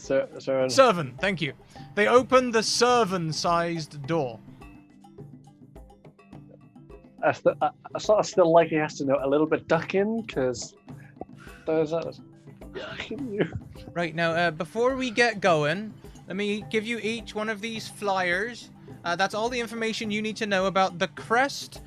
Servant, thank you. They open the servant-sized door. I sort of still like he has to know a little bit duck in, because there's that. Right, now, before we get going, let me give you each one of these flyers. That's all the information you need to know about the Crest,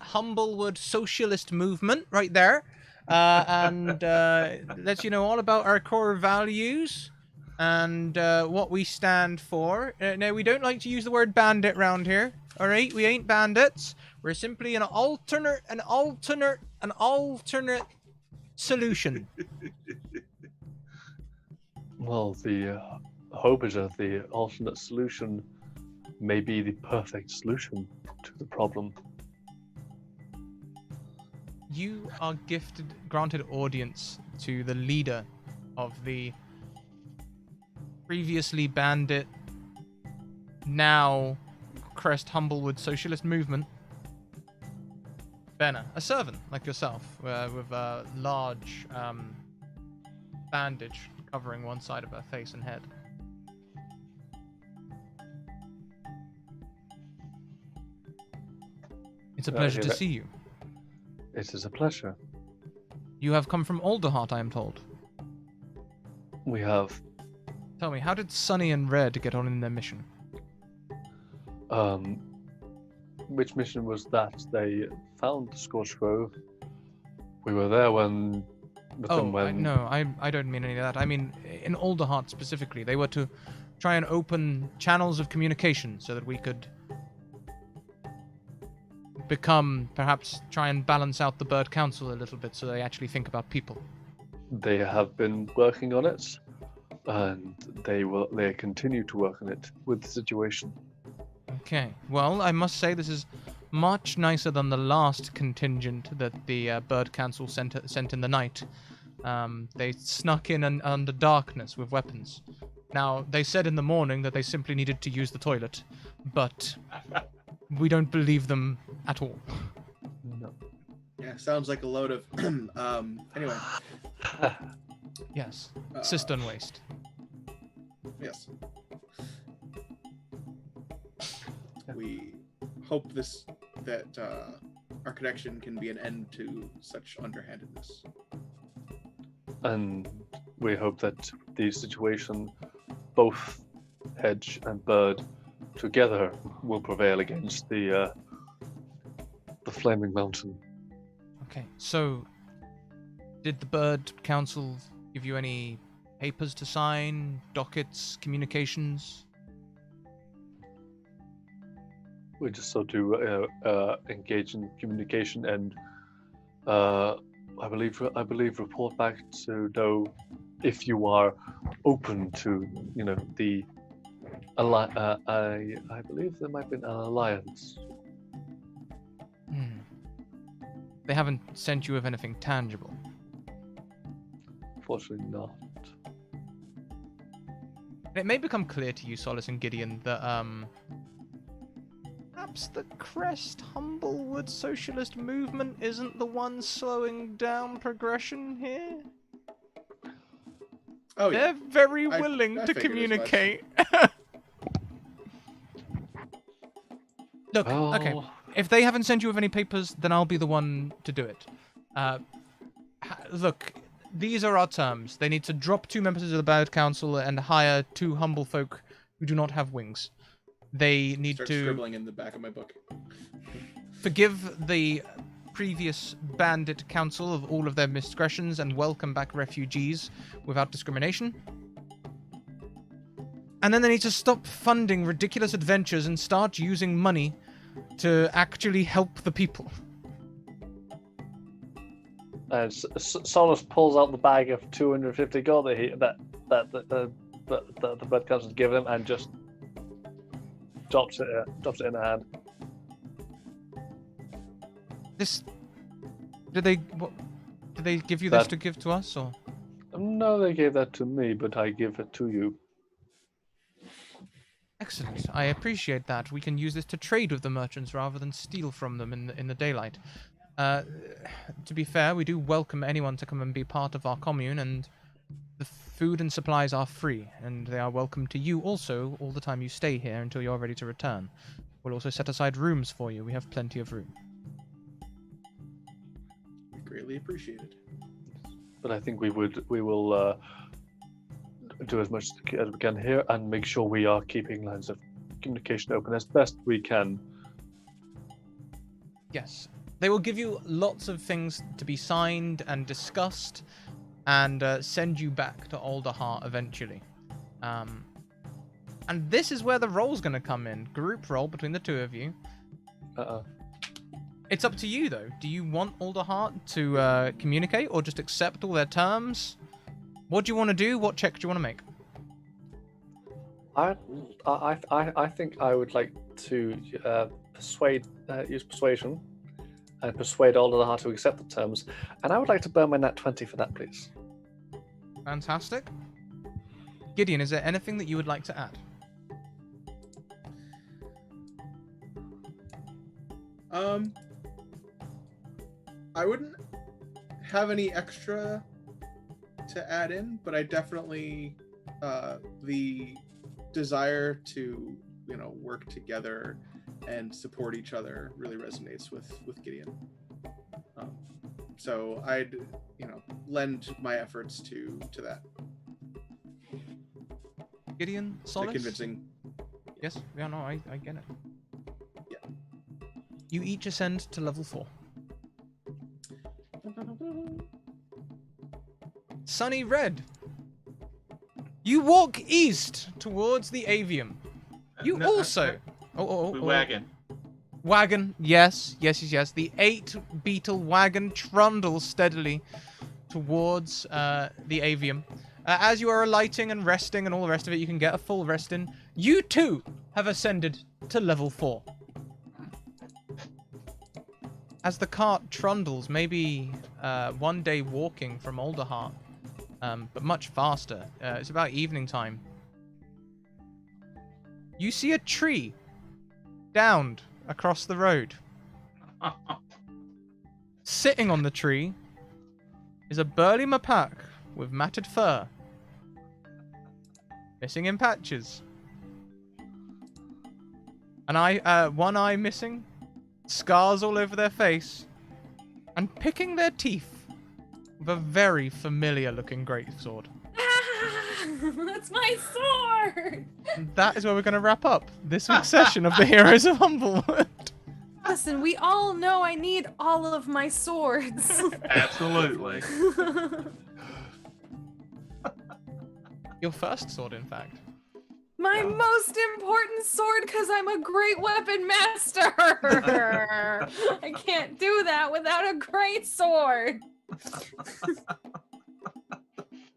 Humblewood Socialist Movement, right there. And lets you know all about our core values and what we stand for. Now, we don't like to use the word bandit round here. All right, we ain't bandits. We're simply an alternate solution. Well, the hope is that the alternate solution may be the perfect solution to the problem. You are granted audience to the leader of the previously bandit, now Crest Humblewood Socialist Movement. Benna, a servant like yourself, with a large bandage covering one side of her face and head. It's a pleasure to see you. It is a pleasure. You have come from Alderheart, I am told. We have. Tell me, how did Sunny and Red get on in their mission? Which mission was that? They found the Scorched Grove. We were there when... No, I don't mean any of that. I mean, in Alderheart specifically, they were to try and open channels of communication so that we could perhaps try and balance out the Bird Council a little bit so they actually think about people. They have been working on it. and they continue to work on it with the situation. Okay. Well, I must say this is much nicer than the last contingent that the Bird Council sent in the night. They snuck in under darkness with weapons. Now, they said in the morning that they simply needed to use the toilet, but we don't believe them at all. No. Yeah, sounds like a load of. Anyway. Yes. Cistern waste. Yes. We hope that our connection can be an end to such underhandedness. And we hope that the situation, both Hedge and Bird together, will prevail against the Flaming Mountain. Okay. So, did the Bird Council give you any papers to sign, dockets, communications? We just sought to engage in communication and I believe report back to know if you are open to the I believe there might be an alliance. They haven't sent you with anything tangible. Fortunately not. It may become clear to you, Solace and Gideon, that perhaps the Crest Humblewood socialist movement isn't the one slowing down progression here. Oh yeah. They're very I willing to figured as much. communicate. Look, okay. Well, If they haven't sent you with any papers, then I'll be the one to do it. Look, these are our terms. They need to drop 2 members of the Bird Council and hire 2 humble folk who do not have wings. They need Start to scribbling in the back of my book. forgive the previous bandit council of all of their misdiscretions and welcome back refugees without discrimination. And then they need to stop funding ridiculous adventures and start using money to actually help the people. Solus pulls out the bag of 250 gold that the Bird Council's given him and just drops it in her hand. This... Did they give you this to give to us, or...? No, they gave that to me, but I give it to you. Excellent. I appreciate that. We can use this to trade with the merchants rather than steal from them in the daylight. To be fair, we do welcome anyone to come and be part of our commune, and the food and supplies are free, and they are welcome to you also all the time you stay here until you're ready to return. We'll also set aside rooms for you. We have plenty of room. Greatly appreciated. But I think we will do as much as we can here and make sure we are keeping lines of communication open as best we can. Yes. They will give you lots of things to be signed and discussed and send you back to Alderheart eventually. And this is where the role's going to come in. Group role between the 2 of you. It's up to you, though. Do you want Alderheart to communicate or just accept all their terms? What do you want to do? What check do you want to make? I think I would like to use persuasion and persuade Alderheart to accept the terms, and I would like to burn my nat 20 for that, please. Fantastic. Gideon, is there anything that you would like to add? I wouldn't have any extra to add in, but I definitely the desire to work together and support each other really resonates with Gideon. So I'd lend my efforts to that. Gideon, Solace? To convincing. Yes, yeah, no, I get it. Yeah. You each ascend to level 4. Sunny Red. You walk east towards the avium. You also... Wagon. Wagon, yes. The 8-beetle wagon trundles steadily towards the avium. As you are alighting and resting and all the rest of it, you can get a full rest in. You too have ascended to level 4. As the cart trundles, maybe 1 day walking from Alderheart, but much faster. It's about evening time. You see a tree downed across the road. Sitting on the tree is a burly mapak with matted fur, missing in patches. One eye missing, scars all over their face, and picking their teeth with a very familiar looking greatsword. That's my sword! And that is where we're going to wrap up this week's session of the Heroes of Humblewood. Listen, we all know I need all of my swords. Absolutely. Your first sword, in fact. My most important sword, because I'm a great weapon master. I can't do that without a great sword.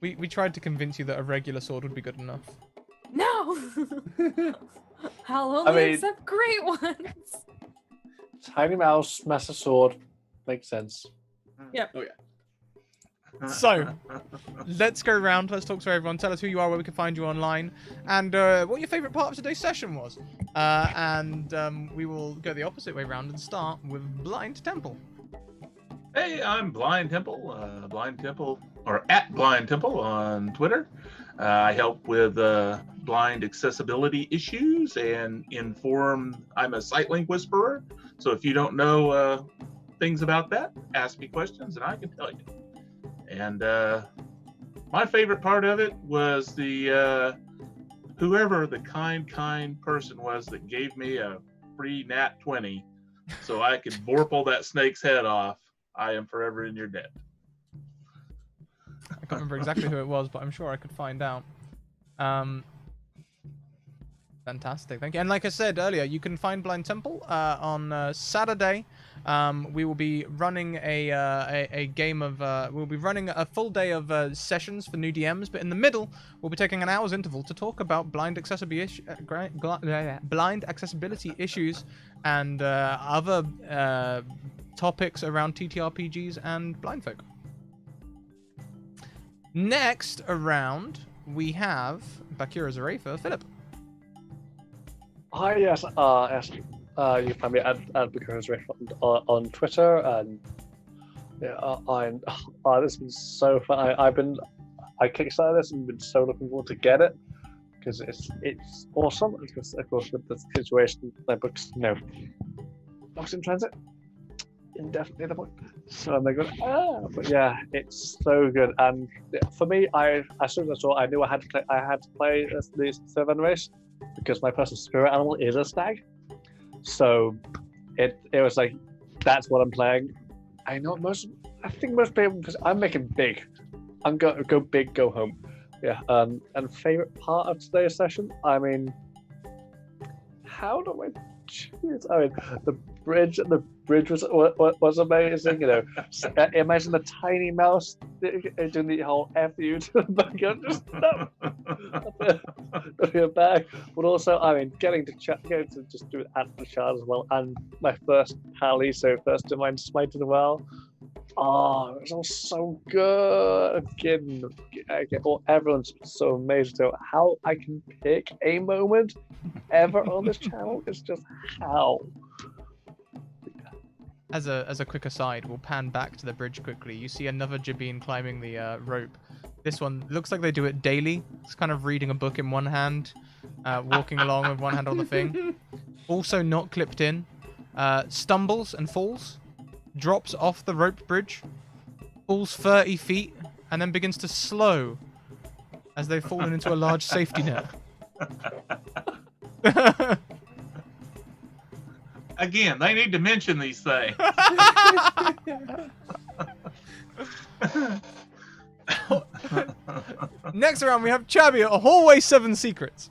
We tried to convince you that a regular sword would be good enough. No. I'll only accept great ones. Tiny mouse, massive sword. Makes sense. Yep. Oh yeah. So, let's go around. Let's talk to everyone. Tell us who you are, where we can find you online, and what your favourite part of today's session was. We will go the opposite way around and start with Blind Temple. Hey, I'm Blind Temple. Blind Temple, or at Blind Temple on Twitter. I help with blind accessibility issues and inform. I'm a sight link whisperer, so if you don't know things about that, ask me questions and I can tell you. And my favorite part of it was the whoever the kind person was that gave me a free nat 20 so I could vorpal that snake's head off. I am forever in your debt. I can't remember exactly who it was, but I'm sure I could find out. Fantastic, thank you. And like I said earlier, you can find Blind Temple on Saturday. We will be running a game of we'll be running a full day of sessions for new DMs, but in the middle we'll be taking an hour's interval to talk about blind accessibility issues and other topics around TTRPGs and blind folk. Next around we have Bakura Zarefa, Philip. Hi, yes, you find me at Bakura on Twitter, and yeah, this has been so fun. I kickstarted this and been so looking forward to get it because it's awesome. Because of course with the situation, my books, books in transit, indefinitely at the point. So I'm like, but yeah, it's so good. And for me, as soon as I saw, I knew I had to play this servant race. Because my personal spirit animal is a stag, so it was like that's what I'm playing. I think most people, because I'm making big. I'm going go big, go home. Yeah. And favorite part of today's session. I mean, how do I choose? I mean, the bridge was amazing. Imagine the tiny mouse doing the whole F you to the back. Just no. Back. But also, I mean, getting to just do it at the shard as well, and my first pally, so first divine smite as well. Oh, it was all so good. Everyone's so amazing. So how I can pick a moment ever on this channel is just how. As a quick aside, we'll pan back to the bridge quickly. You see another Jabin climbing the rope. This one looks like they do it daily. It's kind of reading a book in one hand, walking along with one hand on the thing. Also not clipped in. Stumbles and falls. Drops off the rope bridge. Falls 30 feet and then begins to slow as they've fallen into a large safety net. Again, they need to mention these things. Next round, we have Chabby at Hallway 7 Secrets.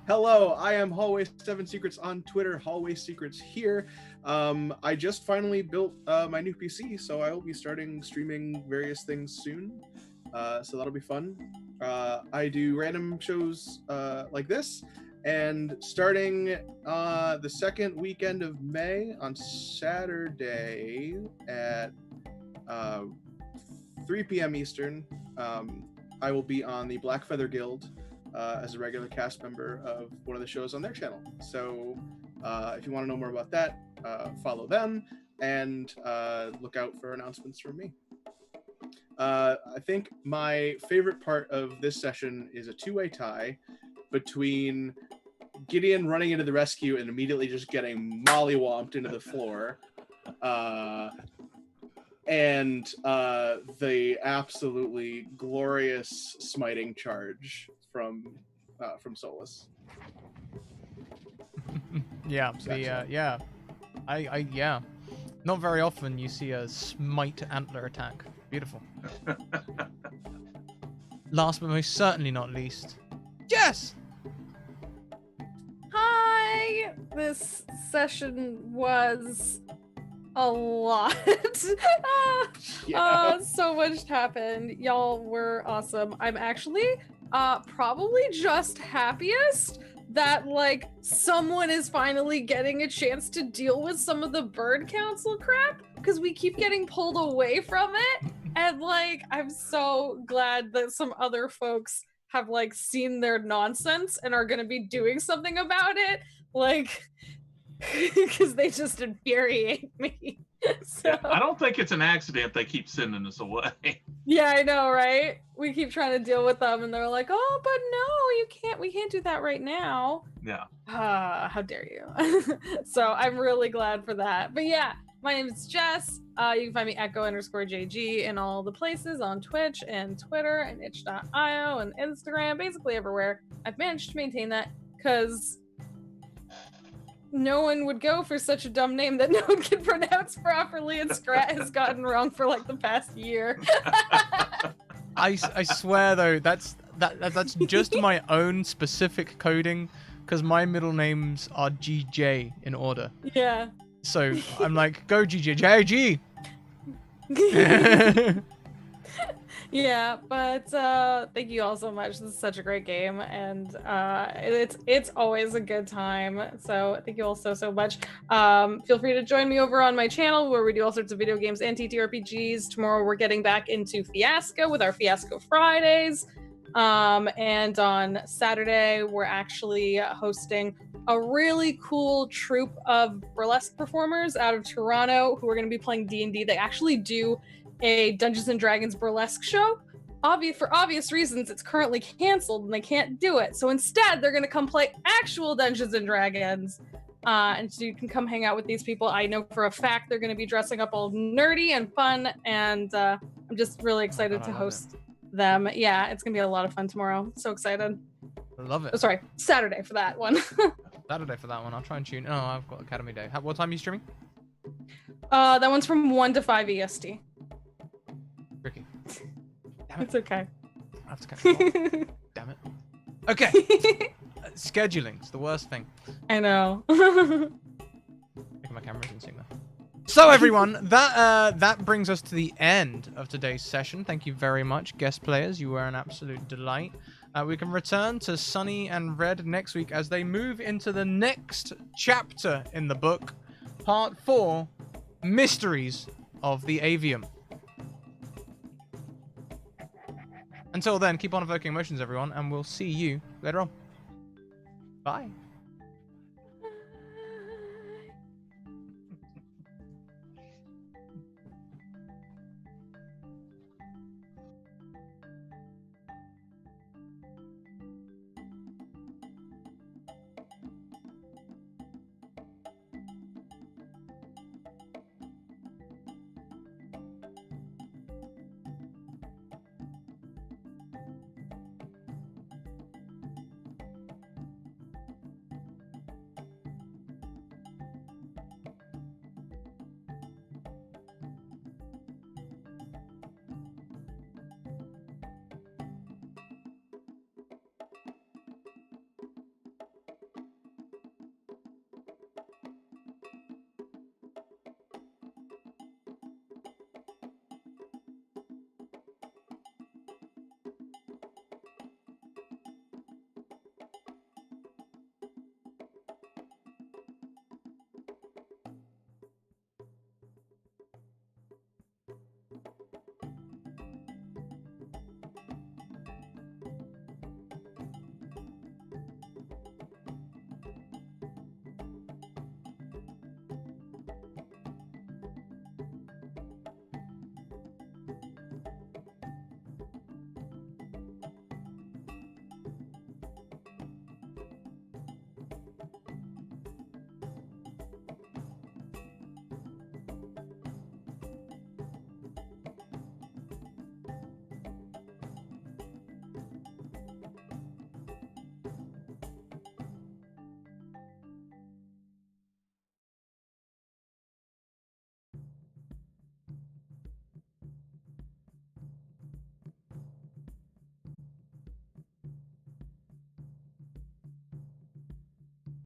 Hello, I am Hallway 7 Secrets on Twitter, Hallway Secrets here. I just finally built my new PC, so I will be starting streaming various things soon. so that'll be fun. I do random shows like this, and starting the second weekend of May on Saturday at 3 p.m. Eastern, I will be on the Black Feather Guild as a regular cast member of one of the shows on their channel. So if you want to know more about that, follow them and look out for announcements from me. I think my favorite part of this session is a two-way tie between Gideon running into the rescue and immediately just getting mollywomped into the floor, and the absolutely glorious smiting charge from Solus. Yeah, yeah. Yeah. Not very often you see a smite antler attack. Beautiful. Last but most certainly not least, Jess! Hi! This session was a lot. So much happened. Y'all were awesome. I'm actually probably just happiest that like someone is finally getting a chance to deal with some of the bird council crap, because we keep getting pulled away from it. And like I'm so glad that some other folks have like seen their nonsense and are gonna be doing something about it, like because they just infuriate me. So Yeah, I don't think it's an accident they keep sending us away. yeah, I know, right? We keep trying to deal with them and they're like, oh, but no, you can't, we can't do that right now. Yeah. How dare you. So I'm really glad for that. But yeah, my name is Jess. You can find me at @go_JG in all the places, on Twitch and Twitter and itch.io and Instagram, basically everywhere. I've managed to maintain that because no one would go for such a dumb name that no one can pronounce properly, and Scrat has gotten wrong for like the past year. I swear though, that's just my own specific coding, because my middle names are GJ in order. Yeah. So I'm like, go GJ, Yeah, but thank you all so much. This is such a great game, and it's always a good time. So thank you all so much. Feel free to join me over on my channel where we do all sorts of video games and TTRPGs. Tomorrow we're getting back into Fiasco with our Fiasco Fridays. And on Saturday we're actually hosting a really cool troupe of burlesque performers out of Toronto who are going to be playing D&D. They actually do a Dungeons and Dragons burlesque show. For obvious reasons, it's currently canceled and they can't do it. So instead, they're going to come play actual Dungeons and Dragons. And so you can come hang out with these people. I know for a fact they're going to be dressing up all nerdy and fun. And I'm just really excited to host them. Yeah, it's going to be a lot of fun tomorrow. So excited. I love it. Oh, sorry, Saturday for that one. Saturday for that one. I'll try and tune. Oh, I've got Academy Day. What time are you streaming? That one's from 1 to 5 EST. Tricky. Damn it. It's okay. I have to catch up. Damn it. Okay. Scheduling's the worst thing. I know. Making my camera in sync there. So everyone, that brings us to the end of today's session. Thank you very much, guest players. You were an absolute delight. We can return to Sunny and Red next week as they move into the next chapter in the book, Part 4, Mysteries of the Avium. Until then, keep on evoking emotions, everyone, and we'll see you later on. Bye.